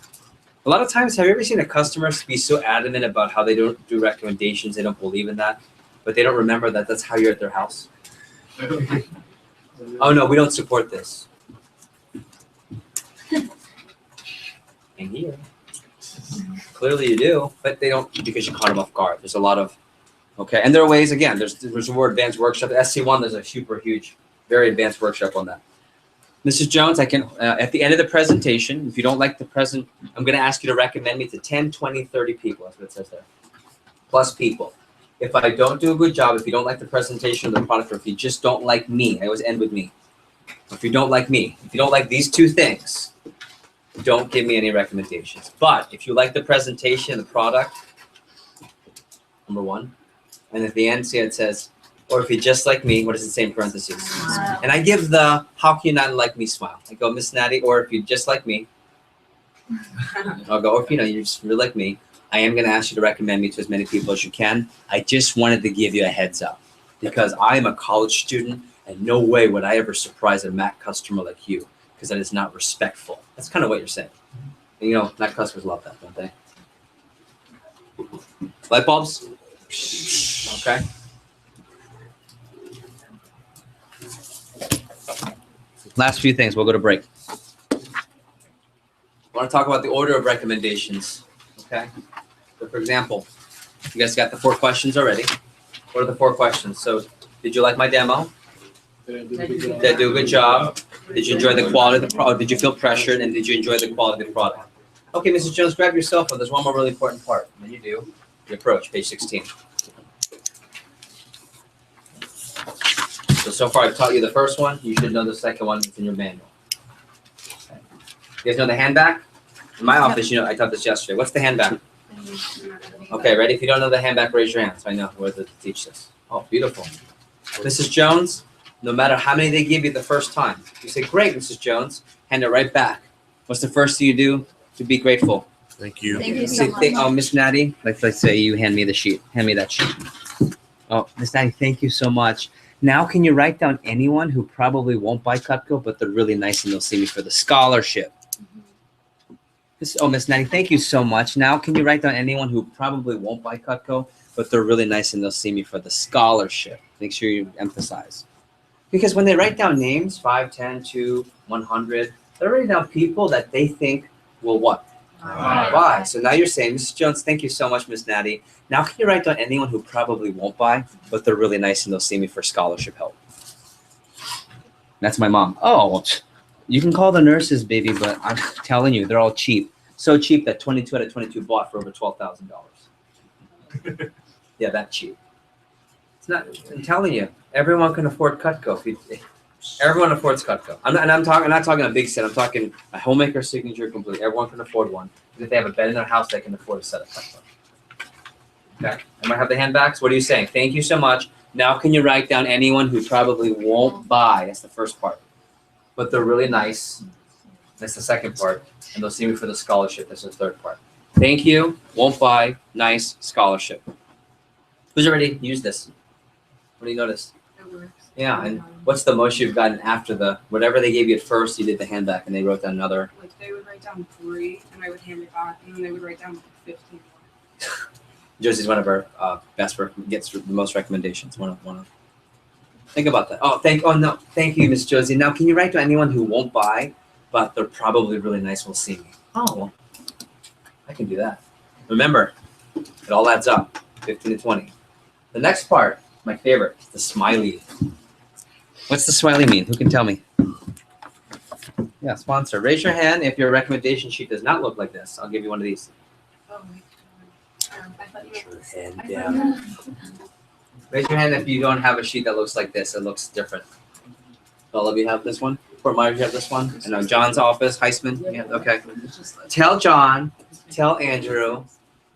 A lot of times, have you ever seen a customer be so adamant about how they don't do recommendations, they don't believe in that, but they don't remember that that's how you're at their house? Oh no, we don't support this. And here, clearly you do, but they don't because you caught them off guard. There's a lot of, okay, and there are ways, again, there's a more advanced workshop. SC1, there's a super huge, very advanced workshop on that. Mrs. Jones, I can, at the end of the presentation, if you don't like the present, I'm going to ask you to recommend me to 10, 20, 30 people. That's what it says there. Plus people. If I don't do a good job, if you don't like the presentation of the product, or if you just don't like me, I always end with me. If you don't like me, if you don't like these two things, don't give me any recommendations. But if you like the presentation, the product, number one, and at the end, see it says, or if you just like me, what does it say in parentheses? And I give the, how can you not like me smile? I go, Miss Natty, or if you just like me, I'll go, or if you know, you're just really like me, I am going to ask you to recommend me to as many people as you can. I just wanted to give you a heads up because I am a college student and no way would I ever surprise a Mac customer like you because that is not respectful. That's kind of what you're saying. And, you know, Mac customers love that, don't they? Light bulbs? Okay. Last few things, we'll go to break. I want to talk about the order of recommendations, okay? So for example, you guys got the 4 questions already. What are the 4 questions? So did you like my demo? Did I do a good job? Did you enjoy the quality of the product? Did you feel pressured? And did you enjoy the quality of the product? Okay, Mrs. Jones, grab your cell phone. There's one more really important part. And then you do the approach, page 16. So far I've taught you the first one. You should know the second one. It's in your manual. Okay. You guys know the hand back? In my office, you know, I taught this yesterday. What's the hand back? Okay, ready? If you don't know the hand back, raise your hand so I know where to teach this. Oh, beautiful. Mrs. Jones, no matter how many they give you the first time, you say, great, Mrs. Jones, hand it right back. What's the first thing you do to be grateful? Thank you. Thank you so much. Oh, Miss Natty, let's say you hand me the sheet. Hand me that sheet. Oh, Miss Natty, thank you so much. Now, can you write down anyone who probably won't buy Cutco, but they're really nice and they'll see me for the scholarship? Oh, Miss Natty, thank you so much. Now, can you write down anyone who probably won't buy Cutco, but they're really nice and they'll see me for the scholarship. Make sure you emphasize. Because when they write down names, 5, 10, 2, 100, they're writing down people that they think will what? Buy. So now you're saying, Mrs. Jones, thank you so much, Miss Natty. Now can you write down anyone who probably won't buy, but they're really nice and they'll see me for scholarship help? That's my mom. Oh, you can call the nurses, baby, but I'm telling you, they're all cheap. So cheap that 22 out of 22 bought for over $12,000. Yeah, that cheap. It's not. I'm telling you, everyone can afford Cutco. Everyone affords Cutco. I'm not talking a big set. I'm talking a homemaker signature complete. Everyone can afford one. If they have a bed in their house, they can afford a set of Cutco. Okay. I might have the handbags. What are you saying? Thank you so much. Now can you write down anyone who probably won't buy? That's the first part. But they're really nice. That's the second part. And they'll see me for the scholarship. That's the third part. Thank you. Won't buy. Nice scholarship. Who's already used this? What do you notice? It works. Yeah, and what's the most you've gotten after the whatever they gave you at first? You did the hand back, and they wrote down another. Like they would write down 3, and I would hand it back, and then they would write down like 15 more. Josie's one of our best gets the most recommendations. One of. Think about that. Thank you, Miss Josie. Now, can you write to anyone who won't buy, but they're probably really nice? Will see me. Oh, well, I can do that. Remember, it all adds up. 15 to 20. The next part, my favorite, the smiley. What's the smiley mean? Who can tell me? Yeah, sponsor. Raise your hand if your recommendation sheet does not look like this. I'll give you one of these. Oh my God. I thought you were Hand down. Raise your hand if you don't have a sheet that looks like this. It looks different. All of you have this one? Fort Myers, you have this one? And John's office, Heisman? Yeah, okay. Tell John, tell Andrew,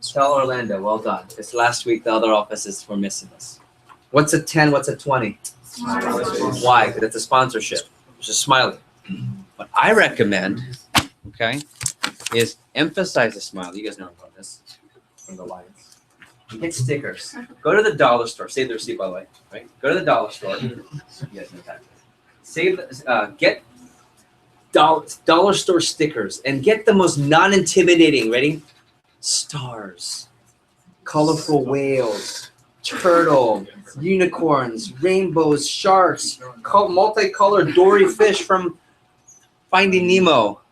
tell Orlando. Well done. It's last week, the other offices were missing this. What's a 10? What's a 20? Why? Because it's a sponsorship. It's a smiley. What I recommend, okay, is emphasize the smiley. You guys know about this from the Lions. Get stickers. Go to the dollar store. Save the receipt, by the way. Right? Go to the dollar store. You guys know that. Get dollar store stickers and get the most non-intimidating. Ready? Stars, colorful whales, turtle, unicorns, rainbows, sharks, multicolored dory fish from Finding Nemo.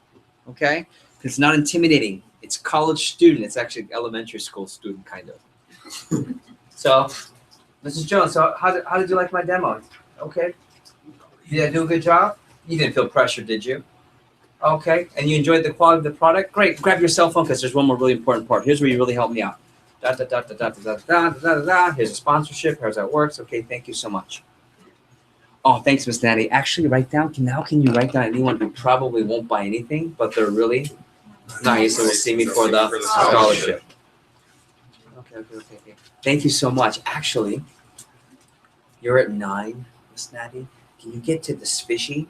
Okay? It's not intimidating. It's college student. It's actually elementary school student, kind of. So, Mrs. Jones, so how did you like my demo? Okay. Did I do a good job? You didn't feel pressure, did you? Okay. And you enjoyed the quality of the product? Great. Grab your cell phone because there's one more really important part. Here's where you really help me out. Here's a sponsorship. Here's how it works. Okay. Thank you so much. Oh, thanks, Miss Natty. Actually, write down. Can you write down anyone who probably won't buy anything, but they're really nice and will see me for the scholarship? Okay. Thank you so much. Actually, you're at 9, Miss Natty. Can you get to the fishy?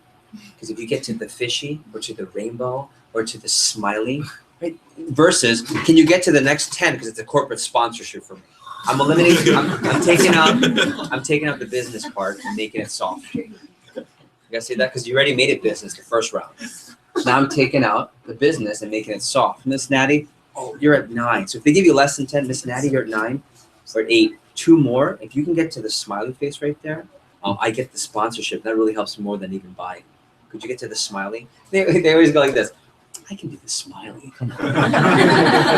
Because if you get to the fishy, or to the rainbow, or to the smiley, right? Versus, can you get to the next 10? Because it's a corporate sponsorship for me. I'm eliminating. I'm taking out the business part and making it soft. You guys see that? Because you already made it business the first round. Now I'm taking out the business and making it soft. Miss Natty, you're at 9. So if they give you less than 10, Miss Natty, you're at 9 or at 8. 2 more. If you can get to the smiley face right there, I get the sponsorship. That really helps more than even buying. Could you get to the smiley? They always go like this. I can do the smiley. Come on.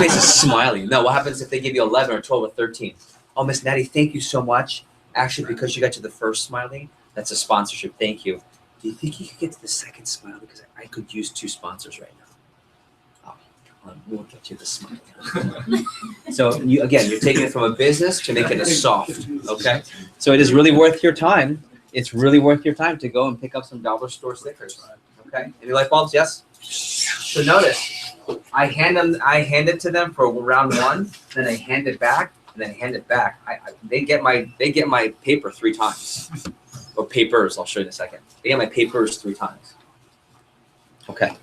It's a smiley. No, what happens if they give you 11 or 12 or 13? Oh, Miss Natty, thank you so much. Actually, because you got to the first smiley, that's a sponsorship. Thank you. Do you think you could get to the second smiley? Because I could use 2 sponsors right now. Oh, come on. We'll get you the smiley. So, you're taking it from a business to make it a soft. Okay? So, it is really worth your time. It's really worth your time to go and pick up some dollar store stickers. Okay? Any light bulbs? Yes? So notice, I hand it to them for round 1, then I hand it back, and then I hand it back. They get my paper 3 times, or papers. I'll show you in a second. They get my papers 3 times. Okay,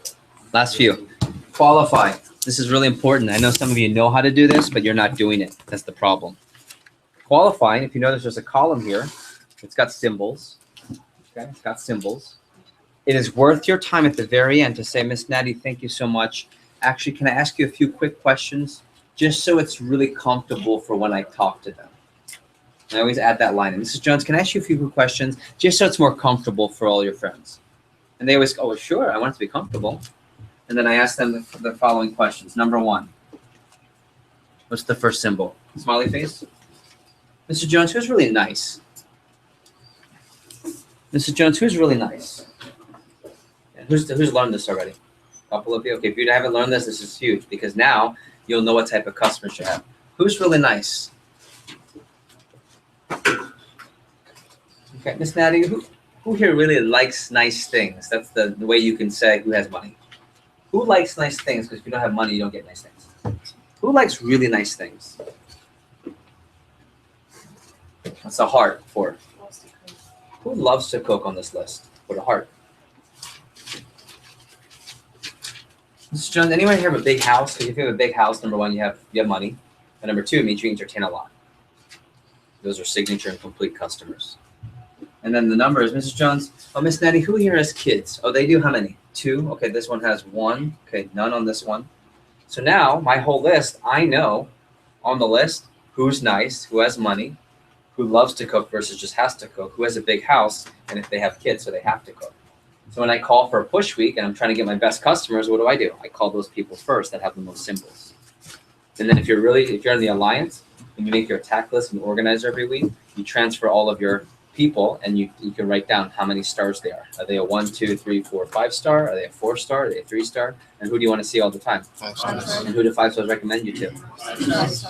last few. Qualify. This is really important. I know some of you know how to do this, but you're not doing it. That's the problem. Qualifying. If you notice, there's a column here. It's got symbols. Okay, it's got symbols. It is worth your time at the very end to say, Miss Natty, thank you so much. Actually, can I ask you a few quick questions? just so it's really comfortable for when I talk to them. I always add that line. And Mrs. Jones, can I ask you a few quick questions, just so it's more comfortable for all your friends? And they always go, oh, sure, I want it to be comfortable. And then I ask them the following questions. Number 1, what's the first symbol? Smiley face? Mr. Jones, who's really nice? Mrs. Jones, who's really nice? Yeah, who's learned this already? A couple of you? Okay, if you haven't learned this is huge, because now you'll know what type of customers you have. Who's really nice? Okay, Miss Natty, who here really likes nice things? That's the way you can say who has money. Who likes nice things? Because if you don't have money, you don't get nice things. Who likes really nice things? That's a heart for. Who loves to cook on this list? Put a heart. Mr. Jones, anyone here have a big house? Because if you have a big house, number 1, you have money. And number 2, it means you entertain a lot. Those are signature and complete customers. And then the numbers, Mrs. Jones. Oh, Miss Natty, who here has kids? Oh, they do. How many? 2. Okay, this one has 1. Okay, none on this one. So now my whole list, I know on the list who's nice, who has money, who loves to cook versus just has to cook, who has a big house, and if they have kids, so they have to cook. So when I call for a push week and I'm trying to get my best customers, what do? I call those people first that have the most symbols. And then if you're in the alliance and you make your attack list and organize every week, you transfer all of your people and you can write down how many stars they are. Are they a 1, 2, 3, 4, 5 star? Are they a 4 star? Are they a 3 star? And who do you want to see all the time? 5 stars. And who do 5 stars recommend you to?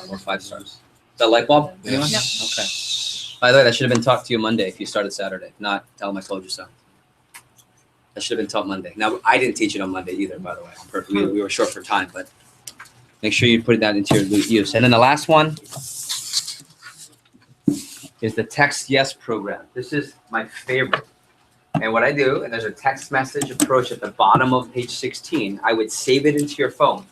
Or 5 stars. Is that light bulb? Anyone? Yep. Okay. By the way, that should have been taught to you Monday if you started Saturday. Not tell them I told you so. That should have been taught Monday. Now, I didn't teach it on Monday either, by the way. We were short for time, but make sure you put that into your use. And then the last one is the Text Yes program. This is my favorite. And what I do, and there's a text message approach at the bottom of page 16, I would save it into your phone.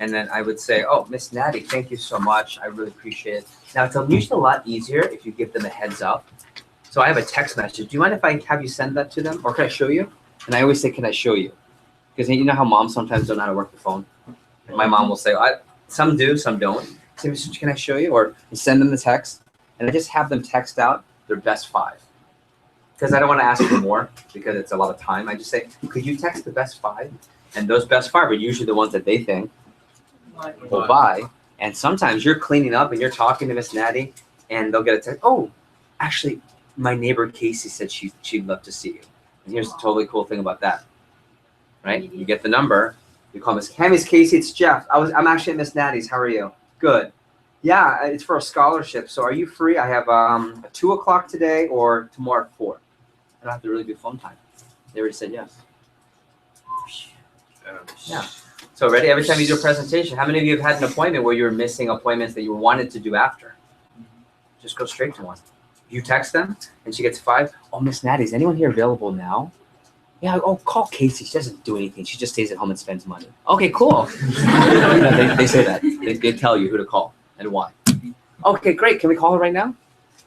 And then I would say, oh, Miss Natty, thank you so much. I really appreciate it. Now, it's usually a lot easier if you give them a heads up. So I have a text message. Do you mind if I have you send that to them? Or can I show you? And I always say, can I show you? Because you know how moms sometimes don't know how to work the phone? And my mom will say, some do, some don't. Say, can I show you? Or you send them the text. And I just have them text out their best 5. Because I don't want to ask for more because it's a lot of time. I just say, could you text the best 5? And those best 5 are usually the ones that they think will buy. And sometimes you're cleaning up and you're talking to Miss Natty and they'll get a text. Oh, actually, my neighbor Casey said she'd love to see you. And here's the totally cool thing about that. Right? You get the number. You call Miss Casey, it's Jeff. I'm actually at Miss Natty's. How are you? Good. Yeah, it's for a scholarship. So are you free? I have a 2 o'clock today or tomorrow at 4. I don't have to really do phone time. They already said yes. Yeah. So ready? Every time you do a presentation, how many of you have had an appointment where you were missing appointments that you wanted to do after? Just go straight to one. You text them and she gets 5. Oh, Miss Natty, is anyone here available now? Yeah, oh, call Casey. She doesn't do anything. She just stays at home and spends money. Okay, cool. They say that. They tell you who to call and why. Okay, great. Can we call her right now?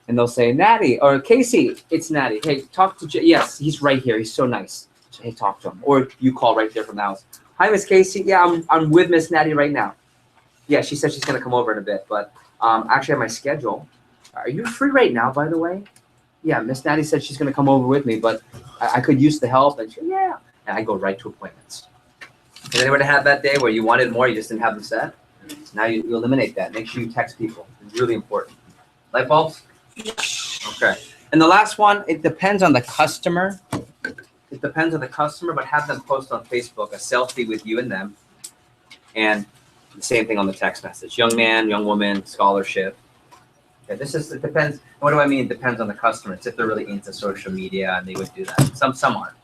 And they'll say, Natty, or Casey, it's Natty. Hey, talk to yes, he's right here. He's so nice. So, hey, talk to him. Or you call right there from the house. Hi, Miss Casey. Yeah, I'm with Miss Natty right now. Yeah, she said she's going to come over in a bit, but actually I have my schedule. Are you free right now, by the way? Yeah, Miss Natty said she's going to come over with me, but I could use the help. And she, yeah. And I go right to appointments. Has anyone had that day where you wanted more, you just didn't have them set? Now you eliminate that. Make sure you text people. It's really important. Light bulbs? Okay. And the last one, it depends on the customer. It depends on the customer, but have them post on Facebook a selfie with you and them. And the same thing on the text message. Young man, young woman, scholarship. Okay, it depends. What do I mean? It depends on the customer. It's if they're really into social media and they would do that. Some aren't.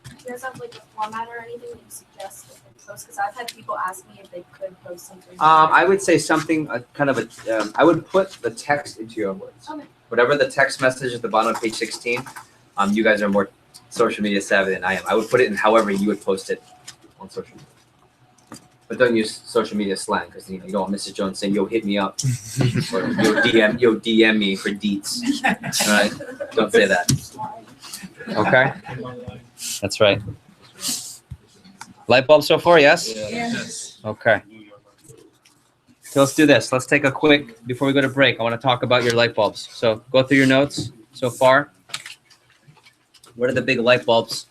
Do you guys have like a format or anything that you suggest that they post? Because I've had people ask me if they could post something. I would say something I would put the text into your words. Okay. Whatever the text message at the bottom of page 16, you guys are more social media savvy than I am. I would put it in however you would post it on social media. But don't use social media slang because you don't want Mrs. Jones saying, yo, hit me up. Or yo, DM me for deets. All right? Don't say that. Okay? That's right. Light bulb so far, yes? Yes. Okay. So let's do this. Let's take a quick, before we go to break, I want to talk about your light bulbs. So go through your notes so far. What are the big light bulbs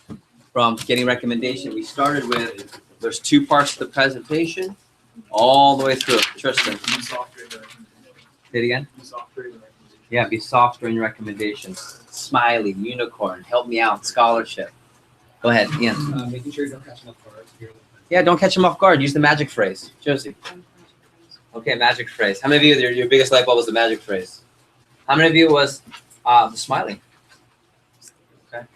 from getting recommendation? We started with, there's 2 parts to the presentation, all the way through. Tristan, Be softer in the recommendation. say it again. Be softer in the recommendation. Yeah, be softer in your recommendations. Smiley, unicorn, help me out, scholarship. Go ahead, Ian. Making sure you don't catch them off guard. Yeah, don't catch them off guard. Use the magic phrase. Josie. Okay, magic phrase. How many of you, your biggest light bulb was the magic phrase? How many of you was the smiley? Okay.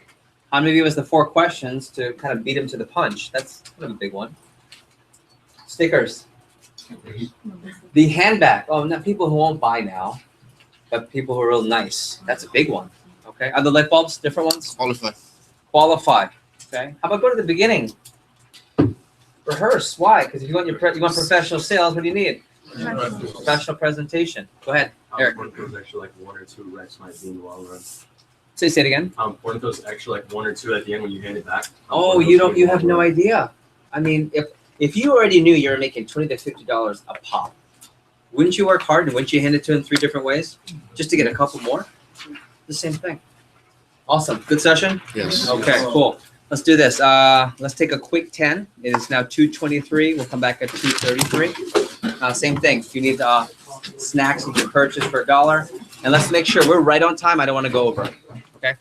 How many of you was the 4 questions to kind of beat them to the punch? That's kind of a big one. Stickers. The handbag. Oh, not people who won't buy now, but people who are real nice. That's a big one. Okay. Are the light bulbs different ones? Qualify. Okay. How about go to the beginning? Rehearse. Why? Because if you want you want professional sales, what do you need? Professional presentation. Go ahead, Eric. How important those extra like 1 or 2 reps might be in the long run. Say it again. How important those extra like 1 or 2 at the end when you hand it back. Oh, you have no idea. I mean, if you already knew you were making $20 to $50 a pop, wouldn't you work hard and wouldn't you hand it to them 3 different ways just to get a couple more? The same thing. Awesome. Good session? Yes. Okay, cool. Let's do this. Let's take a quick 10. It is now 2:23. We'll come back at 2:33. Same thing. If you need snacks, you can purchase for $1. And let's make sure we're right on time. I don't want to go over. Okay?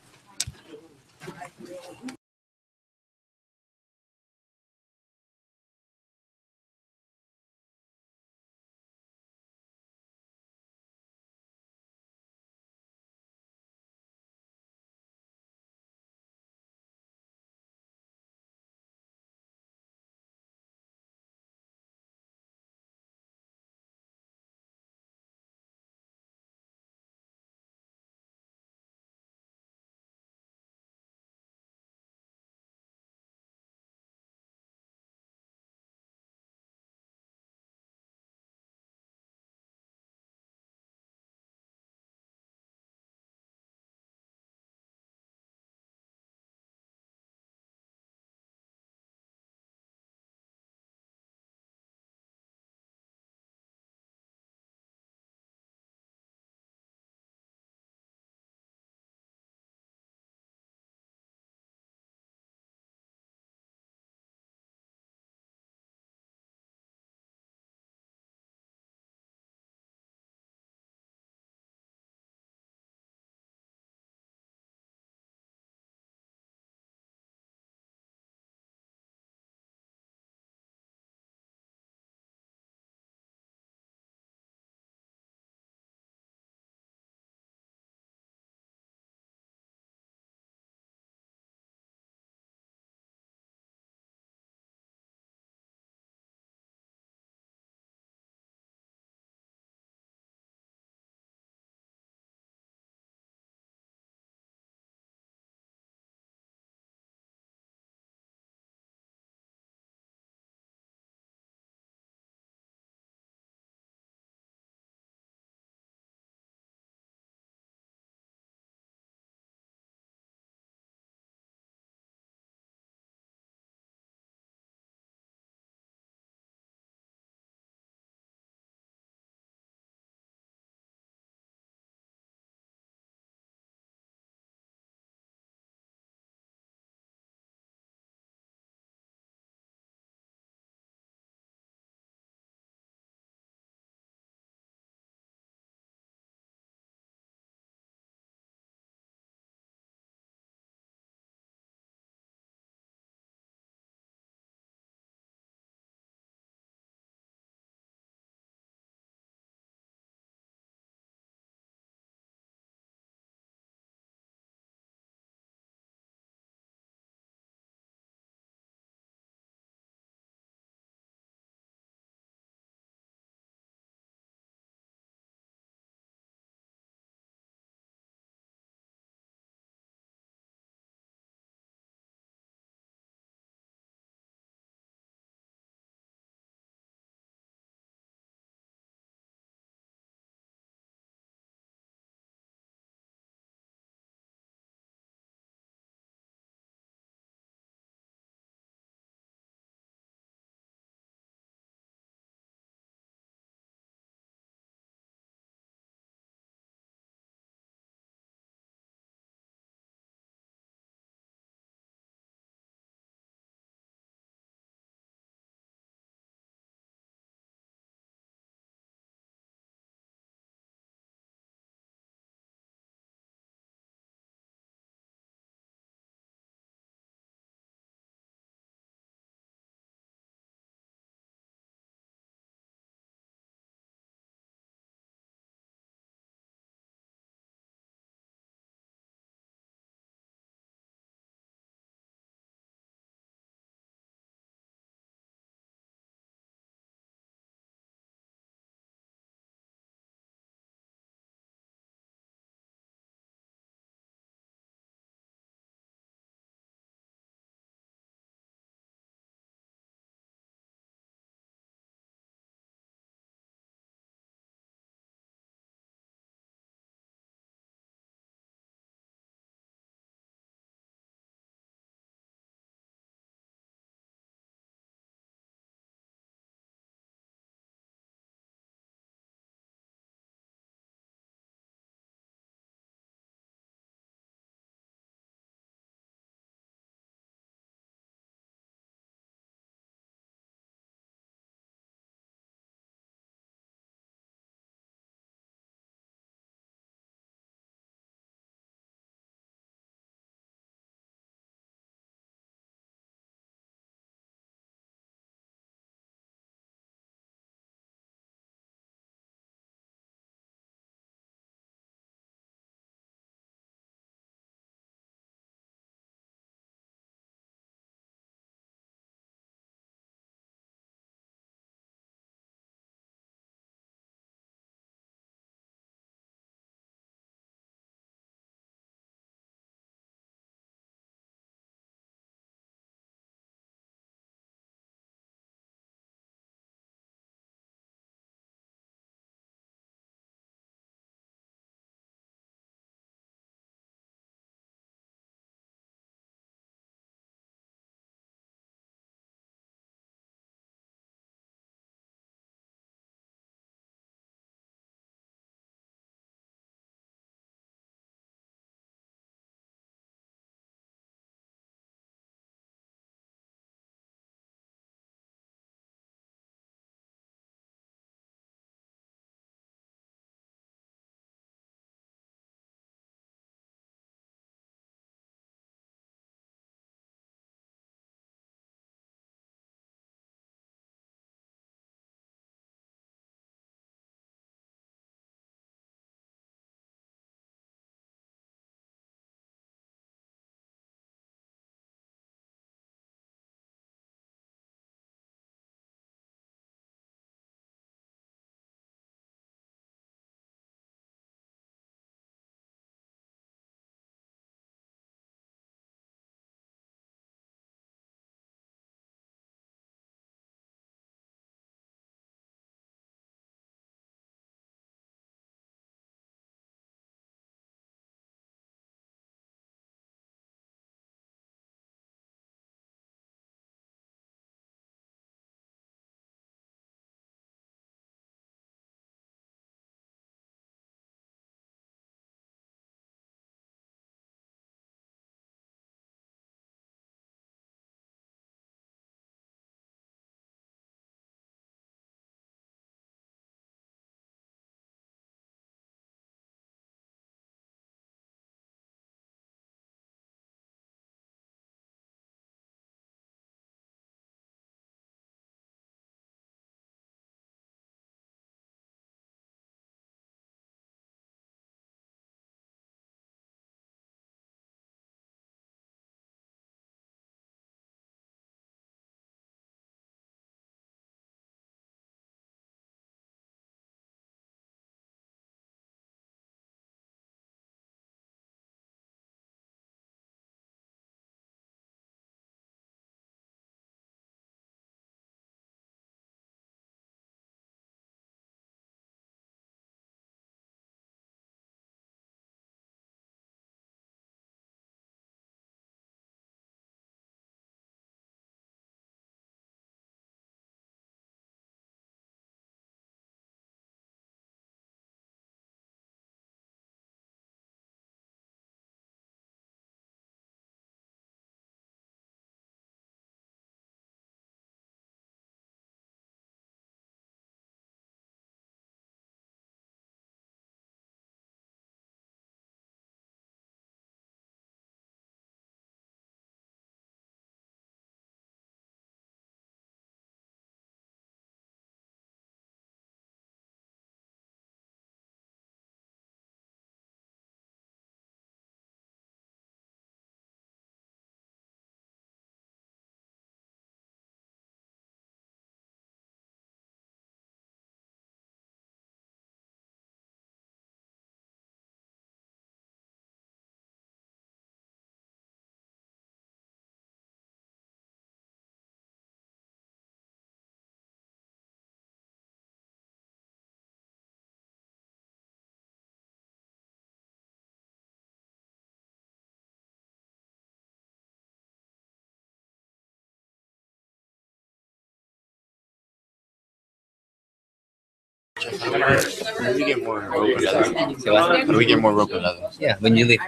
How do we get more rope and leather? Say what? How do we get more rope and leather? Yeah, when you leave.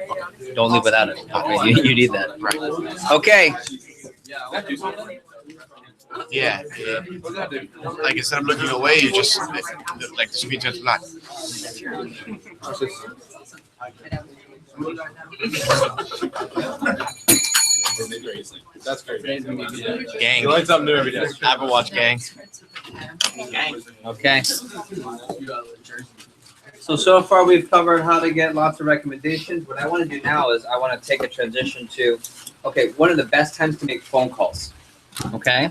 Don't leave without it. Okay, you need that. Right. Okay. Yeah. Like instead of looking away, you just like the screen turns black. That's crazy. Gang. You learn something new every day. Apple Watch gang. Okay. So far we've covered how to get lots of recommendations. What I want to do now is I want to take a transition to, okay, one of the best times to make phone calls. Okay.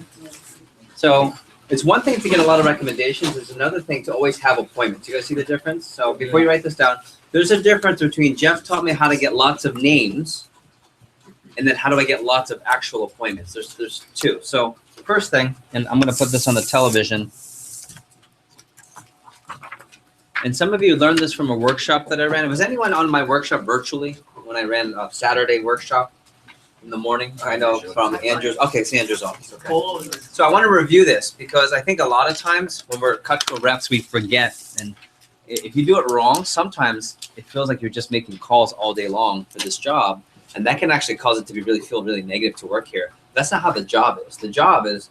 So it's one thing to get a lot of recommendations. It's another thing to always have appointments. You guys see the difference? So before you write this down, there's a difference between Jeff taught me how to get lots of names and then how do I get lots of actual appointments. There's two. So first thing, and I'm going to put this on the television. And some of you learned this from a workshop that I ran. Was anyone on my workshop virtually when I ran a Saturday workshop in the morning? I know from Andrew's. Okay, it's Andrew's office. Okay. So I want to review this because I think a lot of times when we're Cutco reps, we forget. And if you do it wrong, sometimes it feels like you're just making calls all day long for this job. And that can actually cause it to be feel really negative to work here. That's not how the job is. The job is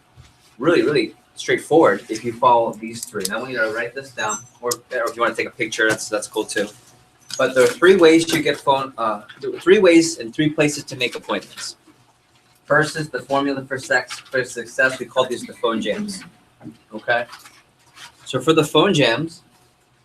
really straightforward if you follow these three. And I want you to write this down, or if you want to take a picture, that's cool too. But there are three ways you get three ways and three places to make appointments. First is the formula for success. We call these the phone jams. Okay. So for the phone jams,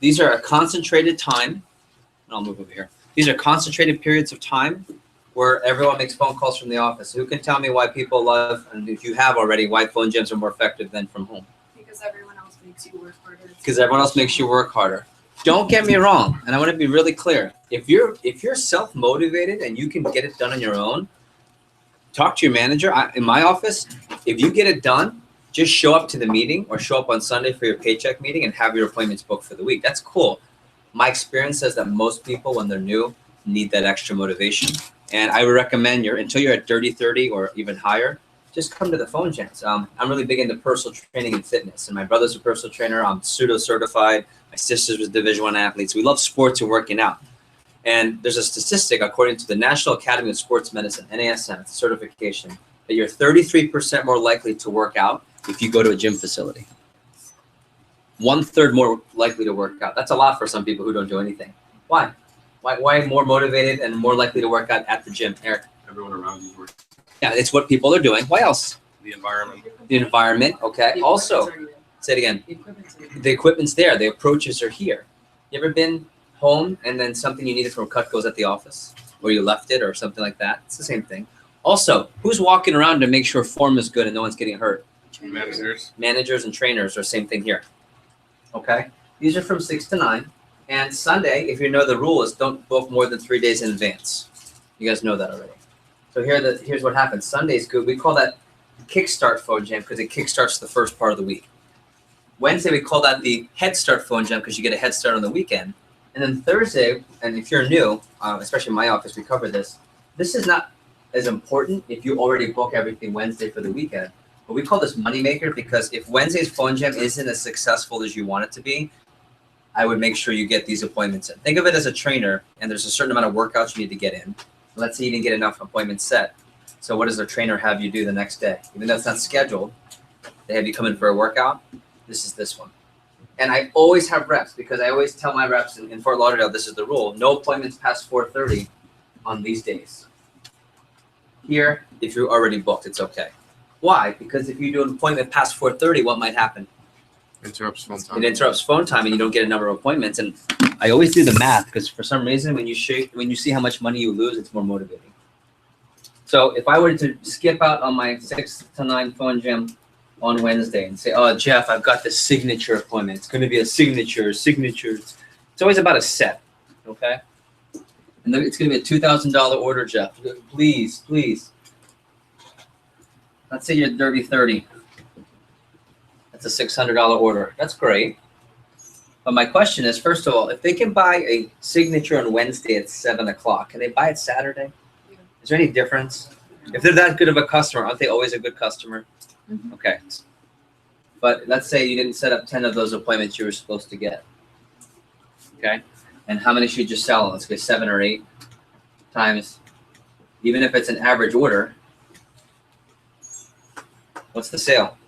these are a concentrated time. And I'll move over here. These are concentrated periods of time where everyone makes phone calls from the office. Who can tell me why people love, and if you have already, why phone jams are more effective than from home? Because everyone else makes you work harder. Because everyone else makes you work harder. Don't get me wrong, and I want to be really clear. If you're self-motivated and you can get it done on your own, talk to your manager. In my office, if you get it done, just show up to the meeting or show up on Sunday for your paycheck meeting and have your appointments booked for the week. That's cool. My experience says that most people, when they're new, need that extra motivation. And I would recommend until you're at Dirty 30 or even higher, just come to the phone jams. I'm really big into personal training and fitness. And my brother's a personal trainer. I'm pseudo certified. My sister's was Division I athletes. We love sports and working out. And there's a statistic according to the National Academy of Sports Medicine, NASM certification, that you're 33% more likely to work out if you go to a gym facility. 1/3 more likely to work out. That's a lot for some people who don't do anything. Why? Why more motivated and more likely to work out at the gym, Eric? Everyone around you works. Yeah, it's what people are doing. Why else? The environment. The environment, okay. Also, say it again. The equipment's there. The approaches are here. You ever been home and then something you needed from Cutco's at the office, or you left it or something like that? It's the same thing. Also, who's walking around to make sure form is good and no one's getting hurt? Managers. Managers and trainers are same thing here. Okay. These are from 6 to 9. And Sunday, if you know the rule, is don't book more than 3 days in advance. You guys know that already. So here's what happens. Sunday's good. We call that kickstart phone jam because it kickstarts the first part of the week. Wednesday, we call that the head start phone jam because you get a head start on the weekend. And then Thursday, and if you're new, especially in my office, we cover this. This is not as important if you already book everything Wednesday for the weekend. But we call this moneymaker because if Wednesday's phone jam isn't as successful as you want it to be, I would make sure you get these appointments in. Think of it as a trainer, and there's a certain amount of workouts you need to get in. Let's say you didn't get enough appointments set. So what does the trainer have you do the next day? Even though it's not scheduled, they have you come in for a workout. This is this one. And I always have reps because I always tell my reps in Fort Lauderdale, this is the rule. No appointments past 4:30 on these days. Here, if you're already booked, it's okay. Why? Because if you do an appointment past 4:30, what might happen? Interrupts phone time. It interrupts phone time and you don't get a number of appointments. And I always do the math because for some reason when you see how much money you lose, it's more motivating. So if I were to skip out on my 6 to 9 phone jam on Wednesday and say, oh, Jeff, I've got the signature appointment. It's going to be a signature. It's always about a set, okay? And it's going to be a $2,000 order, Jeff. Please. Let's say you're Dirty 30. That's a $600 order. That's great. But my question is, first of all, if they can buy a signature on Wednesday at 7 o'clock, can they buy it Saturday? Is there any difference? If they're that good of a customer, aren't they always a good customer? Okay. But let's say you didn't set up 10 of those appointments you were supposed to get. Okay? And how many should you sell? Let's say 7 or 8 times, even if it's an average order, what's the sale?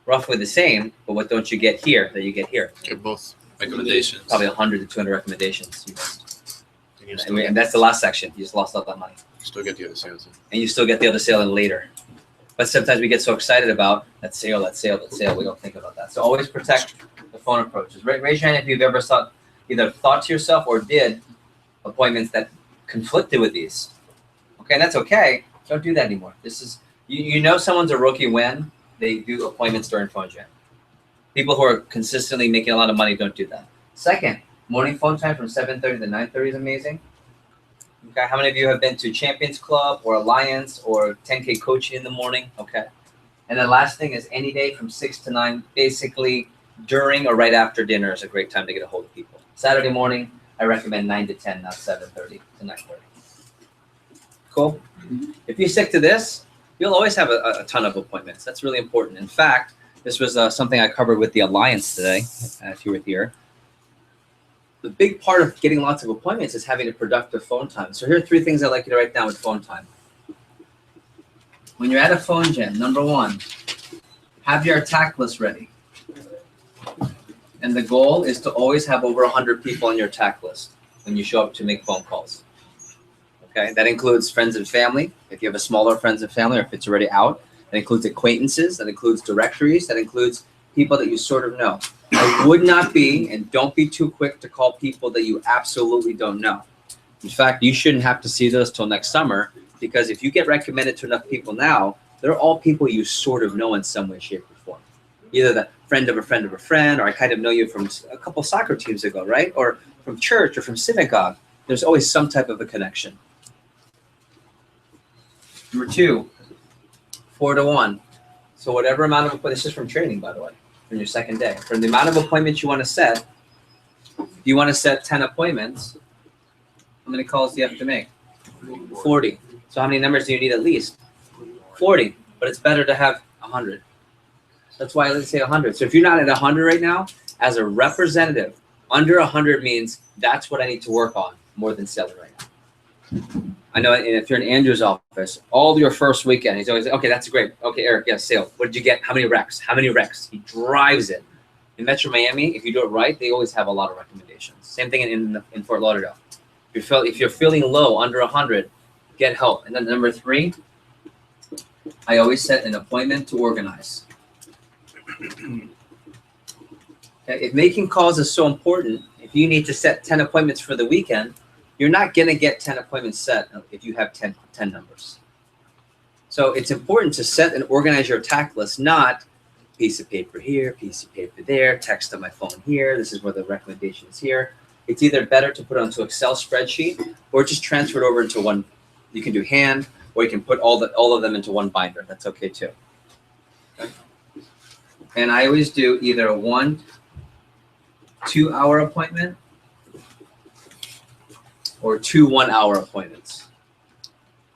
Roughly the same, but what don't you get here that you get here? Get both recommendations. Probably 100 to 200 recommendations. You missed. And you still, And that's the last section. You just lost all that money. still get the other sales. And you still get the other sale in later. But sometimes we get so excited about that sale, we don't think about that. So always protect the phone approaches. Raise your hand if you've ever either thought to yourself or did appointments that conflicted with these. Okay, that's okay. Don't do that anymore. This is you know someone's a rookie when they do appointments during phone jam. People who are consistently making a lot of money don't do that. Second, morning phone time from 7:30 to 9:30 is amazing. Okay, how many of you have been to Champions Club or Alliance or 10K coaching in the morning? Okay. And the last thing is any day from 6 to 9, basically during or right after dinner is a great time to get a hold of people. Saturday morning, I recommend 9 to 10, not 7:30 to 9:30. Cool? If you stick to this, you'll always have a ton of appointments. That's really important. In fact, this was something I covered with the Alliance today, if you were here. The big part of getting lots of appointments is having a productive phone time. So here are 3 things I'd like you to write down with phone time. When you're at a phone jam, number 1, have your attack list ready. And the goal is to always have over 100 people on your attack list when you show up to make phone calls. Okay, that includes friends and family, if you have a smaller friends and family, or if it's already out. That includes acquaintances, that includes directories, that includes people that you sort of know. I would not be, and don't be too quick to call people that you absolutely don't know. In fact, you shouldn't have to see those till next summer, because if you get recommended to enough people now, they're all people you sort of know in some way, shape, or form. Either the friend of a friend of a friend, or I kind of know you from a couple soccer teams ago, right? Or from church or from synagogue. There's always some type of a connection. Number 2, 4 to 1. So whatever amount of, this is from training, by the way, from your second day. From the amount of appointments you want to set, if you want to set 10 appointments, how many calls do you have to make? 40. So how many numbers do you need at least? 40. But it's better to have 100. That's why let's say 100. So if you're not at 100 right now, as a representative, under 100 means that's what I need to work on more than selling right now. I know, and if you're in Andrew's office, all your first weekend, he's always like, okay, that's great. Okay, Eric, yeah, sale. What did you get? How many recs? How many recs? He drives it. In Metro Miami, if you do it right, they always have a lot of recommendations. Same thing in Fort Lauderdale. If you're feeling low, under 100, get help. And then number 3, I always set an appointment to organize. Okay, if making calls is so important, if you need to set 10 appointments for the weekend, you're not going to get 10 appointments set if you have 10 numbers. So it's important to set and organize your attack list, not piece of paper here, piece of paper there, text on my phone here, this is where the recommendation is here. It's either better to put it onto Excel spreadsheet or just transfer it over into one. You can do hand, or you can put all of them into one binder. That's okay too. Okay. And I always do either a 1 2-hour appointment or 2 1-hour appointments.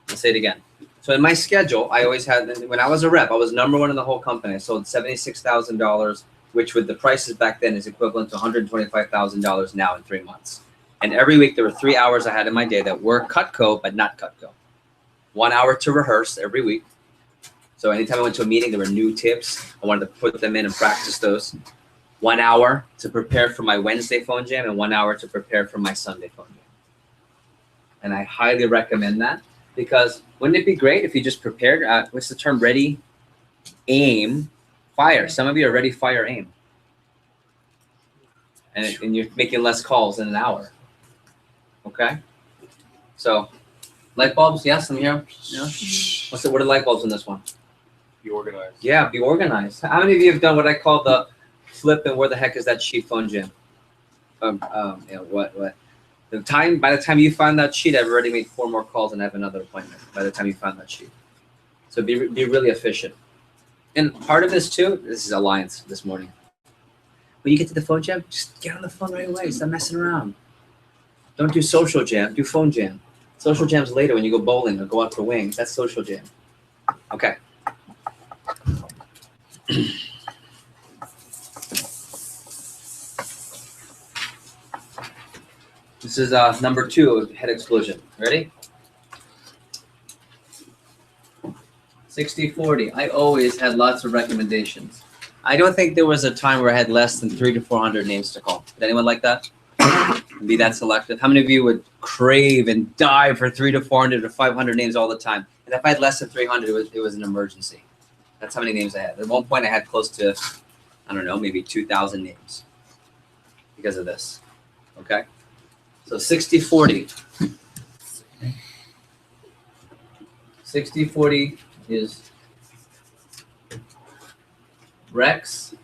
I'll say it again. So in my schedule, I always had, when I was a rep, I was #1 in the whole company. I sold $76,000, which with the prices back then is equivalent to $125,000 now in 3 months. And every week there were 3 hours I had in my day that were Cutco, but not Cutco. 1 hour to rehearse every week. So anytime I went to a meeting, there were new tips. I wanted to put them in and practice those. 1 hour to prepare for my Wednesday phone jam and 1 hour to prepare for my Sunday phone jam. And I highly recommend that, because wouldn't it be great if you just prepared, what's the term, ready, aim, fire. Some of you are ready, fire, aim. And you're making less calls in an hour. Okay? So, light bulbs, yes, I'm here. Yeah. What are light bulbs in this one? Be organized. Yeah, be organized. How many of you have done what I call the flip and where the heck is that sheet phone jam? What? By the time you find that sheet, I've already made 4 more calls and I have another appointment by the time you find that sheet. So be really efficient. And part of this too, this is Alliance this morning. When you get to the phone jam, just get on the phone right away. Stop messing around. Don't do social jam, do phone jam. Social jam's later when you go bowling or go out for wings. That's social jam. Okay. This is number 2 of head explosion. Ready? 60-40. I always had lots of recommendations. I don't think there was a time where I had less than 300 to 400 names to call. Did anyone like that? Be that selective? How many of you would crave and die for 300 to 400 to 500 names all the time? And if I had less than 300, it was an emergency. That's how many names I had. At one point, I had close to, I don't know, maybe 2,000 names because of this. Okay? So 60-40. 60-40 is Rex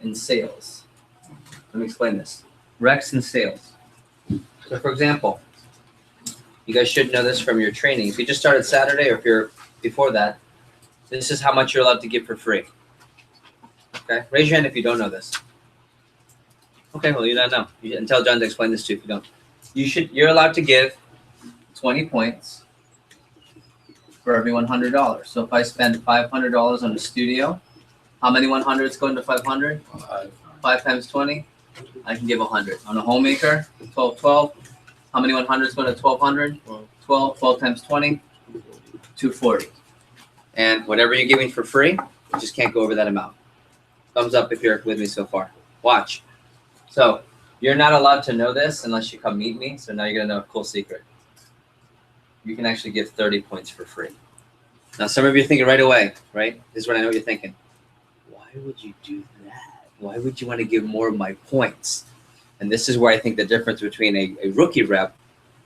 and sales. Let me explain this. Rex and sales. So for example, you guys should know this from your training. If you just started Saturday or if you're before that, this is how much you're allowed to give for free. Okay? Raise your hand if you don't know this. Okay, well, you don't know. And tell John to explain this to you if you don't. You're allowed to give 20 points for every $100. So if I spend $500 on a studio, how many 100s go into 500? 5 times 20, I can give 100. On a homemaker, 12. How many 100s go into 1200? 12 times 20, 240. And whatever you're giving for free, you just can't go over that amount. Thumbs up if you're with me so far. Watch. So you're not allowed to know this unless you come meet me. So now you're going to know a cool secret. You can actually give 30 points for free. Now, some of you are thinking right away, right? This is what I know you're thinking. Why would you do that? Why would you want to give more of my points? And this is where I think the difference between a rookie rep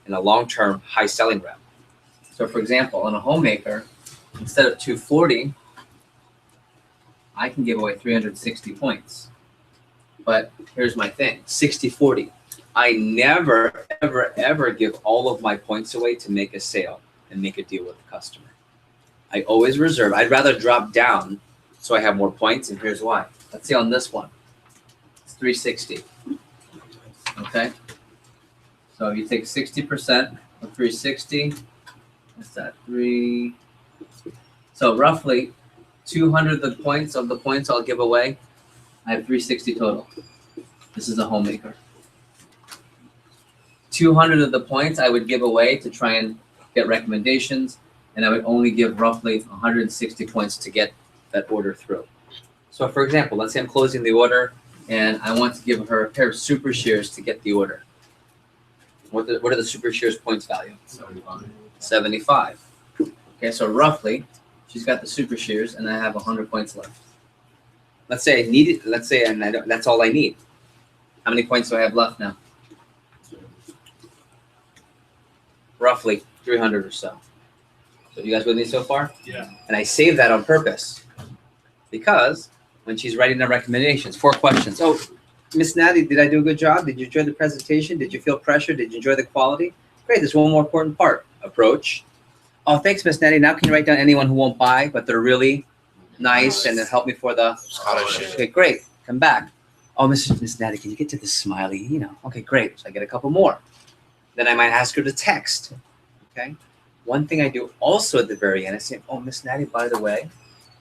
and a long-term high-selling rep. So, for example, on a homemaker, instead of 240, I can give away 360 points. But here's my thing, 60-40. I never, ever, ever give all of my points away to make a sale and make a deal with the customer. I always reserve. I'd rather drop down so I have more points, and here's why. Let's see on this one. It's 360. Okay? So you take 60% of 360. What's that? 3. So roughly 200 of the points I'll give away. I have 360 total. This is a homemaker. 200 of the points I would give away to try and get recommendations, and I would only give roughly 160 points to get that order through. So for example, let's say I'm closing the order and I want to give her a pair of super shears to get the order. What are the super shears points value? 75. Okay, so roughly, she's got the super shears and I have 100 points left. Let's say I need it. Let's say that's all I need. How many points do I have left now? Roughly 300 or so. So you guys with me so far? Yeah. And I save that on purpose because when she's writing the recommendations, 4 questions. Oh, Miss Natty, did I do a good job? Did you enjoy the presentation? Did you feel pressure? Did you enjoy the quality? Great. There's one more important part. Approach. Oh, thanks, Miss Natty. Now can you write down anyone who won't buy, but they're really nice and help me for the scholarship? Okay, great. Come back. Oh, Miss Natty, can you get to the smiley? You know. Okay, great. So I get a couple more. Then I might ask her to text. Okay. One thing I do also at the very end, I say, oh, Miss Natty, by the way,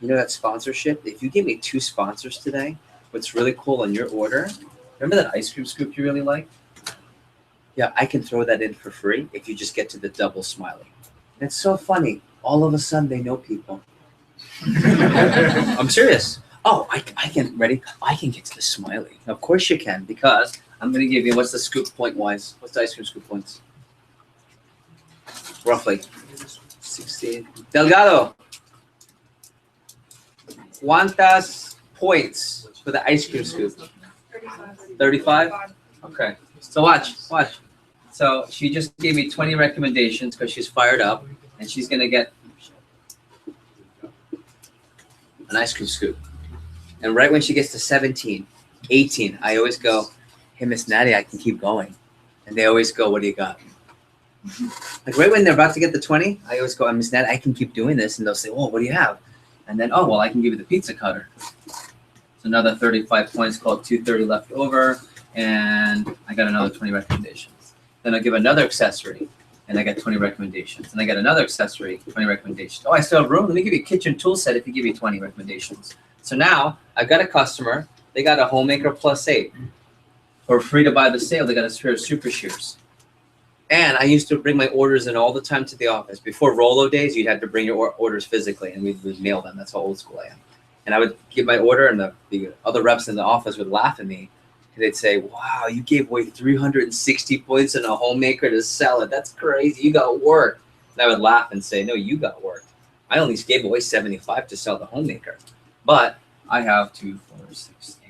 you know that sponsorship? If you give me 2 sponsors today, what's really cool on your order, remember that ice cream scoop you really like? Yeah, I can throw that in for free if you just get to the double smiley. And it's so funny. All of a sudden, they know people. I'm serious. Oh, I can, ready? I can get to the smiley. Of course you can, because I'm going to give you, what's the scoop point-wise? What's the ice cream scoop points? Roughly 16. Delgado. ¿Cuántas points for the ice cream scoop? 35? Okay. So watch. So she just gave me 20 recommendations because she's fired up, and she's going to get an ice cream scoop. And right when she gets to 17, 18, I always go, hey, Miss Natty, I can keep going. And they always go, what do you got? Like right when they're about to get the 20, I always go, Miss Natty, I can keep doing this. And they'll say, oh, what do you have? And then, oh, well, I can give you the pizza cutter. So another 35 points, called 230 left over. And I got another 20 recommendations. Then I'll give another accessory. And I got 20 recommendations. And I got another accessory, 20 recommendations. Oh, I still have room. Let me give you a kitchen tool set if you give me 20 recommendations. So now I've got a customer. They got a homemaker +8. For free to buy the sale, they got a pair of super shears. And I used to bring my orders in all the time to the office. Before Rolo days, you'd have to bring your orders physically, and we'd mail them. That's how old school I am. And I would give my order, and the other reps in the office would laugh at me. And they'd say, wow, you gave away 360 points in a homemaker to sell it. That's crazy. You got work. And I would laugh and say, no, you got work. I only gave away 75 to sell the homemaker. But I have 2, 4, 6, 8,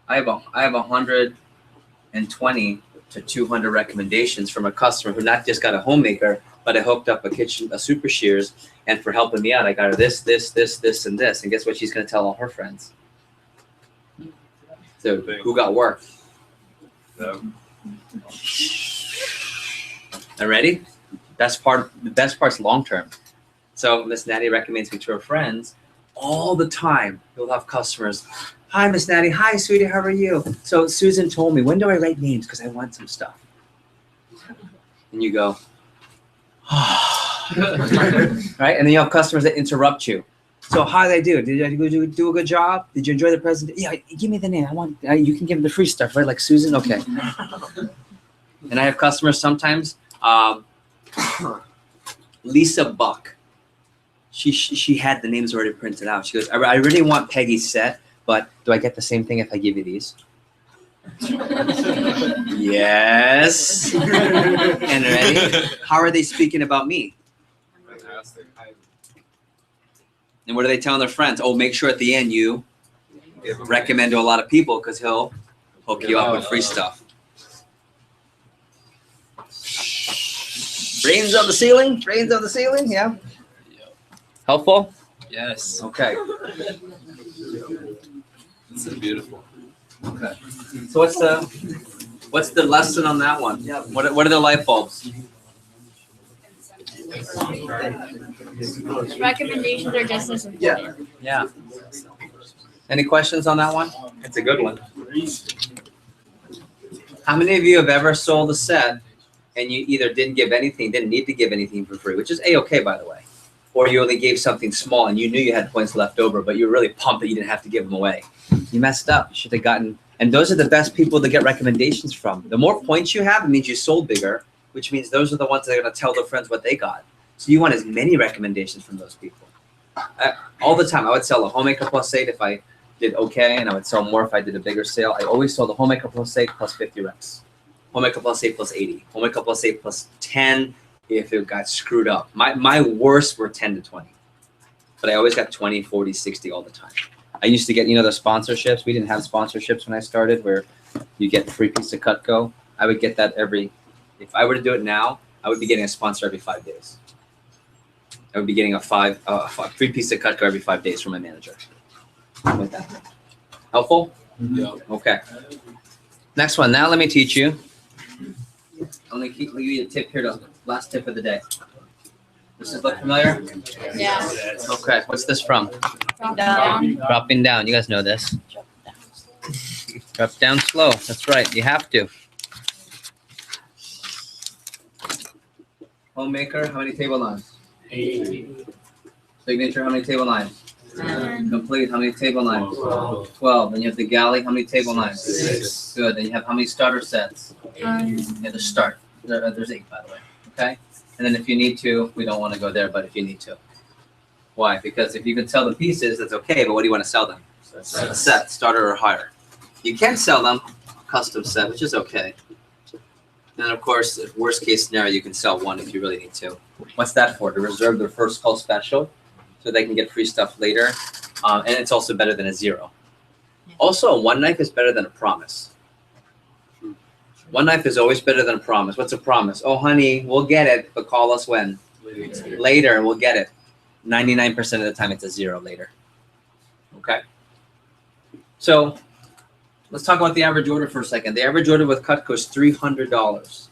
10. I have 120 to 200 recommendations from a customer who not just got a homemaker, but I hooked up a super shears, and for helping me out, I got her this, and this. And guess what? She's going to tell all her friends. So who got work? No. Are ready? The best part's long term. So Miss Natty recommends me to her friends all the time. You'll have customers. Hi, Miss Natty. Hi, sweetie. How are you? So Susan told me, when do I write names? Because I want some stuff. And you go, right? And then you have customers that interrupt you. So how did I do? Did I do a good job? Did you enjoy the presentation? Yeah, give me the name. I want. You can give me the free stuff, right? Like Susan. Okay. And I have customers sometimes. Lisa Buck. She had the names already printed out. She goes, I really want Peggy's set, but do I get the same thing if I give you these? Yes. And ready? How are they speaking about me? Fantastic. And what are they telling their friends? Oh, make sure at the end you recommend to a lot of people because he'll hook you up with free stuff. Brains on the ceiling? Brains on the ceiling? Yeah. Helpful? Yes. Okay. This is beautiful. Okay. So what's the lesson on that one? Yeah. What are the light bulbs? Recommendations are just as important. Yeah. Any questions on that one? It's a good one. How many of you have ever sold a set and you either didn't need to give anything for free, which is A-okay, by the way, or you only gave something small and you knew you had points left over, but you were really pumped that you didn't have to give them away. You messed up. You should have gotten, and those are the best people to get recommendations from. The more points you have, it means you sold bigger, which means those are the ones that are going to tell their friends what they got. So you want as many recommendations from those people. All the time, I would sell a homemaker +8 if I did okay, and I would sell more if I did a bigger sale. I always sold a homemaker +8 plus 50 reps. Homemaker +8 plus 80. Homemaker +8 plus 10 if it got screwed up. My worst were 10 to 20. But I always got 20, 40, 60 all the time. I used to get, the sponsorships. We didn't have sponsorships when I started where you get a free piece of Cutco. I would get that if I were to do it now, I would be getting a sponsor every 5 days. I would be getting a free piece of Cutco every 5 days from my manager. Like that. Helpful? Yeah. Okay. Next one. Now let me teach you. I'm going to give you a tip here, the last tip of the day. Does this look familiar? Yeah. Okay. What's this from? Down. Dropping down. You guys know this. Drop down slow. That's right. You have to. Homemaker, how many table knives? 8. Signature, how many table knives? 10. Complete, how many table knives? 12. Then you have the galley, how many table knives? 6. Good. Then you have how many starter sets? 10. Yeah, the start. There's 8, by the way. Okay? And then if you need to, we don't want to go there, but if you need to. Why? Because if you can sell the pieces, that's okay, but what do you want to sell them? A set, starter or higher. You can sell them a custom set, which is okay. And of course, if worst case scenario, you can sell one if you really need to. What's that for? To reserve their first call special so they can get free stuff later. And it's also better than a 0. Also, a 1 knife is better than a promise. 1 knife is always better than a promise. What's a promise? Oh, honey, we'll get it, but call us when? Later, we'll get it. 99% of the time, it's a 0 later. Okay? So let's talk about the average order for a second. The average order with Cutco is $300.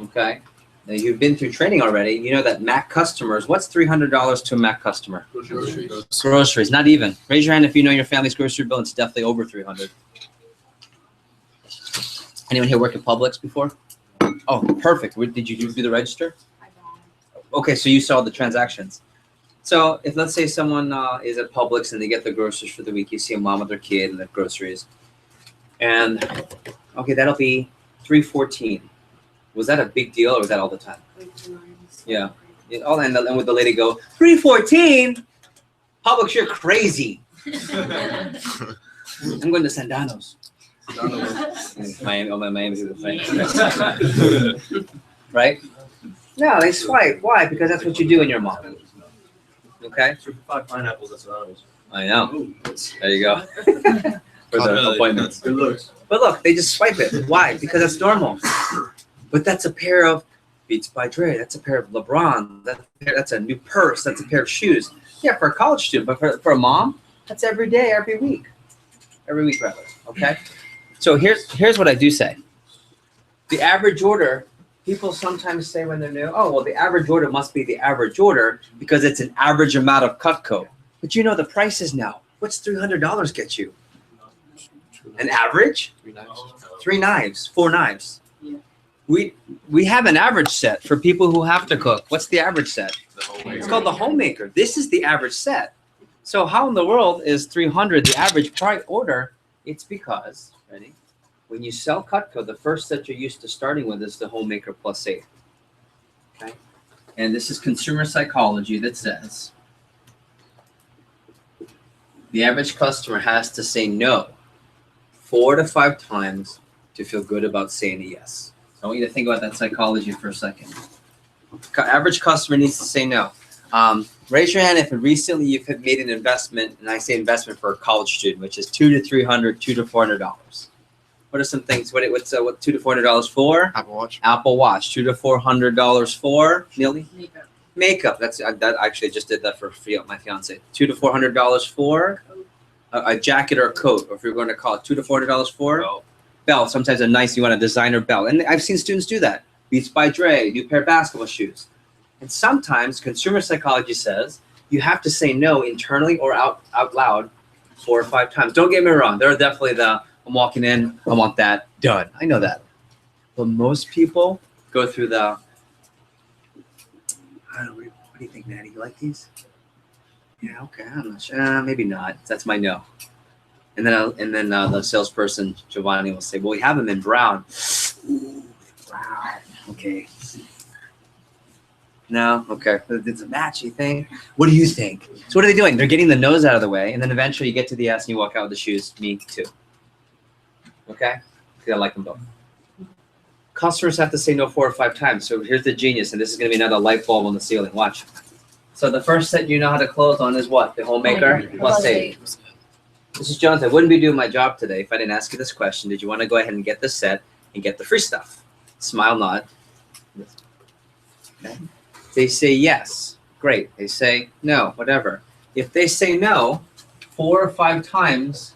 Okay? Now, you've been through training already. You know that Mac customers, what's $300 to a Mac customer? Groceries, not even. Raise your hand if you know your family's grocery bill. It's definitely over $300. Anyone here work at Publix before? Oh, perfect. Did you do the register? Okay, so you saw the transactions. So if let's say someone is at Publix and they get their groceries for the week, you see a mom with their kid and their groceries, and okay, that'll be $3.14. Was that a big deal, or was that all the time? Yeah. And would the lady go $3.14? Publix, you're crazy. I'm going to Sandano's. Miami, right? No, they swipe. Why? Because that's what you do in your mom. Okay. 5 pineapples. That's what I was. I know. There you go. For the appointments. Good looks. But look, they just swipe it. Why? Because that's normal. But that's a pair of Beats by Dre. That's a pair of LeBron. That's a new purse. That's a pair of shoes. Yeah, for a college student, but for a mom, that's every day, every week. Every week, rather. Okay. So here's what I do say. The average order. People sometimes say when they're new, oh, well, the average order must be the average order because it's an average amount of Cutco. But you know the prices now. What's $300 get you? An average? 3 knives. 3 knives, 4 knives. We have an average set for people who have to cook. What's the average set? It's called the homemaker. This is the average set. So how in the world is 300 the average price order? It's because, ready? When you sell Cutco, the first set you're used to starting with is the homemaker plus 8. Okay? And this is consumer psychology that says the average customer has to say no 4 to 5 times to feel good about saying a yes. So I want you to think about that psychology for a second. Average customer needs to say no. Raise your hand if recently you've made an investment, and I say investment for a college student, which is $200 to $300, $200 to $400. What are some things? What's $200 to $400 for? Apple Watch. Apple Watch. $200 to $400 for Neely? Makeup. That actually just did that for my fiance. $200 to $400 for a jacket or a coat, or if you're going to call it $200 to $400 for belt. Sometimes you want a designer belt, and I've seen students do that. Beats by Dre, new pair of basketball shoes. And sometimes consumer psychology says you have to say no internally or out loud 4 or 5 times. Don't get me wrong. There are definitely I'm walking in, I want that done. I know that. But most people go through I don't know, what do you think, Maddie? You like these? Yeah, okay, I'm not sure. Maybe not. That's my no. And then the salesperson, Giovanni, will say, well, we have them in brown. Ooh, brown. Okay. No? Okay. It's a match, you think? What do you think? So what are they doing? They're getting the nose out of the way, and then eventually you get to the yes and you walk out with the shoes. Me too. Okay? Because I like them both. Customers have to say no 4 or 5 times. So here's the genius, and this is going to be another light bulb on the ceiling. Watch. So the first set you know how to close on is what? The homemaker plus 8. Mrs. Jones, I wouldn't be doing my job today if I didn't ask you this question. Did you want to go ahead and get the set and get the free stuff? Smile, nod. Okay. They say yes. Great. They say no, whatever. If they say no 4 or 5 times,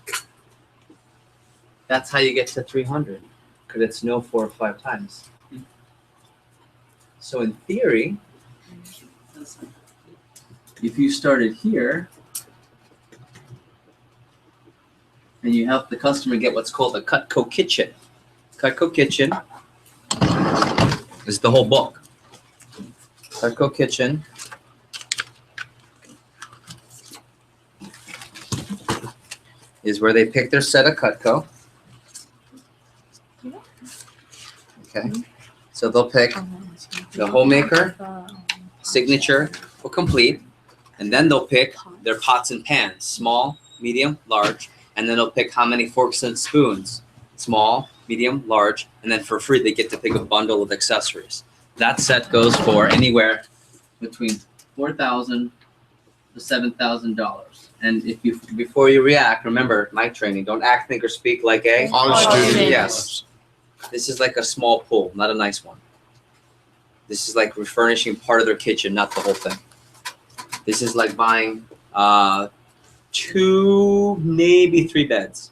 that's how you get to 300, because it's no 4 or 5 times. So in theory, if you started here and you help the customer get what's called a Cutco kitchen. Cutco kitchen is the whole book. Cutco kitchen is where they pick their set of Cutco. Okay, so they'll pick the homemaker, signature, or complete, and then they'll pick their pots and pans, small, medium, large, and then they'll pick how many forks and spoons, small, medium, large, and then for free they get to pick a bundle of accessories. That set goes for anywhere between $4,000 to $7,000. And if you, before you react, remember my training: don't act, think, or speak like a Honest student. Yes. This is like a small pool, not a nice one. This is like refurnishing part of their kitchen, not the whole thing. This is like buying 2, maybe 3 beds.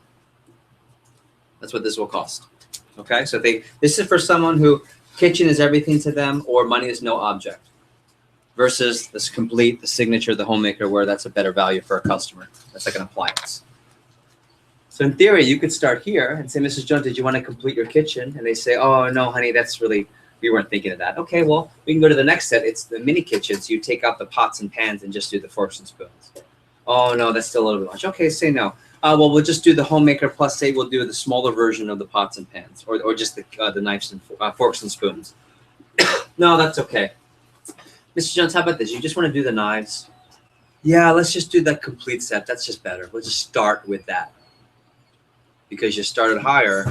That's what this will cost. Okay, so this is for someone who kitchen is everything to them, or money is no object, versus this complete, the signature, the homemaker, where that's a better value for a customer. That's like an appliance. So in theory, you could start here and say, Mrs. Jones, did you want to complete your kitchen? And they say, oh, no, honey, that's really We weren't thinking of that. Okay, well, we can go to the next set. It's the mini kitchen. So you take out the pots and pans and just do the forks and spoons. Oh, no, that's still a little bit much. Okay, say no. Well, we'll just do the homemaker plus say we'll do the smaller version of the pots and pans or just the knives and forks and spoons. No, that's okay. Mr. Jones, how about this? You just want to do the knives? Yeah, let's just do the complete set. That's just better. We'll just start with that. Because you started higher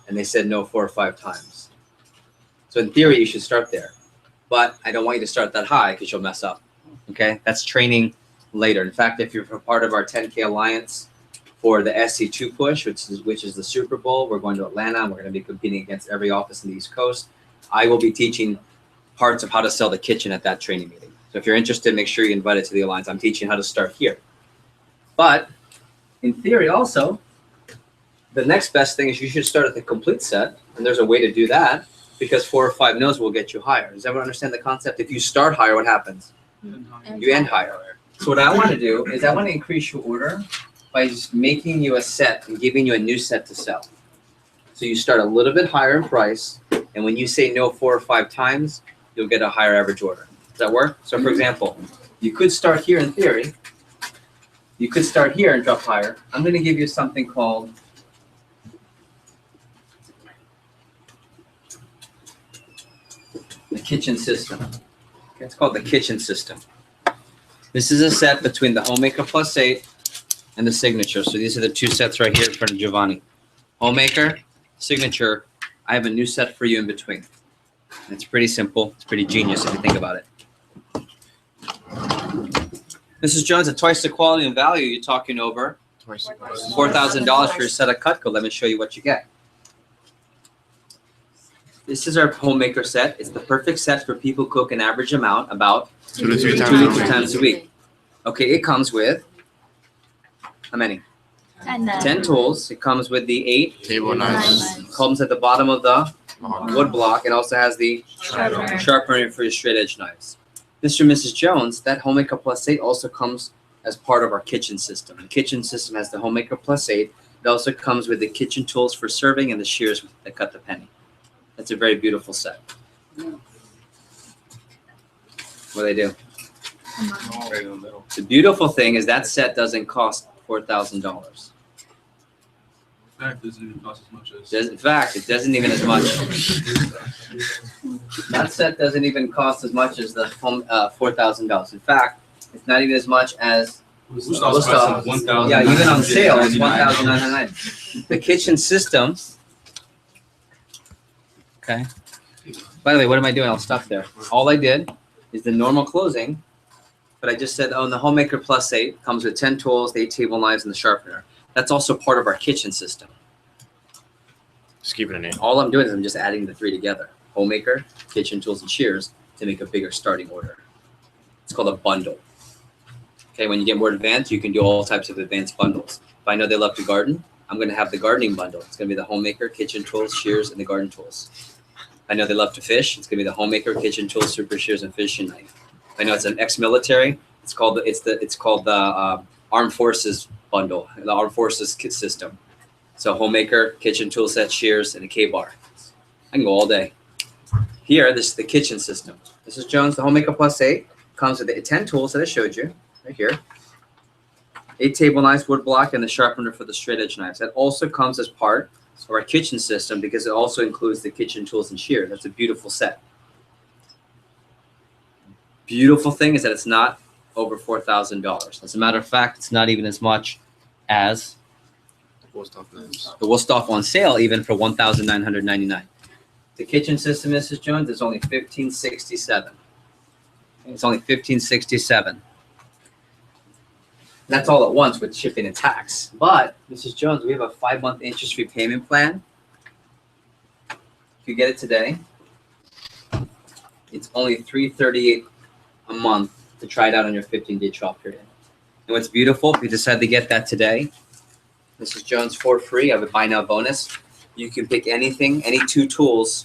and they said no 4 or 5 times. So in theory, you should start there. But I don't want you to start that high because you'll mess up. Okay? That's training later. In fact, if you're part of our 10K Alliance for the SC2 push, which is the Super Bowl, we're going to Atlanta and we're going to be competing against every office in the East Coast. I will be teaching parts of how to sell the kitchen at that training meeting. So if you're interested, make sure you invite it to the Alliance. I'm teaching how to start here. But in theory also, the next best thing is you should start at the complete set. And there's a way to do that because 4 or 5 no's will get you higher. Does everyone understand the concept? If you start higher, what happens? You end higher. So what I want to do is I want to increase your order by just making you a set and giving you a new set to sell. So you start a little bit higher in price. And when you say no 4 or 5 times, you'll get a higher average order. Does that work? So for example, you could start here in theory. You could start here and drop higher. I'm going to give you something called the kitchen system. Okay, it's called the kitchen system. This is a set between the Homemaker Plus 8 and the Signature. So these are the 2 sets right here in front of Giovanni. Homemaker, Signature. I have a new set for you in between. It's pretty simple. It's pretty genius if you think about it. Mrs. Jones, at twice the quality and value, you're talking over $4,000 for your set of Cutco. Let me show you what you get. This is our Homemaker set. It's the perfect set for people who cook an average amount, about 2 to 3 times a week. Okay, it comes with how many? 10 tools. It comes with the 8 table knives. Comes at the bottom of the wood block. It also has the sharpener for your straight edge knives. Mr. and Mrs. Jones, that Homemaker Plus 8 also comes as part of our kitchen system. The kitchen system has the Homemaker Plus 8. It also comes with the kitchen tools for serving and the shears that cut the penny. That's a very beautiful set. What do they do? The beautiful thing is that set doesn't cost $4,000. In fact, it doesn't even as much. That set doesn't even cost as much as the $4,000. In fact, it's not even as much as Gustav. Yeah, even on sale, it's $1,999. The kitchen system. Okay. By the way, what am I doing? I'll stop there. All I did is the normal closing, but I just said, oh, and the Homemaker Plus 8 comes with 10 tools, the 8 table knives, and the sharpener. That's also part of our kitchen system. Just keep it a name. All I'm doing is I'm just adding the 3 together. Homemaker, kitchen tools, and shears to make a bigger starting order. It's called a bundle. Okay, when you get more advanced, you can do all types of advanced bundles. If I know they love to garden, I'm going to have the gardening bundle. It's going to be the Homemaker, kitchen tools, shears, and the garden tools. I know they love to fish. It's going to be the Homemaker, kitchen tools, super shears, and fishing knife. I know it's an ex-military. It's called the Armed Forces bundle, the Armed Forces kit system. So Homemaker, kitchen tool set, shears, and a K-bar. I can go all day. Here, this is the kitchen system. This is Jones, the Homemaker Plus 8. Comes with the 10 tools that I showed you right here. 8 table knives, wood block, and the sharpener for the straight edge knives. That also comes as part of our kitchen system because it also includes the kitchen tools and shears. That's a beautiful set. Beautiful thing is that it's not over $4,000. As a matter of fact, it's not even as much as the Wusthof on sale, even for $1,999. The kitchen system, Mrs. Jones, is only $1,567. It's only $1,567. That's all at once with shipping and tax. But, Mrs. Jones, we have a 5-month interest-free payment plan. If you get it today, it's only $338 a month to try it out on your 15-day trial period. And what's beautiful, if you decide to get that today, Mrs. Jones, for free, I have a buy now bonus. You can pick anything, any 2 tools,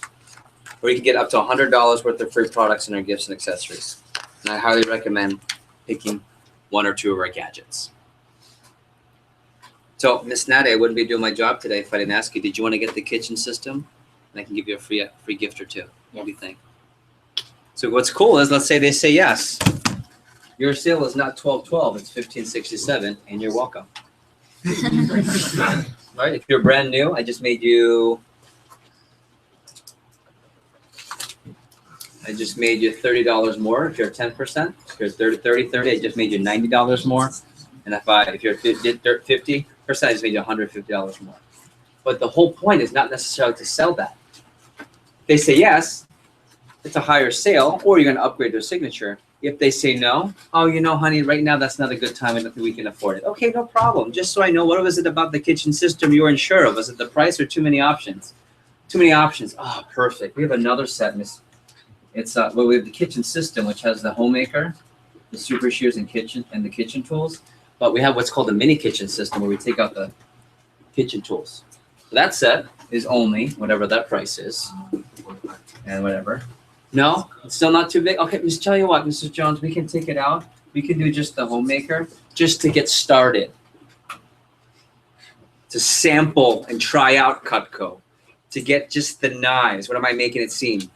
or you can get up to $100 worth of free products in our gifts and accessories. And I highly recommend picking 1 or 2 of our gadgets. So, Miss Natty, I wouldn't be doing my job today if I didn't ask you, did you want to get the kitchen system? and I can give you a free gift or two. What do you think? So what's cool is, let's say they say yes. Your sale is not 12.12, it's 15.67, and you're welcome. Right? If you're brand new, I just made you $30 more. If you're 10%, if you're 30, I just made you $90 more. And if you're 50%, I just made you $150 more. But the whole point is not necessarily to sell that. They say yes, it's a higher sale, or you're going to upgrade their signature. If they say no, oh, you know, honey, right now that's not a good time. I don't think we can afford it. Okay, no problem. Just so I know, what was it about the kitchen system you were unsure of? Was it the price or too many options? Too many options. Oh, perfect. We have another set, Miss. It's well, we have the kitchen system, which has the homemaker, the super shears and the kitchen tools. But we have what's called a mini kitchen system, where we take out the kitchen tools. So that set is only whatever that price is, and whatever. No, it's still not too big. Okay, just tell you what, Mrs. Jones, we can take it out. We can do just the homemaker, just to get started, to sample and try out Cutco, to get just the knives. What am I making it seem?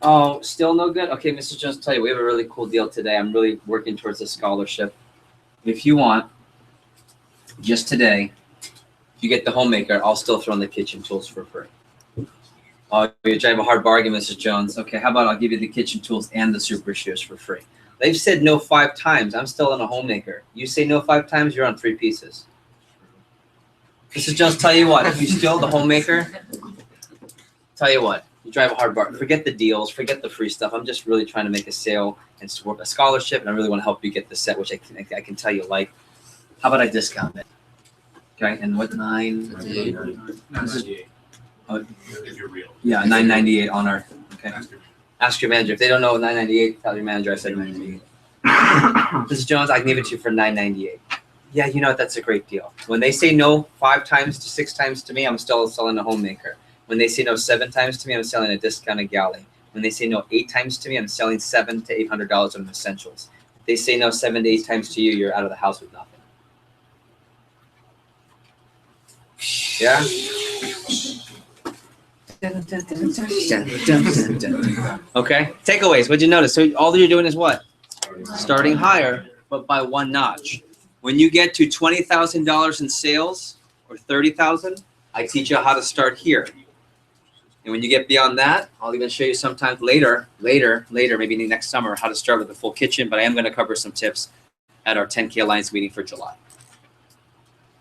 Oh, still no good? Okay, Mrs. Jones, tell you, we have a really cool deal today. I'm really working towards a scholarship. If you want, just today, if you get the homemaker, I'll still throw in the kitchen tools for free. Oh, you're trying to have a hard bargain, Mrs. Jones. Okay, how about I'll give you the kitchen tools and the super shears for free. They've said no 5 times. I'm still on a homemaker. You say no 5 times, you're on 3 pieces. Mrs. Jones, tell you what, if you steal the homemaker, tell you what, you drive a hard bargain. Forget the deals, forget the free stuff. I'm just really trying to make a sale and work a scholarship, and I really want to help you get the set, which I can tell you like. How about I discount it? Okay, and what 998? If you're real. Yeah, $998 on our. Okay. Ask your manager. If they don't know $998, tell your manager I said $998. Mrs. Jones, I can give it to you for $998. Yeah, you know what? That's a great deal. When they say no 5 times to 6 times to me, I'm still selling a homemaker. When they say no 7 times to me, I'm selling a discounted galley. When they say no 8 times to me, I'm selling $700 to $800 on essentials. If they say no 7 to 8 times to you, you're out of the house with nothing. Yeah. Okay. Takeaways. What'd you notice? So all you're doing is what? Starting higher, but by 1 notch. When you get to $20,000 in sales or $30,000, I teach you how to start here. And when you get beyond that, I'll even show you sometime later, maybe next summer, how to start with a full kitchen. But I am going to cover some tips at our 10K Alliance meeting for July.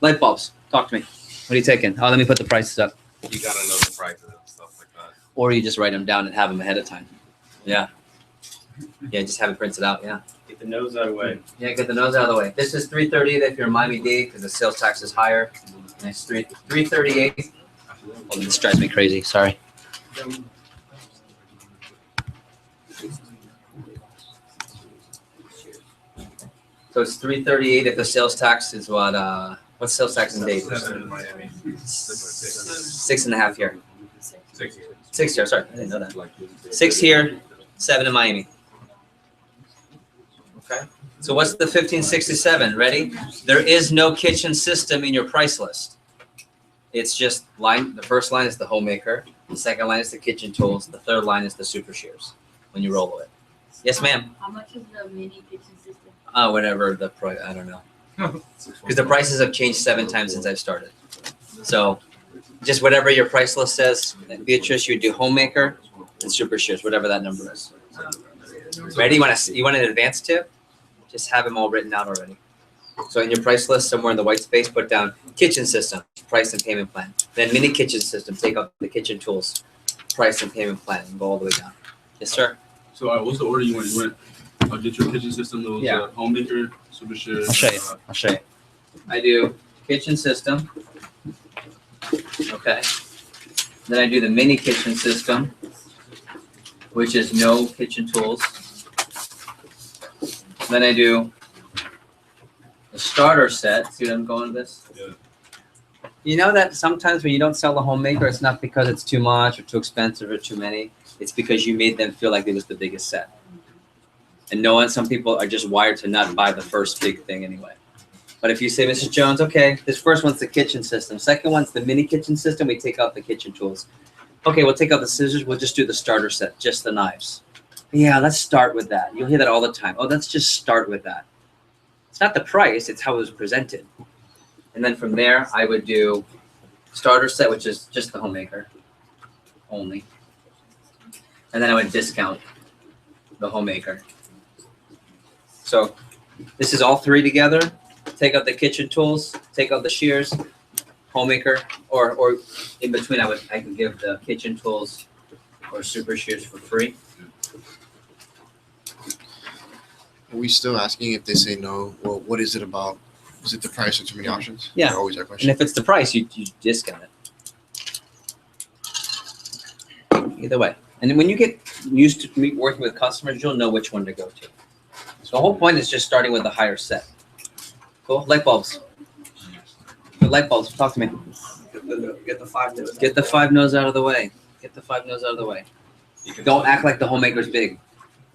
Light bulbs. Talk to me. What are you taking? Oh, let me put the prices up. You gotta know the prices and stuff like that. Or you just write them down and have them ahead of time. Yeah. Yeah, just have it printed out. Yeah. Get the nose out of the way. Yeah, get the nose out of the way. This is $338 if you're in Miami-Dade because the sales tax is higher. And it's $338. Oh, this drives me crazy. Sorry. So it's $338 if the sales tax is what? What's sales tax in Dade? 6.5 here. 6 here. Sorry, I didn't know that. 6 here, 7 in Miami. Okay. So what's the 1567? Ready? There is no kitchen system in your price list. It's just line. The first line is the homemaker. The second line is the kitchen tools. The third line is the super shears. When you roll it. Yes, ma'am. How much is the mini kitchen system? Whatever the price. I don't know. Because the prices have changed 7 times since I've started. So just whatever your price list says, Beatrice, you do homemaker and super shears, whatever that number is. Ready? You want an advanced tip? Just have them all written out already. So in your price list, somewhere in the white space, put down kitchen system, price and payment plan. Then mini kitchen system, take out the kitchen tools, price and payment plan, and go all the way down. Yes, sir. So what's the order you want? You want I'll get your kitchen system, those homemaker, super shears. I'll show you. I'll show you. I do kitchen system. Okay. Then I do the mini kitchen system, which is no kitchen tools. Then I do the starter set. See what I'm going with this? Yeah. You know that sometimes when you don't sell a homemaker, it's not because it's too much or too expensive or too many. It's because you made them feel like it was the biggest set. And some people are just wired to not buy the first big thing anyway. But if you say, Mrs. Jones, okay, this first one's the kitchen system. Second one's the mini kitchen system. We take out the kitchen tools. Okay, we'll take out the scissors. We'll just do the starter set, just the knives. Yeah, let's start with that. You'll hear that all the time. Oh, let's just start with that. It's not the price, it's how it was presented. And then from there, I would do starter set, which is just the homemaker only. And then I would discount the homemaker. So this is all three together. Take out the kitchen tools, take out the shears, homemaker, or in between I can give the kitchen tools or super shears for free. Are we still asking if they say no? Well, what is it about? Is it the price or too many options? Yeah. They're always our question. And if it's the price, you discount it. Either way. And then when you get used to working with customers, you'll know which one to go to. So the whole point is just starting with the higher set. Cool? Light bulbs. Good light bulbs. Talk to me. Get the 5 nose. Get the 5 nose out of the way. Get the 5 nose out of the way. Don't act like the homemaker's big.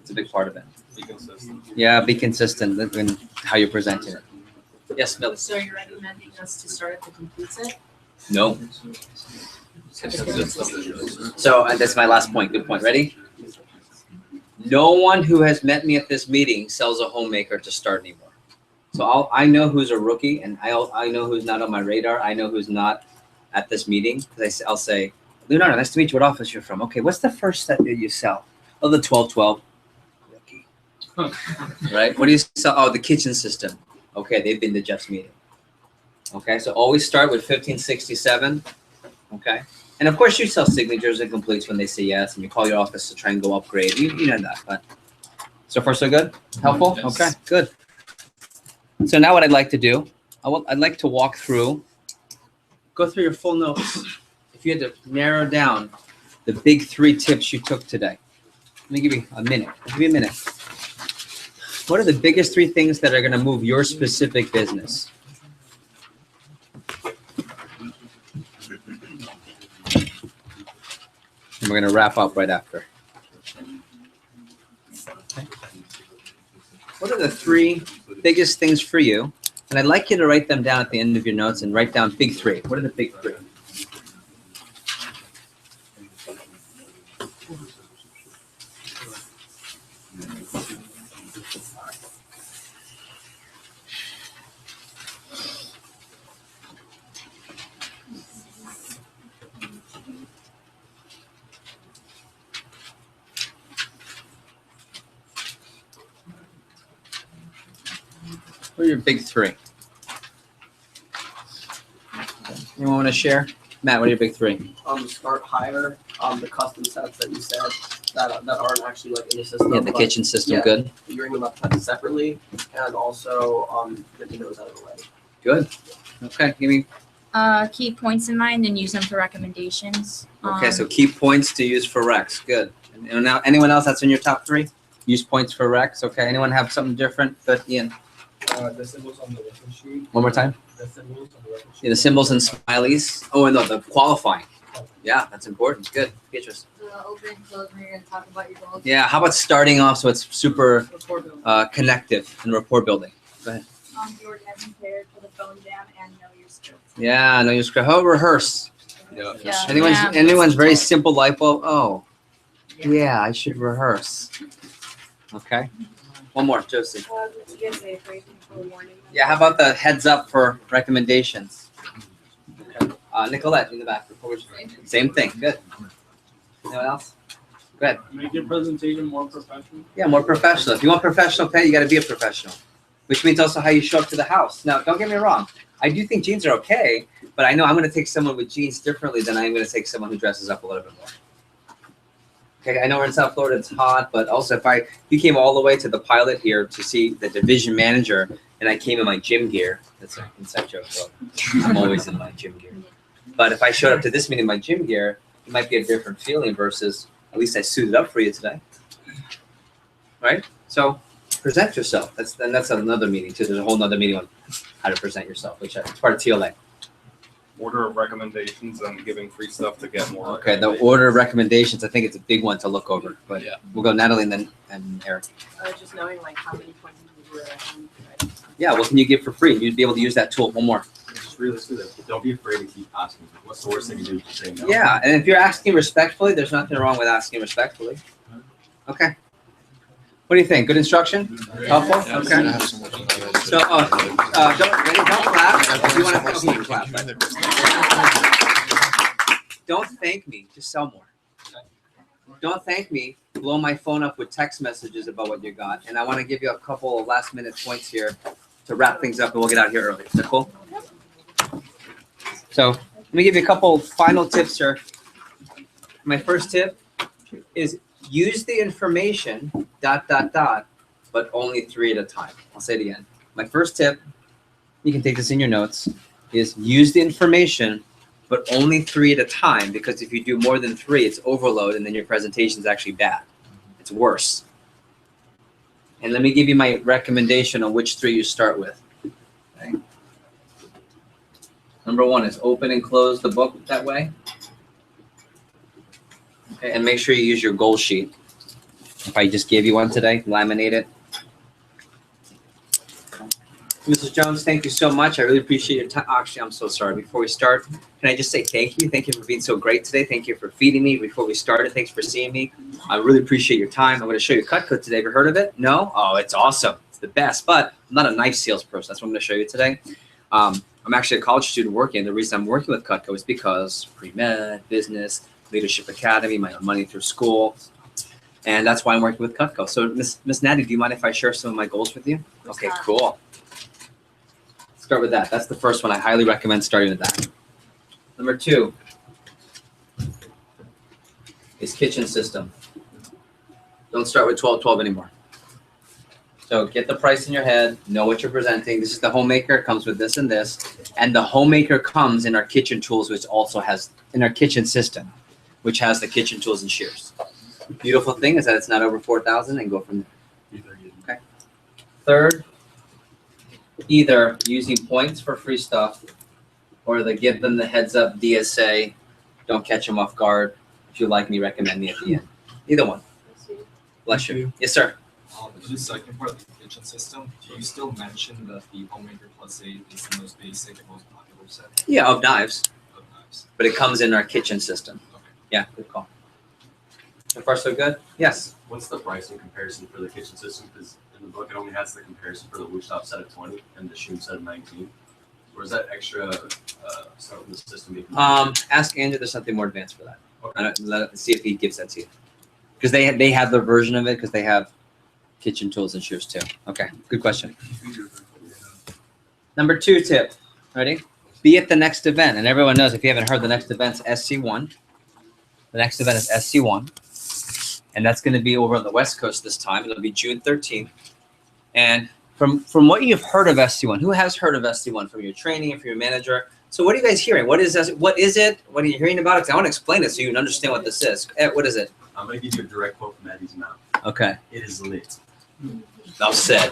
It's a big part of it. Be consistent. Yeah, be consistent in how you're presenting it. Yes, Millie. So you're recommending us to start at the complete set? No. So that's my last point. Good point. Ready? No one who has met me at this meeting sells a homemaker to start anymore. So I know who's a rookie, and I know who's not on my radar. I know who's not at this meeting. Because I'll say, Leonardo, nice to meet you. What office you're from? Okay, what's the first set that you sell? Oh, the 1212. Rookie. Right? What do you sell? Oh, the kitchen system. Okay, they've been to Jeff's meeting. Okay, so always start with 1567. Okay, and of course you sell signatures and completes when they say yes, and you call your office to try and go upgrade. You know that, but so far so good. Helpful. Yes. Okay, good. So now what I'd like to do, I'd like to walk through, go through your full notes. If you had to narrow down the big 3 tips you took today, let me give you a minute. I'll give you a minute. What are the biggest 3 things that are going to move your specific business? And we're going to wrap up right after. Okay. What are the 3 biggest things for you? And I'd like you to write them down at the end of your notes and write down big 3. What are the big 3? What are your big 3? Anyone want to share? Matt, what are your big 3? Start higher. The custom sets that you said that aren't actually like in the system. Yeah, the kitchen system, good. Figuring them up separately, and also getting those out of the way. Good. Okay, give me. Keep points in mind and use them for recommendations. Okay, so keep points to use for recs. Good. And now, anyone else that's in your top 3? Use points for recs. Okay. Anyone have something different? Good, Ian. The symbols on the reference sheet. One more time. The symbols on the reference sheet. Yeah, the symbols and smileys. Oh, and the qualifying. Yeah, that's important. Good. Beatrice. The open and close when you're going to talk about your goals. Yeah, how about starting off so it's super connective and rapport building? Go ahead. Be organized and prepared for the phone jam and know your script. Yeah, know your script. How about rehearse? Yeah. Anyone's very simple light bulb. Oh, yeah, I should rehearse. Okay. One more, Josie. Yeah, how about the heads up for recommendations? Okay. Nicolette in the back. Same thing. Good. Anyone else? Go ahead. Make your presentation more professional. Yeah, more professional. If you want professional pay, you got to be a professional, which means also how you show up to the house. Now, don't get me wrong. I do think jeans are okay, but I know I'm going to take someone with jeans differently than I'm going to take someone who dresses up a little bit more. Okay, I know we're in South Florida, it's hot, but also if you came all the way to the pilot here to see the division manager, and I came in my gym gear, that's an inside joke, so I'm always in my gym gear. But if I showed up to this meeting in my gym gear, it might be a different feeling versus at least I suited up for you today. Right? So present yourself. That's another meeting too. There's a whole nother meeting on how to present yourself, which is part of TLA. Order of recommendations and giving free stuff to get more. Okay, the order of recommendations, I think it's a big one to look over. But yeah, we'll go Natalie and then Eric. Just knowing like how many points you would recommend. Yeah, what can you give for free? You'd be able to use that tool. One more. Just realistically, don't be afraid to keep asking. What's the worst thing you do? Just say no. Yeah, and if you're asking respectfully, there's nothing wrong with asking respectfully. Okay. What do you think? Good instruction? Helpful? Okay. So, don't clap. If you want to clap. But don't thank me. Just sell more. Don't thank me. Blow my phone up with text messages about what you got. And I want to give you a couple of last minute points here to wrap things up, and we'll get out of here early. Is that cool? So let me give you a couple final tips here. My first tip is use the information, ... but only 3 at a time. I'll say it again. My first tip, you can take this in your notes, is use the information, but only 3 at a time, because if you do more than 3, it's overload, and then your presentation is actually bad. It's worse. And let me give you my recommendation on which 3 you start with. Okay. Number 1 is open and close the book that way. Okay, and make sure you use your goal sheet. If I just gave you one today, laminate it. Mrs. Jones, thank you so much. I really appreciate your time. Actually, I'm so sorry. Before we start, can I just say thank you? Thank you for being so great today. Thank you for feeding me before we started. Thanks for seeing me. I really appreciate your time. I'm going to show you Cutco today. Have you heard of it? No? Oh, it's awesome. It's the best. But I'm not a knife salesperson. That's what I'm going to show you today. I'm actually a college student working. The reason I'm working with Cutco is because pre-med, business, leadership academy, my own money through school. And that's why I'm working with Cutco. So Miss Natty, do you mind if I share some of my goals with you? Okay, cool. Start with that. That's the first one. I highly recommend starting with that. Number 2 is kitchen system. Don't start with 1212 anymore. So get the price in your head, know what you're presenting. This is the homemaker, it comes with this and this. And the homemaker comes in our kitchen tools, which also has in our kitchen system, which has the kitchen tools and shears. Beautiful thing is that it's not over 4,000 and go from there. Okay. Third, either using points for free stuff or the give them the heads up DSA, don't catch them off guard. If you like me, recommend me at the end. Either one. Bless you. Yes, sir. The second part of the kitchen system, do you still mention that the Homemaker Plus 8 is the most basic and most popular set? Yeah, of knives. But it comes in our kitchen system. Okay. Yeah, good call. So far, so good? Yes. What's the pricing comparison for the kitchen system? Because in the book, it only has the comparison for the Woodstop set of 20 and the Shum set of 19. Or is that extra stuff in the system? Ask Andrew. There's something more advanced for that. Okay. See if he gives that to you. Because they have their version of it because they have kitchen tools and shears too. Okay, good question. Number 2 tip. Ready? Be at the next event. And everyone knows if you haven't heard, the next event's SC1. The next event is SC1. And that's going to be over on the West Coast this time. It'll be June 13th. And from what you've heard of SC1, who has heard of SC1 from your training and from your manager? So what are you guys hearing? What is it? What are you hearing about it? 'Cause I want to explain it so you can understand what this is. What is it? I'm going to give you a direct quote from Eddie's mouth. Okay. It is lit. Well said.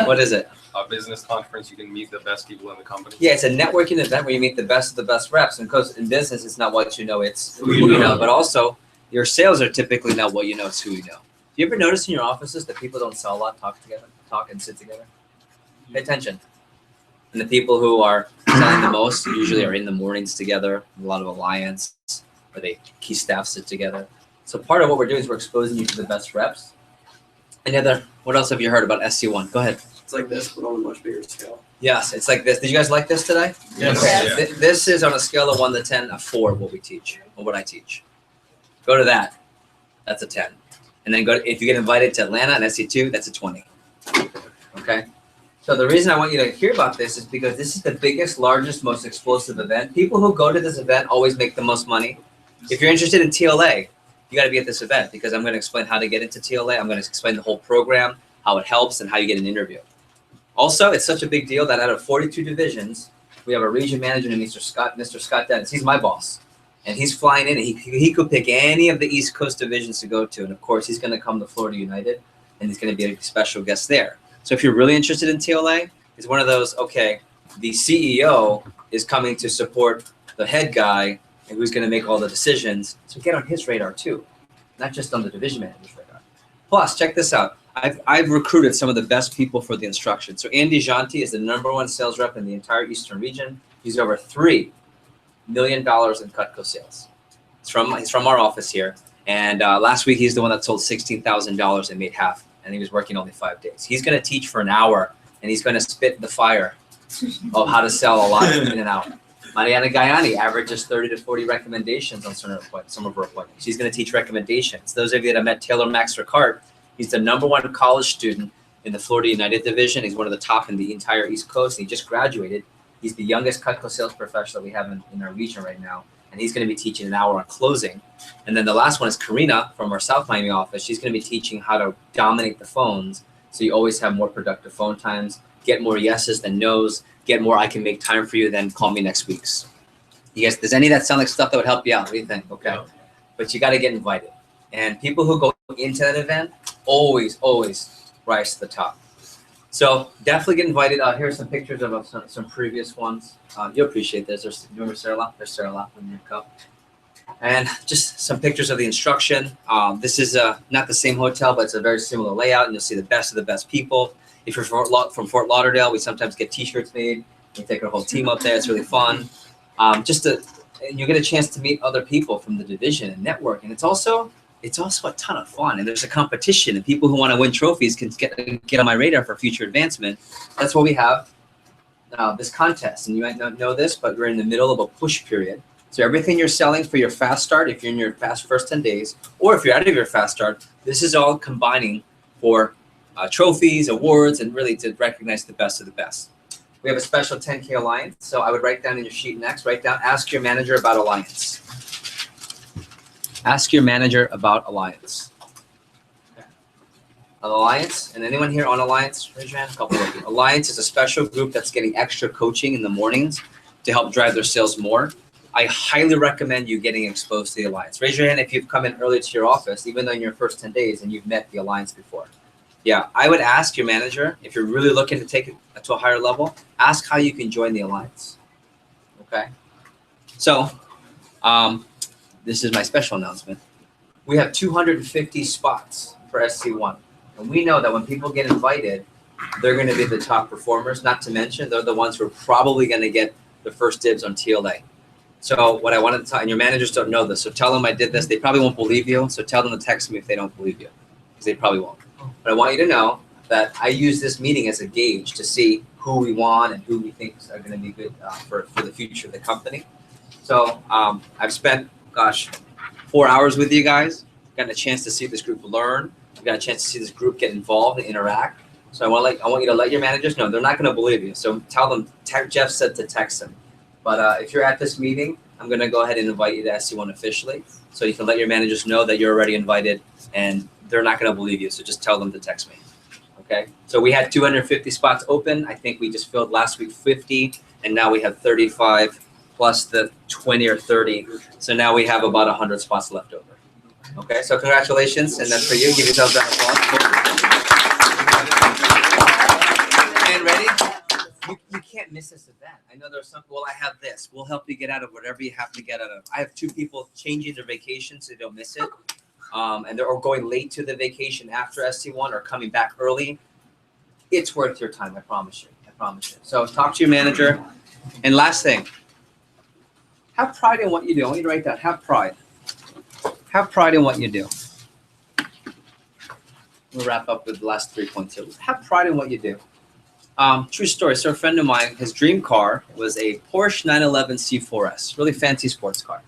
What is it? A business conference, you can meet the best people in the company. Yeah, it's a networking event where you meet the best of the best reps. And because in business, it's not what you know, it's who you know. But also, your sales are typically not what you know, it's who you know. Do you ever notice in your offices that people don't sell a lot, talk and sit together? Pay attention. And the people who are selling the most usually are in the mornings together, a lot of alliance, where they key staff sit together. So part of what we're doing is we're exposing you to the best reps. What else have you heard about SC1? Go ahead. It's like this, but on a much bigger scale. Yes, it's like this. Did you guys like this today? Yes. Okay. Yeah. This is on a scale of 1 to 10, a 4 what we teach, or what I teach. Go to that. That's a 10. And then if you get invited to Atlanta and SC2, that's a 20. Okay? So the reason I want you to hear about this is because this is the biggest, largest, most explosive event. People who go to this event always make the most money. If you're interested in TLA, you got to be at this event because I'm going to explain how to get into TLA. I'm going to explain the whole program, how it helps, and how you get an interview. Also, it's such a big deal that out of 42 divisions, we have a region manager named Mr. Scott Dennis. He's my boss. And he's flying in. And he could pick any of the East Coast divisions to go to. And, of course, he's going to come to Florida United, and he's going to be a special guest there. So if you're really interested in TLA, it's one of those, okay, the CEO is coming to support the head guy and who's going to make all the decisions. So get on his radar too, not just on the division manager's radar. Plus, check this out. I've recruited some of the best people for the instruction. So Andy Janti is the #1 sales rep in the entire Eastern region. He's over $3 million in Cutco sales. He's from our office here. And last week, he's the one that sold $16,000 and made half. And he was working only 5 days. He's going to teach for an hour, and he's going to spit in the fire of how to sell a lot in and out. Mariana Gayani averages 30 to 40 recommendations on some of her appointments. She's going to teach recommendations. Those of you that have met Taylor Max Ricard, he's the #1 college student in the Florida United Division. He's one of the top in the entire East Coast. He just graduated. He's the youngest Cutco sales professional we have in our region right now. And he's going to be teaching an hour on closing. And then the last one is Karina from our South Miami office. She's going to be teaching how to dominate the phones so you always have more productive phone times, get more yeses than nos, get more I can make time for you than call me next week's. You guys, does any of that sound like stuff that would help you out? What do you think? Okay. Yeah. But you got to get invited. And people who go into that event always rise to the top. So definitely get invited. Here's some pictures of some previous ones. You'll appreciate this. You remember Sarah? There's Sarah in your cup. And just some pictures of the instruction. This is not the same hotel, but it's a very similar layout, and you'll see the best of the best people. If you're from Fort Lauderdale, we sometimes get T-shirts made. We take our whole team up there. It's really fun. And you get a chance to meet other people from the division and network. And it's also a ton of fun. And there's a competition, and people who want to win trophies can get on my radar for future advancement. That's why we have this contest. And you might not know this, but we're in the middle of a push period. So everything you're selling for your fast start, if you're in your first 10 days, or if you're out of your fast start, this is all combining for trophies, awards, and really to recognize the best of the best. We have a special 10K Alliance. So I would write down in your sheet next, ask your manager about Alliance. Ask your manager about Alliance. Okay. Alliance, and anyone here on Alliance, raise your hand, a couple of you. Alliance is a special group that's getting extra coaching in the mornings to help drive their sales more. I highly recommend you getting exposed to the Alliance. Raise your hand if you've come in early to your office, even though in your first 10 days and you've met the Alliance before. Yeah, I would ask your manager, if you're really looking to take it to a higher level, ask how you can join the Alliance. Okay? So, this is my special announcement. We have 250 spots for SC1. And we know that when people get invited, they're going to be the top performers, not to mention they're the ones who are probably going to get the first dibs on TLA. So what I wanted to tell, and your managers don't know this, so tell them I did this. They probably won't believe you, so tell them to text me if they don't believe you, because they probably won't. But I want you to know that I use this meeting as a gauge to see who we want and who we think are going to be good for the future of the company. So I've spent, 4 hours with you guys, gotten a chance to see this group learn. I've got a chance to see this group get involved and interact. So I want you to let your managers know. They're not going to believe you. So tell them, Jeff said to text them. But if you're at this meeting, I'm going to go ahead and invite you to SC1 officially. So you can let your managers know that you're already invited, and they're not going to believe you. So just tell them to text me. Okay? So we had 250 spots open. I think we just filled last week 50, and now we have 35 plus the 20 or 30. So now we have about 100 spots left over. Okay? So congratulations, and that's for you. Give yourselves that applause. And ready? You can't miss this event. I know there's some, well, I have this. We'll help you get out of whatever you have to get out of. I have 2 people changing their vacation so they don't miss it. And they're going late to the vacation after SC1 or coming back early. It's worth your time, I promise you. I promise you. So talk to your manager. And last thing, have pride in what you do. I want you to write down, have pride. Have pride in what you do. We'll wrap up with the last 3 points here. Have pride in what you do. True story. So a friend of mine, his dream car was a Porsche 911 C4S, really fancy sports car.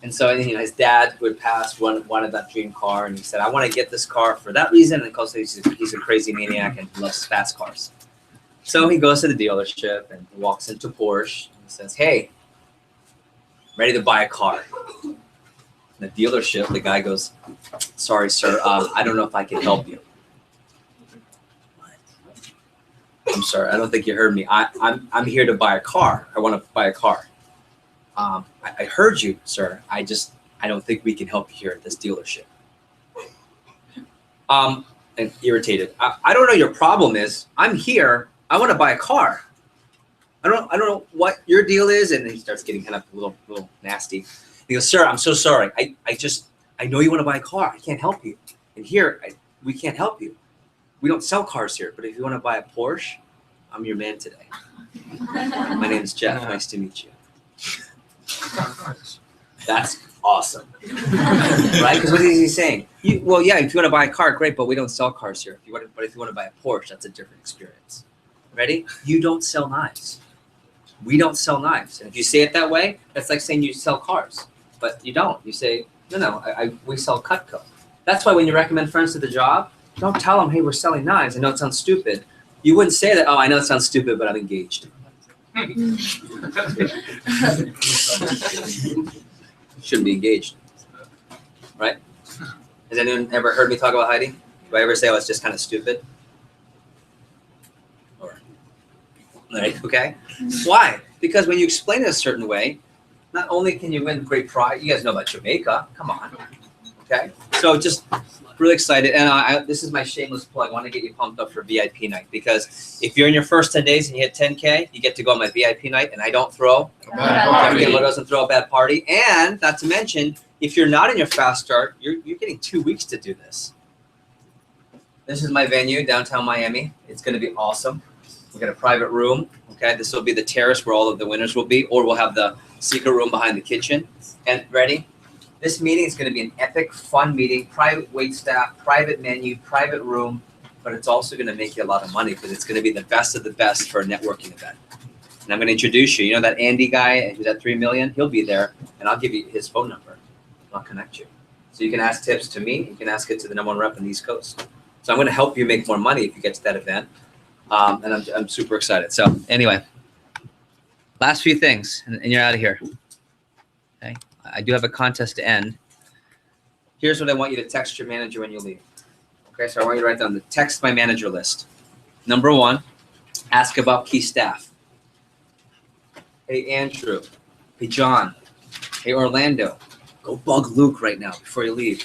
And so his dad would pass wanted that dream car, and he said, I want to get this car for that reason, and also he's a crazy maniac and loves fast cars. So he goes to the dealership and he walks into Porsche and says, hey, I'm ready to buy a car. In the dealership, the guy goes, sorry, sir, I don't know if I can help you. I'm sorry, I don't think you heard me. I'm here to buy a car. I want to buy a car. I heard you, sir. I don't think we can help you here at this dealership. And irritated. I don't know your problem is. I'm here. I want to buy a car. I don't know what your deal is. And then he starts getting kind of a little nasty. He goes, sir, I'm so sorry. I know you want to buy a car. I can't help you. And here, we can't help you. We don't sell cars here, but if you want to buy a Porsche, I'm your man today. My name is Jeff. Nice to meet you. That's awesome. Right? Because what is he saying? Well, yeah, if you want to buy a car, great, but we don't sell cars here. But if you want to buy a Porsche, that's a different experience. Ready? You don't sell knives. We don't sell knives. And if you say it that way, that's like saying you sell cars. But you don't. You say, no, we sell Cutco. That's why when you recommend friends to the job, don't tell them, hey, we're selling knives. I know it sounds stupid. You wouldn't say that, oh, I know it sounds stupid, but I'm engaged. Shouldn't be engaged. Right? Has anyone ever heard me talk about Heidi? Do I ever say, oh, it's just kind of stupid? Or, like, okay. Why? Because when you explain it a certain way, not only can you win great pride, you guys know about Jamaica. Come on. Okay. So just really excited. And this is my shameless plug. I want to get you pumped up for VIP night, because if you're in your first 10 days and you hit 10K, you get to go on my VIP night, and I don't throw doesn't throw a bad party. And not to mention, if you're not in your fast start, you're getting 2 weeks to do this. This is my venue, downtown Miami. It's going to be awesome. We got a private room. Okay, this will be the terrace where all of the winners will be, or we'll have the secret room behind the kitchen. And ready? This meeting is going to be an epic, fun meeting, private wait staff, private menu, private room, but it's also going to make you a lot of money, because it's going to be the best of the best for a networking event. And I'm going to introduce you. You know that Andy guy who's at 3 million? He'll be there, and I'll give you his phone number. I'll connect you. So you can ask tips to me. You can ask it to the #1 rep in the East Coast. So I'm going to help you make more money if you get to that event. And I'm super excited. So anyway, last few things, and you're out of here. Okay. I do have a contest to end. Here's what I want you to text your manager when you leave. Okay, so I want you to write down the text my manager list. Number 1, ask about key staff. Hey, Andrew. Hey, John. Hey, Orlando. Go bug Luke right now before you leave.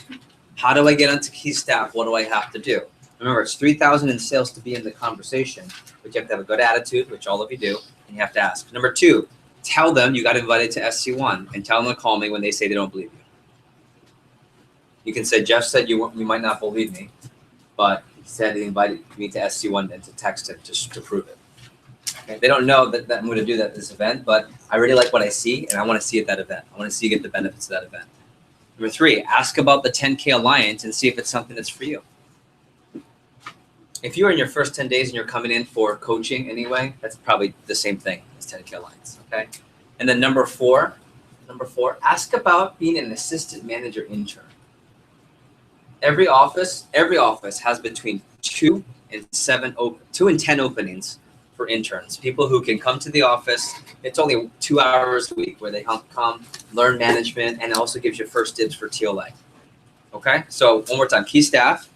How do I get onto key staff? What do I have to do? Remember, it's 3,000 in sales to be in the conversation, but you have to have a good attitude, which all of you do, and you have to ask. Number 2, tell them you got invited to SC1, and tell them to call me when they say they don't believe you. You can say, Jeff said you might not believe me, but he said he invited me to SC1 and to text him just to prove it. Okay? They don't know that I'm going to do that at this event, but I really like what I see, and I want to see at that event. I want to see you get the benefits of that event. Number 3, ask about the 10K Alliance and see if it's something that's for you. If you're in your first 10 days and you're coming in for coaching anyway, that's probably the same thing as 10K Alliance, okay? And then number four, ask about being an assistant manager intern. Every office has between 2 and 10 openings for interns. People who can come to the office. It's only 2 hours a week where they come, learn management, and it also gives you first dibs for TLA. Okay, so one more time, key staff.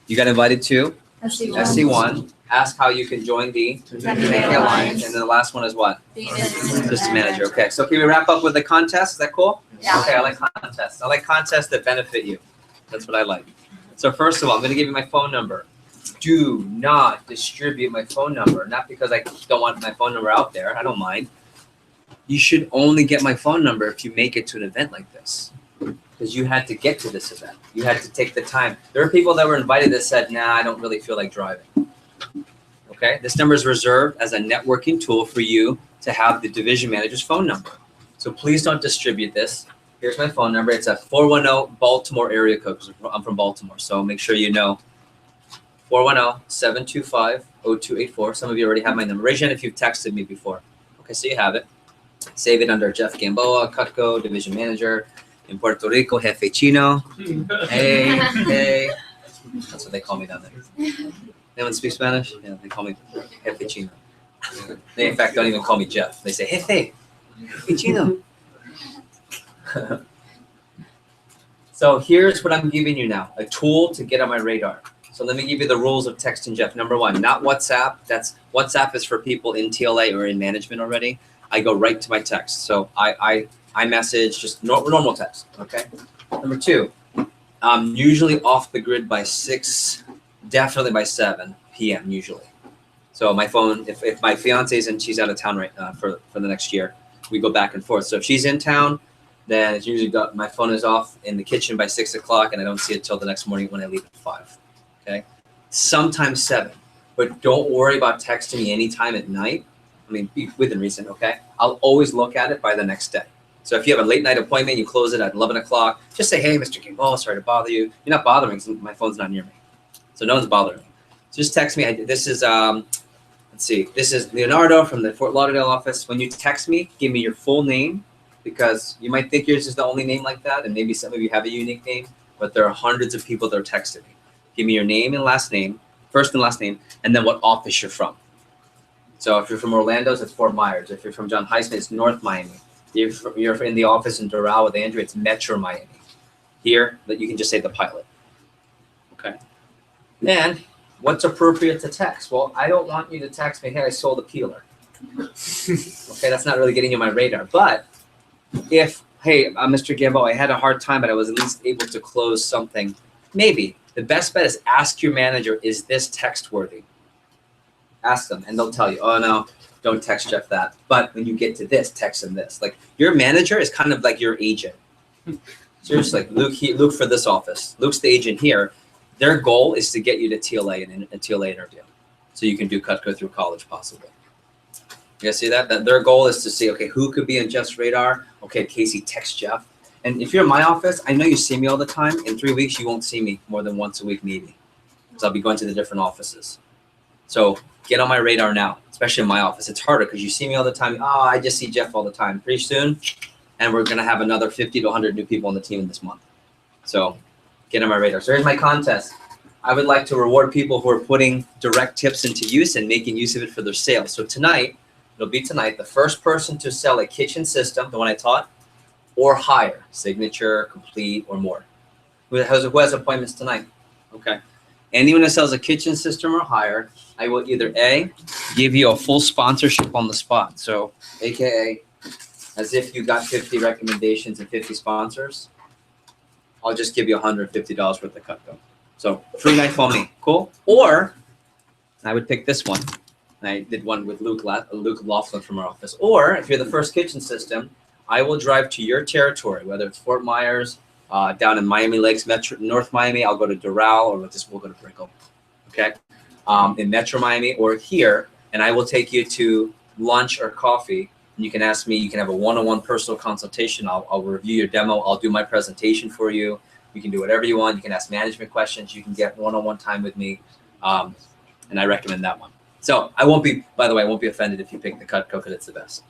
You got invited to SC1. Ask how you can join the Alliance. And then the last one is what? Assistant manager. Okay, so can we wrap up with the contest? Is that cool? Yeah. Okay, I like contests. I like contests that benefit you. That's what I like. So first of all, I'm going to give you my phone number. Do not distribute my phone number. Not because I don't want my phone number out there. I don't mind. You should only get my phone number if you make it to an event like this. Because you had to get to this event. You had to take the time. There are people that were invited that said, nah, I don't really feel like driving. Okay? This number is reserved as a networking tool for you to have the division manager's phone number. So please don't distribute this. Here's my phone number. It's a 410 Baltimore area code, because I'm from Baltimore. So make sure you know 410-725-0284. Some of you already have my number. Raise your hand if you've texted me before. Okay, so you have it. Save it under Jeff Gamboa, Cutco, division manager. In Puerto Rico, Jefe Chino. Hey. That's what they call me down there. Anyone speak Spanish? Yeah, they call me Jefe Chino. They, in fact, don't even call me Jeff. They say, Jefe Chino. So here's what I'm giving you now, a tool to get on my radar. So let me give you the rules of texting Jeff. Number 1, not WhatsApp. WhatsApp is for people in TLA or in management already. I go right to my text. So I message just normal text, okay? Number 2, I'm usually off the grid by 6, definitely by 7 p.m. usually. So my phone, if my fiance's and she's out of town right for the next year, we go back and forth. So if she's in town, then it's usually my phone is off in the kitchen by 6 o'clock, and I don't see it till the next morning when I leave at 5. Okay. sometimes 7. But don't worry about texting me anytime at night. I mean, be within reason, okay? I'll always look at it by the next day. So if you have a late night appointment, you close it at 11 o'clock, just say, hey, Mr. King, sorry to bother you. You're not bothering me, my phone's not near me. So no one's bothering me. So just text me. This is, let's see, this is Leonardo from the Fort Lauderdale office. When you text me, give me your full name, because you might think yours is the only name like that, and maybe some of you have a unique name, but there are hundreds of people that are texting me. Give me your name and last name, first and last name, and then what office you're from. So if you're from Orlando's, it's Fort Myers. If you're from John Heisman, it's North Miami. If you're in the office in Doral with Andrew, it's Metro Miami. Here, that you can just say the pilot. Okay. Then, what's appropriate to text? Well, I don't want you to text me, hey, I sold a peeler. Okay, that's not really getting you on my radar. But if, hey, Mr. Gambo, I had a hard time, but I was at least able to close something, maybe. The best bet is ask your manager, is this text worthy? Ask them, and they'll tell you, oh, no, don't text Jeff that. But when you get to this, text him this. Like, your manager is kind of like your agent. Seriously, Luke for this office. Luke's the agent here. Their goal is to get you to TLA and a TLA interview, so you can do Cutco through college possibly. You guys see that? Their goal is to see, okay, who could be on Jeff's radar? Okay, Casey, text Jeff. And if you're in my office, I know you see me all the time. In 3 weeks, you won't see me more than once a week, maybe, because I'll be going to the different offices. So get on my radar now, especially in my office. It's harder because you see me all the time. Oh, I just see Jeff all the time. Pretty soon, and we're going to have another 50 to 100 new people on the team this month. So get on my radar. So here's my contest. I would like to reward people who are putting direct tips into use and making use of it for their sales. So tonight, it'll be tonight, the first person to sell a kitchen system, the one I taught, or higher, signature, complete, or more. Who has appointments tonight? Okay. Anyone who sells a kitchen system or higher, I will either A, give you a full sponsorship on the spot. So AKA, as if you got 50 recommendations and 50 sponsors, I'll just give you $150 worth of Cutco. So free night for me, cool? Or I would pick this one. I did one with Luke Laughlin from our office. Or if you're the first kitchen system, I will drive to your territory, whether it's Fort Myers, down in Miami Lakes, North Miami. I'll go to Doral, or we'll go to Brickell, okay? In Metro Miami or here, and I will take you to lunch or coffee. And you can ask me. You can have a one-on-one personal consultation. I'll review your demo. I'll do my presentation for you. You can do whatever you want. You can ask management questions. You can get one-on-one time with me, and I recommend that one. So I won't be, by the way, I won't be offended if you pick the Cutco because it's the best.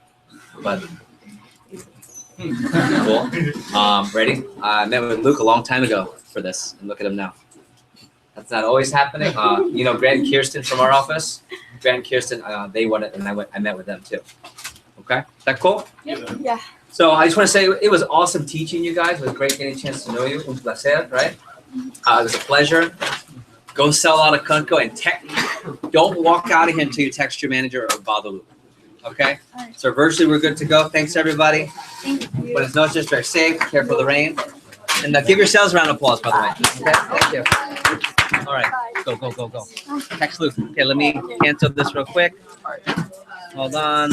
But cool. Ready? I met with Luke a long time ago for this, and look at him now. That's not always happening. You know, Grant and Kirsten from our office. Grant and Kirsten, they won it, and I met with them too. Okay, is that cool? Yeah. So I just want to say it was awesome teaching you guys. It was great getting a chance to know you. Un placer, right? It was a pleasure. Go sell out of Cutco and don't walk out of here until you text your manager or bother Luke. Okay? Right. So virtually we're good to go. Thanks everybody. Thank you. Buenas noches, very safe, careful of the rain. And give yourselves a round of applause, by the way. Okay? Thank you. All right. Go, go, go, go. Text Luke. Okay, let me cancel this real quick. Hold on.